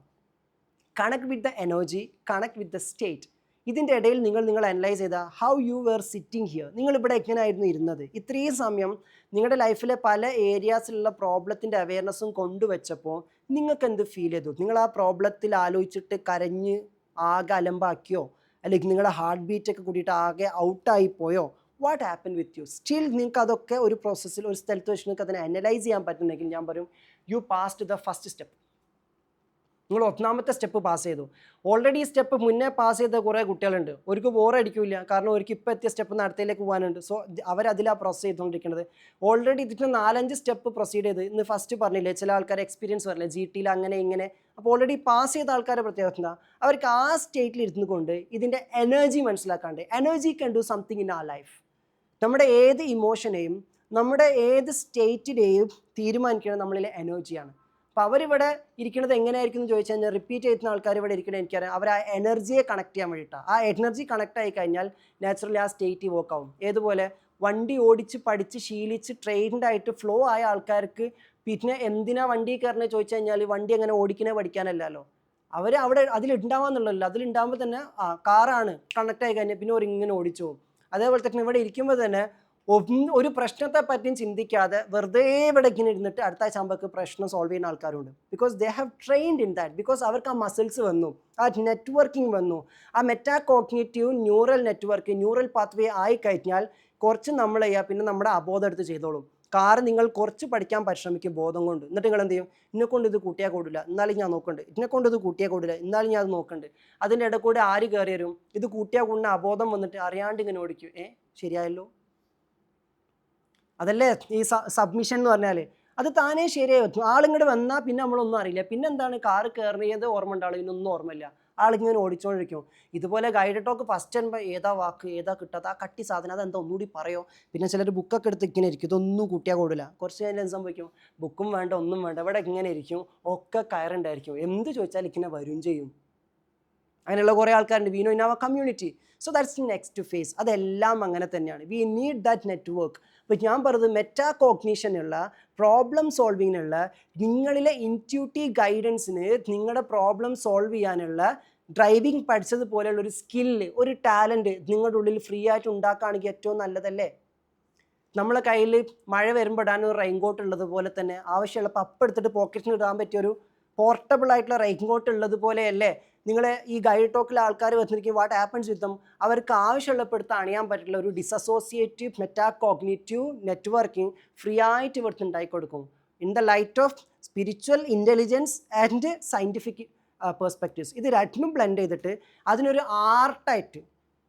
Connect with the energy, connect with the state. ഇതിൻ്റെ ഇടയിൽ നിങ്ങൾ അനലൈസ് ചെയ്താൽ how you were sitting here, നിങ്ങളിവിടെ എങ്ങനെയായിരുന്നു ഇരുന്നത്? ഇത്രയും സമയം നിങ്ങളുടെ ലൈഫിലെ പല ഏരിയാസിലുള്ള പ്രോബ്ലത്തിൻ്റെ അവെയർനെസ്സും കൊണ്ടുവച്ചപ്പോൾ നിങ്ങൾക്ക് എന്ത് ഫീൽ ചെയ്തു? നിങ്ങൾ ആ പ്രോബ്ലത്തിൽ ആലോചിച്ചിട്ട് കരഞ്ഞ് ആകെ അലമ്പാക്കിയോ, അല്ലെങ്കിൽ നിങ്ങളുടെ ഹാർട്ട് ബീറ്റൊക്കെ കൂടിയിട്ട് ആകെ ഔട്ടായി പോയോ? What happen with you? Still നിങ്ങൾക്ക് അതൊക്കെ ഒരു പ്രോസസ്സിൽ, ഒരു സ്ഥലത്ത് വെച്ച് നിങ്ങൾക്ക് അതിനെ അനലൈസ് ചെയ്യാൻ പറ്റുന്നെങ്കിൽ ഞാൻ പറയും you passed the first step. നിങ്ങൾ ഒന്നാമത്തെ സ്റ്റെപ്പ് പാസ് ചെയ്തു. ഓൾറെഡി ഈ സ്റ്റെപ്പ് മുന്നേ പാസ് ചെയ്ത കുറേ കുട്ടികളുണ്ട്, അവർക്ക് ബോറടിക്കില്ല, കാരണം അവർക്ക് ഇപ്പോൾ എത്തിയ സ്റ്റെപ്പ് അടുത്തേക്ക് പോകാനുണ്ട്. സോ അവരതിലാണ് പ്രോസസ് ചെയ്തുകൊണ്ടിരിക്കുന്നത്. ഓൾറെഡി ഇതിന് 4-5 സ്റ്റെപ്പ് പ്രൊസീഡ് ചെയ്ത്, ഇന്ന് ഫസ്റ്റ് പറഞ്ഞില്ലേ ചില ആൾക്കാർ എക്സ്പീരിയൻസ് പറഞ്ഞില്ലേ GTയിൽ അങ്ങനെ ഇങ്ങനെ. അപ്പോൾ ഓൾറെഡി പാസ് ചെയ്ത ആൾക്കാരുടെ പ്രത്യേകത എന്താ? അവർക്ക് ആ സ്റ്റേറ്റിൽ ഇരുന്നു കൊണ്ട് ഇതിൻ്റെ എനർജി മനസ്സിലാക്കാണ്ട്, energy can do something in our life. നമ്മുടെ ഏത് ഇമോഷനെയും നമ്മുടെ ഏത് സ്റ്റേറ്റിനെയും തീരുമാനിക്കുന്നത് നമ്മളിലെ എനർജിയാണ്. അപ്പോൾ അവരിവിടെ ഇരിക്കുന്നത് എങ്ങനെയായിരിക്കും എന്ന് ചോദിച്ചു കഴിഞ്ഞാൽ, റിപ്പീറ്റ് ചെയ്യുന്ന ആൾക്കാർ ഇവിടെ ഇരിക്കുന്നത് എനിക്കറിയാം, അവർ ആ എനർജിയെ കണക്ട് ചെയ്യാൻ വേണ്ടിയിട്ടാണ്. ആ എനർജി കണക്ട് ആയി കഴിഞ്ഞാൽ നാച്ചുറലി ആ സ്റ്റേറ്റ് വർക്ക് ആവും. ഏതുപോലെ വണ്ടി ഓടിച്ച് പഠിച്ച് ശീലിച്ച് ട്രെയിൻഡ് ആയിട്ട് ഫ്ലോ ആയ ആൾക്കാർക്ക് പിന്നെ എന്തിനാ വണ്ടി കയറുന്നത് ചോദിച്ചു കഴിഞ്ഞാൽ വണ്ടി അങ്ങനെ ഓടിക്കണേ പഠിക്കാനല്ലല്ലോ, അവർ അവിടെ അതിലുണ്ടാവാന്നുള്ളല്ലോ. അതിലുണ്ടാകുമ്പോൾ തന്നെ കാറാണ് കണക്ട് ആയി കഴിഞ്ഞാൽ പിന്നെ ഇങ്ങനെ ഓടിച്ചു പോകും. അതേപോലെ തന്നെ ഇവിടെ ഇരിക്കുമ്പോൾ തന്നെ ഒരു പ്രശ്നത്തെ പറ്റിയും ചിന്തിക്കാതെ വെറുതെ ഇവിടെ ഇങ്ങനെ ഇരുന്നിട്ട് അടുത്ത ആഴ്ച ആകുമ്പോൾ പ്രശ്നം സോൾവ് ചെയ്യുന്ന ആൾക്കാരുണ്ട്. Because they have trained in that. Because അവർക്ക് ആ മസിൽസ് വന്നു, ആ നെറ്റ്വർക്കിംഗ് വന്നു, ആ metacognitive neural network, neural pathway ആയി കഴിഞ്ഞാൽ കുറച്ച് നമ്മൾ ചെയ്യുക, പിന്നെ നമ്മുടെ അബോധം എടുത്ത് ചെയ്തോളും. നിങ്ങൾ കുറച്ച് പഠിക്കാൻ പരിശ്രമിക്കും ബോധം കൊണ്ട്. എന്നിട്ട് നിങ്ങൾ എന്ത് ചെയ്യും? എന്നെക്കൊണ്ട് ഇത് കൂട്ടിയാൽ കൂടില്ല, എന്നാലും ഞാൻ നോക്കുന്നുണ്ട്. എന്നെക്കൊണ്ട് ഇത് കൂട്ടിയാൽ കൂടില്ല, എന്നാലും ഞാൻ അത് നോക്കുന്നുണ്ട്. അതിൻ്റെ ഇടയിൽ കൂടെ ആര് കയറി വരും? ഇത് കൂട്ടിയാൽ കൂടുന്ന അബോധം വന്നിട്ട് അറിയാണ്ട് ഇങ്ങനെ ഓടിക്കും. ശരിയായല്ലോ. അതല്ലേ ഈ സബ്മിഷൻ എന്ന് പറഞ്ഞാൽ. അത് താനേ ശരിയായി വെക്കും. ആളിങ്ങോട്ട് വന്നാൽ പിന്നെ നമ്മളൊന്നും അറിയില്ല. പിന്നെ എന്താണ് കാറ് കയറിയത് ഓർമ്മ ഉണ്ടാവും, ഇതിനൊന്നും ഓർമ്മയില്ല, ആളിങ്ങനെ ഓടിച്ചുകൊണ്ടിരിക്കും. ഇതുപോലെ ഗൈഡ് ടോക്ക് ഫസ്റ്റ് വരുമ്പോൾ ഏതാ വാക്ക് ഏതാ കിട്ടാത്ത ആ കട്ടി സാധനം അതെന്താ ഒന്നുകൂടി പറയോ. പിന്നെ ചിലർ ബുക്കൊക്കെ എടുത്ത് ഇങ്ങനെ ഇരിക്കും, ഇതൊന്നും കൂട്ടിയാൽ കൂടില്ല. കുറച്ച് കഴിഞ്ഞാൽ എന്ത് സംഭവിക്കും, ബുക്കും വേണ്ട ഒന്നും വേണ്ട, ഇവിടെ ഇങ്ങനെ ഇരിക്കും, ഒക്കെ കയറുണ്ടായിരിക്കും, എന്ത് ചോദിച്ചാൽ ഇങ്ങനെ വരും ചെയ്യും. അങ്ങനെയുള്ള കുറേ ആൾക്കാരുണ്ട്. We know in our community. So that's next phase. അതെല്ലാം അങ്ങനെ തന്നെയാണ്. We need that network. അപ്പോൾ ഞാൻ പറയുന്നത് മെറ്റാ കോഗ്നിഷനുള്ള, പ്രോബ്ലം സോൾവിങ്ങിനുള്ള, നിങ്ങളിലെ ഇൻറ്റ്യൂട്ടീവ് ഗൈഡൻസിന് നിങ്ങളുടെ പ്രോബ്ലം സോൾവ് ചെയ്യാനുള്ള ഡ്രൈവിംഗ് പഠിച്ചതുപോലെയുള്ള ഒരു സ്കില്ല്, ഒരു ടാലൻറ്റ് നിങ്ങളുടെ ഉള്ളിൽ ഫ്രീ ആയിട്ട് ഉണ്ടാക്കുകയാണെങ്കിൽ ഏറ്റവും നല്ലതല്ലേ. നമ്മളെ കയ്യിൽ മഴ വരുമ്പോൾ ഇടാൻ ഒരു റെയിൻകോട്ട് ഉള്ളതുപോലെ തന്നെ ആവശ്യമുള്ളപ്പോൾ അപ്പം എടുത്തിട്ട് പോക്കറ്റിൽ ഇടാൻ പറ്റിയൊരു പോർട്ടബിൾ ആയിട്ടുള്ള റെയിൻകോട്ട് ഉള്ളതുപോലെയല്ലേ നിങ്ങളെ ഈ ഗൈഡ് ടോക്കിലെ ആൾക്കാർ വന്നിരിക്കും. വാട്ട് ഹാപ്പൻസ് വിത്ത് ദം, അവർക്ക് ആവശ്യമുള്ളപ്പോൾ എടുത്ത് അണിയാൻ പറ്റില്ല ഒരു ഡിസസോസിയേറ്റീവ് മെറ്റാ കോഗ്നിറ്റീവ് നെറ്റ്വർക്കിംഗ് ഫ്രീ ആയിട്ട് ഇവിടുത്തെ ഉണ്ടാക്കി കൊടുക്കും. In the light of spiritual intelligence and scientific perspectives. ഇത് രണ്ടും ബ്ലെൻഡ് ചെയ്തിട്ട് അതിനൊരു ആർട്ടായിട്ട്,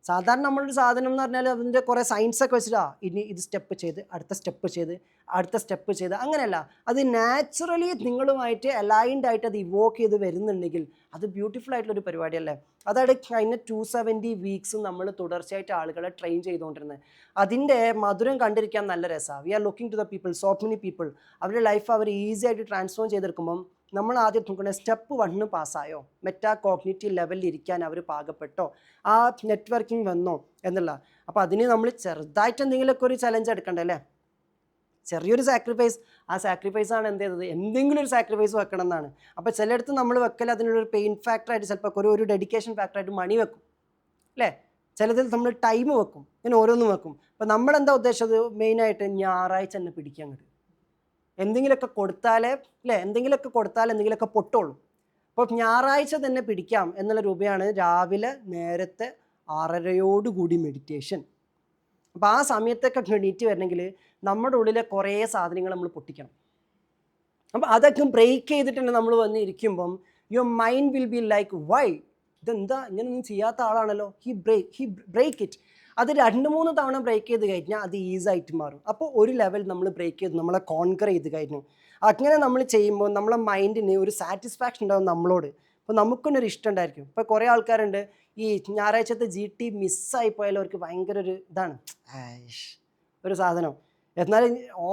സാധാരണ നമ്മളൊരു സാധനം എന്ന് പറഞ്ഞാൽ അതിൻ്റെ കുറേ സയൻസൊക്കെ വെച്ചിട്ടാ ഇനി ഇത് സ്റ്റെപ്പ് ചെയ്ത് അടുത്ത സ്റ്റെപ്പ് ചെയ്ത് അടുത്ത സ്റ്റെപ്പ് ചെയ്ത്, അങ്ങനെയല്ല. അത് നാച്ചുറലി നിങ്ങളുമായിട്ട് അലൈൻഡ് ആയിട്ട് അത് ഇവോക്ക് ചെയ്ത് വരുന്നുണ്ടെങ്കിൽ അത് ബ്യൂട്ടിഫുൾ ആയിട്ടുള്ളൊരു പരിപാടിയല്ലേ. അതാണ് കഴിഞ്ഞ 270 വീക്സ് നമ്മൾ തുടർച്ചയായിട്ട് ആളുകളെ ട്രെയിൻ ചെയ്തുകൊണ്ടിരുന്നത്. അതിൻ്റെ മധുരം കണ്ടിരിക്കാൻ നല്ല രസമാണ്. We are looking to the people, so many people. അവരുടെ ലൈഫ് അവർ ഈസി ആയിട്ട് ട്രാൻസ്ഫോം ചെയ്തെടുക്കുമ്പം നമ്മൾ ആദ്യം നോക്കുന്നത് സ്റ്റെപ്പ് 1 പാസ്സായോ, മെറ്റാ കോഗ്നിറ്റീവ് ലെവലിൽ ഇരിക്കാൻ അവർ പാകപ്പെട്ടോ, ആ നെറ്റ്വർക്കിംഗ് വന്നോ എന്നുള്ള. അപ്പോൾ അതിന് നമ്മൾ ചെറുതായിട്ട് എന്തെങ്കിലുമൊക്കെ ഒരു ചലഞ്ച് എടുക്കണ്ടേ അല്ലേ, ചെറിയൊരു സാക്രിഫൈസ്. ആ സാക്രിഫൈസാണ് എന്ത് ചെയ്തത്, എന്തെങ്കിലും ഒരു സാക്രിഫൈസ് വെക്കണം എന്നാണ്. അപ്പോൾ ചിലയിടത്ത് നമ്മൾ വെക്കൽ അതിനൊരു പെയിൻ ഫാക്ടറായിട്ട്, ചിലപ്പോൾ ഒരു ഡെഡിക്കേഷൻ ഫാക്ടറായിട്ട് മണി വെക്കും അല്ലേ, ചിലതിൽ നമ്മൾ ടൈം വെക്കും, ഇങ്ങനെ ഓരോന്നും വെക്കും. അപ്പോൾ നമ്മളെന്താ ഉദ്ദേശിച്ചത്, മെയിനായിട്ട് ഞായറാഴ്ച തന്നെ പിടിക്കാൻ കിട്ടും. എന്തെങ്കിലുമൊക്കെ കൊടുത്താലേ അല്ലേ, എന്തെങ്കിലുമൊക്കെ കൊടുത്താൽ എന്തെങ്കിലുമൊക്കെ പൊട്ടുള്ളൂ. അപ്പോൾ ഞായറാഴ്ച തന്നെ പിടിക്കാം എന്നുള്ള രൂപയാണ് രാവിലെ നേരത്തെ 6:30 മെഡിറ്റേഷൻ. അപ്പോൾ ആ സമയത്തൊക്കെ എണീറ്റ് വരണമെങ്കിൽ നമ്മുടെ ഉള്ളിലെ കുറേ സാധനങ്ങൾ നമ്മൾ പൊട്ടിക്കണം. അപ്പോൾ അതൊക്കെ ബ്രേക്ക് ചെയ്തിട്ടുണ്ട് നമ്മൾ വന്ന് ഇരിക്കുമ്പം your mind will be like why, ഇതെന്താ ഇങ്ങനെയൊന്നും ചെയ്യാത്ത ആളാണല്ലോ, ഹി ബ്രേക്ക് ഇറ്റ്. അത് 2-3 തവണ ബ്രേക്ക് ചെയ്ത് കഴിഞ്ഞാൽ അത് ഈസായിട്ട് മാറും. അപ്പോൾ ഒരു ലെവൽ നമ്മൾ ബ്രേക്ക് ചെയ്ത് നമ്മളെ കോൺകർ ചെയ്ത് കഴിഞ്ഞു. അങ്ങനെ നമ്മൾ ചെയ്യുമ്പോൾ നമ്മളെ മൈൻഡിന് ഒരു സാറ്റിസ്ഫാക്ഷൻ ഉണ്ടാകും നമ്മളോട്. അപ്പോൾ നമുക്കൊന്നൊരു ഇഷ്ടം ഉണ്ടായിരിക്കും. ഇപ്പോൾ കുറേ ആൾക്കാരുണ്ട് ഈ ഞായറാഴ്ചത്തെ GT മിസ്സായി പോയാലും അവർക്ക് ഭയങ്കര ഒരു ഇതാണ്, ഒരു സാധനം. എന്നാൽ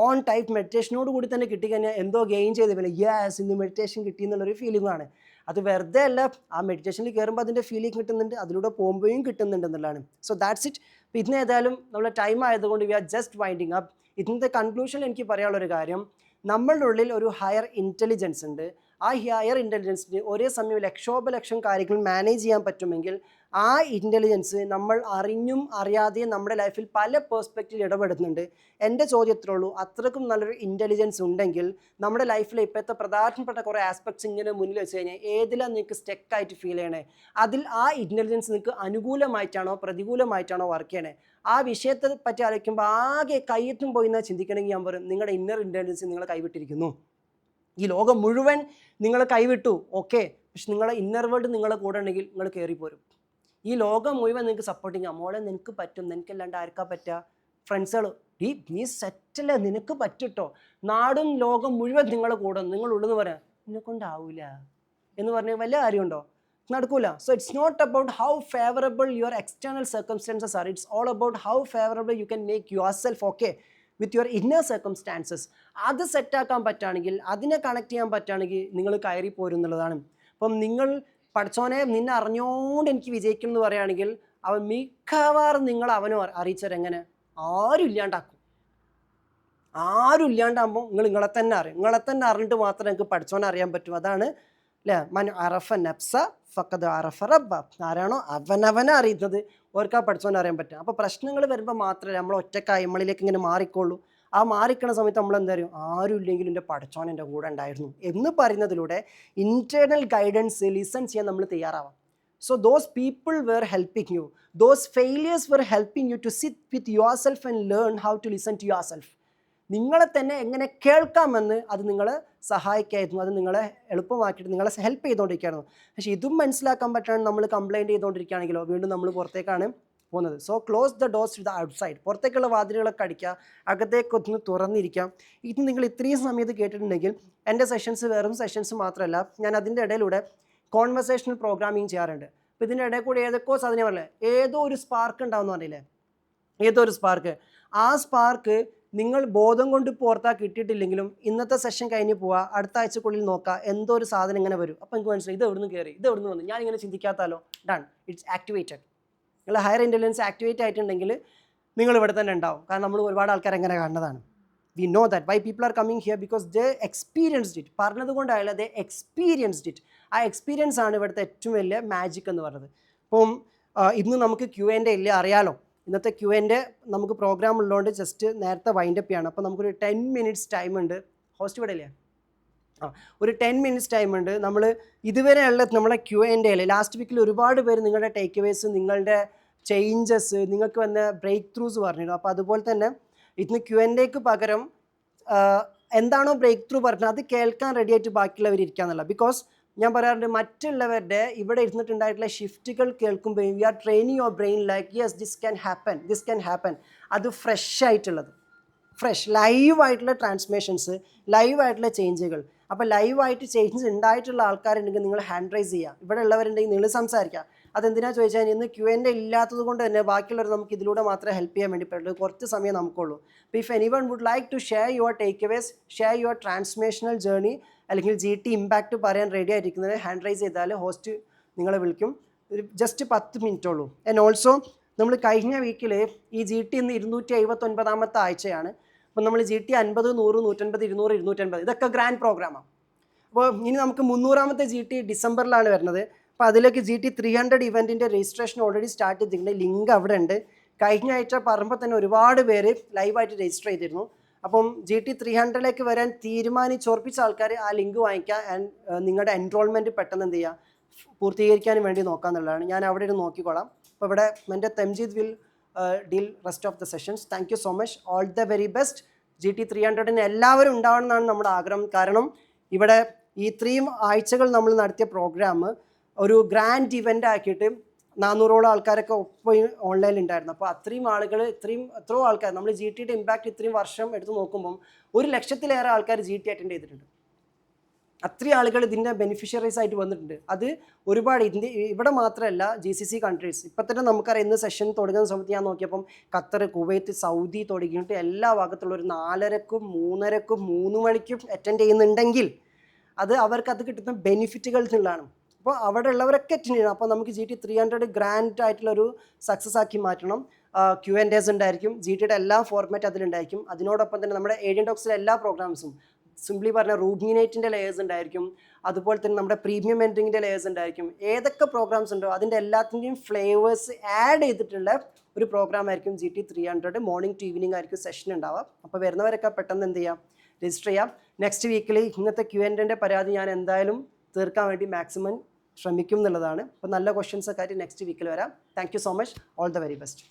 ഓൺ ടൈപ്പ് മെഡിറ്റേഷനോട് കൂടി തന്നെ കിട്ടിക്കഴിഞ്ഞാൽ എന്തോ ഗെയിൻ ചെയ്ത പോലെ, യെസ് ഇന്ന് മെഡിറ്റേഷൻ കിട്ടി എന്നുള്ളൊരു ഫീലിംഗാണ്. അത് വെറുതെ അല്ല, ആ മെഡിറ്റേഷനിൽ കയറുമ്പോൾ അതിൻ്റെ ഫീലിംഗ് കിട്ടുന്നുണ്ട്, അതിലൂടെ പോകുമ്പോഴും കിട്ടുന്നുണ്ട് എന്നുള്ളതാണ്. So that's it. അപ്പോൾ ഇന്ന് ഏതായാലും നമ്മുടെ ടൈം ആയതുകൊണ്ട് we are just winding up. ഇതിൻ്റെ കൺക്ലൂഷനിൽ എനിക്ക് പറയാനുള്ളൊരു കാര്യം, നമ്മളുടെ ഉള്ളിൽ ഒരു ഹയർ ഇൻ്റലിജൻസ് ഉണ്ട്. ആ ഹയർ ഇൻ്റലിജൻസിന് ഒരേ സമയം ലക്ഷോപലക്ഷം കാര്യങ്ങൾ മാനേജ് ചെയ്യാൻ പറ്റുമെങ്കിൽ ആ ഇൻ്റലിജൻസ് നമ്മൾ അറിഞ്ഞും അറിയാതെയും നമ്മുടെ ലൈഫിൽ പല പേഴ്സ്പെക്റ്റീവിൽ ഇടപെടുന്നുണ്ട്. എൻ്റെ ചോദ്യത്തിലുള്ളൂ, അത്രക്കും നല്ലൊരു ഇൻ്റലിജൻസ് ഉണ്ടെങ്കിൽ നമ്മുടെ ലൈഫിൽ ഇപ്പോഴത്തെ പ്രധാനപ്പെട്ട കുറേ ആസ്പെക്ട്സ് ഇങ്ങനെ മുന്നിൽ വെച്ച് കഴിഞ്ഞാൽ ഏതിലാണ് നിങ്ങൾക്ക് സ്റ്റെക്കായിട്ട് ഫീൽ ചെയ്യണേ, അതിൽ ആ ഇൻ്റലിജൻസ് നിങ്ങൾക്ക് അനുകൂലമായിട്ടാണോ പ്രതികൂലമായിട്ടാണോ വർക്ക് ചെയ്യണേ, ആ വിഷയത്തെ പറ്റി ആലോചിക്കുമ്പോൾ ആകെ കയ്യെത്തും പോയി എന്നാൽ ചിന്തിക്കണമെങ്കിൽ ഞാൻ പറയും, നിങ്ങളുടെ ഇന്നർ ഇൻ്റലിജൻസ് നിങ്ങളെ കൈവിട്ടിരിക്കുന്നു. ഈ ലോകം മുഴുവൻ നിങ്ങൾ കൈവിട്ടു, ഓക്കെ, പക്ഷെ നിങ്ങളെ ഇന്നർ വേൾഡ് നിങ്ങളെ കൂടെ ഉണ്ടെങ്കിൽ നിങ്ങൾ കയറിപ്പോരും. ഈ ലോകം മുഴുവൻ നിങ്ങൾക്ക് സപ്പോർട്ടിങ് ചെയ്യാം, മോളെ നിനക്ക് പറ്റും, നിനക്കല്ലാണ്ട് ആർക്കാ പറ്റുക, ഫ്രണ്ട്സുകൾ നീ സെറ്റല്ലേ, നിനക്ക് പറ്റിട്ടോ, നാടും ലോകം മുഴുവൻ നിങ്ങളെ കൂടെ, നിങ്ങളുള്ളെന്ന് പറയാം, എന്നെ കൊണ്ടാവില്ല എന്ന് പറഞ്ഞാൽ വല്ല കാര്യമുണ്ടോ, നടക്കൂല. So it's not about how favourable your external circumstances are, it's all about how favourable you can make your self okay with your inner circumstances. അത് സെറ്റാക്കാൻ പറ്റുകയാണെങ്കിൽ, അതിനെ കണക്ട് ചെയ്യാൻ പറ്റുകയാണെങ്കിൽ നിങ്ങൾ കയറി പോരും എന്നുള്ളതാണ്. അപ്പം നിങ്ങൾ പഠിച്ചോനെ നിന്നെ അറിഞ്ഞുകൊണ്ട് എനിക്ക് വിജയിക്കും എന്ന് പറയുകയാണെങ്കിൽ അവൻ മിക്കവാറും നിങ്ങൾ അവനും അറിയിച്ചവരെങ്ങനെ ആരും ഇല്ലാണ്ടാക്കും. ആരും ഇല്ലാണ്ടാകുമ്പോൾ നിങ്ങളെ തന്നെ അറിയും. നിങ്ങളെ തന്നെ അറിഞ്ഞിട്ട് മാത്രമേ നിങ്ങൾക്ക് പഠിച്ചോനെ അറിയാൻ പറ്റും. അതാണ് അല്ലേ, മൻ അറഫ നഫ്സ ഫഖദ് അറഫ റബ്ബ. ആരാണോ അവനവനെ അറിയുന്നത് ഓർക്കാ പഠിച്ചോനെ അറിയാൻ പറ്റും. അപ്പോൾ പ്രശ്നങ്ങൾ വരുമ്പോൾ മാത്രമേ നമ്മൾ ഒറ്റക്കായി നമ്മളിലേക്ക് ഇങ്ങനെ മാറിക്കോളൂ. ആ മാറിക്കണ സമയത്ത് നമ്മൾ എന്താ പറയും, ആരും ഇല്ലെങ്കിലും എൻ്റെ പഠിച്ചോൻ എൻ്റെ കൂടെ ഉണ്ടായിരുന്നു എന്ന് പറയുന്നതിലൂടെ ഇൻറ്റേർണൽ ഗൈഡൻസ് ലിസൺ ചെയ്യാൻ നമ്മൾ തയ്യാറാവാം. So those people were helping you, those failures were helping you to sit with yourself and learn how to listen to yourself. നിങ്ങളെ തന്നെ എങ്ങനെ കേൾക്കാമെന്ന് അത് നിങ്ങളെ സഹായിക്കായിരുന്നു, അത് നിങ്ങളെ എളുപ്പമാക്കിയിട്ട് നിങ്ങളെ ഹെൽപ്പ് ചെയ്തുകൊണ്ടിരിക്കുകയായിരുന്നു. പക്ഷേ ഇതും മനസ്സിലാക്കാൻ പറ്റാണ്ട് നമ്മൾ കംപ്ലയിൻറ്റ് ചെയ്തുകൊണ്ടിരിക്കുകയാണെങ്കിലോ വീണ്ടും നമ്മൾ പുറത്തേക്കാണ് പോകുന്നത്. So close the doors to the outside. പുറത്തേക്കുള്ള വാതിലുകളൊക്കെ അടിക്കുക, അകത്തേക്കൊന്ന് തുറന്നിരിക്കാം. ഇത് നിങ്ങൾ ഇത്രയും സമയത്ത് കേട്ടിട്ടുണ്ടെങ്കിൽ എൻ്റെ സെഷൻസ് വെറും സെഷൻസ് മാത്രമല്ല, ഞാൻ അതിൻ്റെ ഇടയിലൂടെ കോൺവെർസേഷണൽ പ്രോഗ്രാമിങ് ചെയ്യാറുണ്ട്. അപ്പോൾ ഇതിൻ്റെ ഇടയിൽ കൂടി ഏതൊക്കെയോ സാധനം പറഞ്ഞില്ലേ, ഏതോ ഒരു സ്പാർക്ക് ഉണ്ടാവുമെന്ന് പറഞ്ഞില്ലേ, ഏതോ ഒരു സ്പാർക്ക്. ആ സ്പാർക്ക് നിങ്ങൾ ബോധം കൊണ്ട് പുറത്താ കിട്ടിയിട്ടില്ലെങ്കിലും ഇന്നത്തെ സെഷൻ കഴിഞ്ഞ് പോവുക, അടുത്ത ആഴ്ചക്കുള്ളിൽ നോക്കുക, എന്തോ ഒരു സാധനം ഇങ്ങനെ വരും. അപ്പോൾ എനിക്ക് മനസ്സിലായി ഇത് എവിടുന്ന് കയറി, ഇത് എവിടുന്ന് വന്നു, ഞാനിങ്ങനെ ചിന്തിക്കാത്താലോ. Done, it's activated. നിങ്ങൾ ഹയർ ഇൻ്റലിജൻസ് ആക്ടിവേറ്റ് ആയിട്ടുണ്ടെങ്കിൽ നിങ്ങൾ ഇവിടെ തന്നെ ഉണ്ടാവും. കാരണം നമ്മൾ ഒരുപാട് ആൾക്കാർ എങ്ങനെ കാണുന്നതാണ്. We know that why people are coming here because they experienced it. പറഞ്ഞത് കൊണ്ടായാലും ദേ എക്സ്പീരിയൻസ്ഡ് ഇറ്റ്. ആ എക്സ്പീരിയൻസ് ആണ് ഇവിടുത്തെ ഏറ്റവും വലിയ മാജിക് എന്ന് പറയുന്നത്. അപ്പം ഇന്ന് നമുക്ക് Q&A ഇല്ല, അറിയാലോ. ഇന്നത്തെ Q&A നമുക്ക് പ്രോഗ്രാം ഉള്ളതുകൊണ്ട് ജസ്റ്റ് നേരത്തെ വൈൻഡപ്പ് ചെയ്യാണ്. അപ്പോൾ നമുക്കൊരു 10 minutes ടൈം ഉണ്ട്. ഹോസ്റ്റ് ഇവിടെ ഇല്ലേ? ഒരു 10 minutes ടൈം ഉണ്ട്. നമ്മൾ ഇതുവരെയുള്ള നമ്മളെ Q&A ലാസ്റ്റ് വീക്കിൽ ഒരുപാട് പേര് നിങ്ങളുടെ ടേക്ക് അവേസ്, നിങ്ങളുടെ ചേഞ്ചസ്, നിങ്ങൾക്ക് വന്ന ബ്രേക്ക് ത്രൂസ് പറഞ്ഞിരുന്നു. അപ്പോൾ അതുപോലെ തന്നെ ഇന്ന് Q&Aക്ക് പകരം എന്താണോ ബ്രേക്ക് ത്രൂ പറഞ്ഞത് അത് കേൾക്കാൻ റെഡി ആയിട്ട് ബാക്കിയുള്ളവർ ഇരിക്കാന്നുള്ള. ബിക്കോസ് ഞാൻ പറയാറുണ്ട്, മറ്റുള്ളവരുടെ ഇവിടെ ഇരുന്നിട്ടുണ്ടായിട്ടുള്ള ഷിഫ്റ്റുകൾ കേൾക്കുമ്പോൾ we are training your brain like yes this can happen. അത് ഫ്രഷ് ആയിട്ടുള്ളത്, ഫ്രഷ് ലൈവായിട്ടുള്ള ട്രാൻസ്മിഷൻസ്, ലൈവായിട്ടുള്ള ചേഞ്ചുകൾ. അപ്പോൾ ലൈവായിട്ട് ചേഞ്ചസ് ഉണ്ടായിട്ടുള്ള ആൾക്കാരുണ്ടെങ്കിൽ നിങ്ങൾ ഹാൻഡ് റൈസ് ചെയ്യുക. ഇവിടെ ഉള്ളവരുണ്ടെങ്കിൽ നിങ്ങൾ സംസാരിക്കുക. അതെന്തിനാ ചോദിച്ചാൽ ഇന്ന് Q&A ഇല്ലാത്തത് കൊണ്ട് തന്നെ ബാക്കിയുള്ളവർ നമുക്ക് ഇതിലൂടെ മാത്രമേ ഹെൽപ്പ് ചെയ്യാൻ വേണ്ടി പറ്റുള്ളൂ. കുറച്ച് സമയം നമുക്കുള്ളൂ. അപ്പോൾ if anyone would like to share your takeaways, share your transformational journey, അല്ലെങ്കിൽ GT ഇമ്പാക്റ്റ് പറയാൻ റെഡി ആയിരിക്കുന്നത് ഹാൻഡ് റൈസ് ചെയ്താൽ ഹോസ്റ്റ് നിങ്ങളെ വിളിക്കും. ഒരു ജസ്റ്റ് 10 മിനിറ്റുള്ളൂ. ആൻഡ് ഓൾസോ നമ്മൾ കഴിഞ്ഞ വീക്കിൽ ഈ GT ഇന്ന് 279ാമത്തെ ആഴ്ചയാണ്. അപ്പോൾ നമ്മൾ GT 50, 100, 150, 200, 250 ഇതൊക്കെ ഗ്രാൻഡ് പ്രോഗ്രാമാണ്. അപ്പോൾ ഇനി നമുക്ക് 300ാമത്തെ GT ഡിസംബറിലാണ് വരുന്നത്. അപ്പോൾ അതിലേക്ക് GT 300 ഇവൻറ്റിൻ്റെ രജിസ്ട്രേഷൻ ഓൾറെഡി സ്റ്റാർട്ട് ചെയ്തിട്ടുണ്ട്. ലിങ്ക് അവിടെ ഉണ്ട്. കഴിഞ്ഞ ആഴ്ച പറയുമ്പോൾ തന്നെ ഒരുപാട് പേര് ലൈവായിട്ട് രജിസ്റ്റർ ചെയ്തിരുന്നു. അപ്പം GT 300ലേക്ക് വരാൻ തീരുമാനിച്ചുറപ്പിച്ച ആൾക്കാർ ആ ലിങ്ക് വാങ്ങിക്കുക. ആൻഡ് നിങ്ങളുടെ എൻറോൾമെൻറ്റ് പെട്ടെന്ന് എന്ത് ചെയ്യുക, പൂർത്തീകരിക്കാൻ വേണ്ടി നോക്കാമെന്നുള്ളതാണ്. ഞാൻ അവിടെ ഇരുന്ന് നോക്കിക്കോളാം. അപ്പോൾ ഇവിടെ എൻ്റെ Tamjeed will deal rest of the sessions. Thank you so much. All the very best. GT 300ന് എല്ലാവരും ഉണ്ടാവണം എന്നാണ് നമ്മുടെ ആഗ്രഹം. കാരണം ഇവിടെ ഈ ഇത്രയും ആഴ്ചകൾ നമ്മൾ നടത്തിയ പ്രോഗ്രാം ഒരു ഗ്രാൻഡ് ഇവൻ്റ് ആക്കിയിട്ട് 400ഓളം ആൾക്കാരൊക്കെ ഒപ്പം ഓൺലൈനിൽ ഉണ്ടായിരുന്നു. അപ്പോൾ അത്രയും ആളുകൾ, എത്രയോ ആൾക്കാർ നമ്മൾ GTയുടെ ഇമ്പാക്റ്റ് ഇത്രയും വർഷം എടുത്ത് നോക്കുമ്പം 100,000-ലേറെ ആൾക്കാർ GT അറ്റൻഡ് ചെയ്തിട്ടുണ്ട്. അത്രയും ആളുകൾ ഇതിൻ്റെ ബെനിഫിഷ്യറീസ് ആയിട്ട് വന്നിട്ടുണ്ട്. അത് ഒരുപാട് ഇവിടെ മാത്രമല്ല, GCC കൺട്രീസ് ഇപ്പം തന്നെ നമുക്കറിയാം. ഇന്ന് സെഷൻ തുടങ്ങുന്ന സമയത്ത് ഞാൻ നോക്കിയപ്പം ഖത്തർ, കുവൈറ്റ്, സൗദി തുടങ്ങിയിട്ട് എല്ലാ ഭാഗത്തുള്ള ഒരു 4:30-ക്കും 3:30-ക്കും 3 മണിക്കും അറ്റൻഡ് ചെയ്യുന്നുണ്ടെങ്കിൽ അത് അവർക്ക് അത് കിട്ടുന്ന ബെനിഫിറ്റുകൾ എന്നുള്ളതാണ്. അപ്പോൾ അവിടെ ഉള്ളവരൊക്കെ അറ്റൻഡ് ചെയ്യണം. അപ്പോൾ നമുക്ക് GT 300 ഗ്രാൻഡ് ആയിട്ടുള്ളൊരു സക്സസ് ആക്കി മാറ്റണം. Q&As ഉണ്ടായിരിക്കും. GTയുടെ എല്ലാ ഫോർമാറ്റ് അതിലുണ്ടായിരിക്കും. അതിനോടൊപ്പം തന്നെ നമ്മുടെ ഏഡിയൻ ടോക്സിലെ എല്ലാ പ്രോഗ്രാംസും, സിംപ്ലി പറഞ്ഞ റൂബിനേറ്റിൻ്റെ ലെയേഴ്സ് ഉണ്ടായിരിക്കും. അതുപോലെ തന്നെ നമ്മുടെ പ്രീമിയം മെൻറ്ററിങ്ങിൻ്റെ ലെയേഴ്സ് ഉണ്ടായിരിക്കും. ഏതൊക്കെ പ്രോഗ്രാംസ് ഉണ്ടോ അതിൻ്റെ എല്ലാത്തിൻ്റെയും ഫ്ലേവേഴ്സ് ആഡ് ചെയ്തിട്ടുള്ള ഒരു പ്രോഗ്രാം ആയിരിക്കും GT 300. മോർണിംഗ് ടു ഈവനിങ് ആയിരിക്കും സെഷൻ ഉണ്ടാവുക. അപ്പോൾ വരുന്നവരൊക്കെ പെട്ടെന്ന് എന്ത് ചെയ്യാം, രജിസ്റ്റർ ചെയ്യാം. നെക്സ്റ്റ് വീക്കിൽ ഇന്നത്തെ Q&Aൻ്റെ പരാതി ഞാൻ എന്തായാലും തീർക്കാൻ വേണ്ടി മാക്സിമം ശ്രമിക്കും എന്നുള്ളതാണ്. അപ്പോൾ നല്ല ക്വസ്റ്റ്യൻസൊക്കെ ആയിട്ട് നെക്സ്റ്റ് വീക്കിൽ വരാം. Thank you so much. All the very best.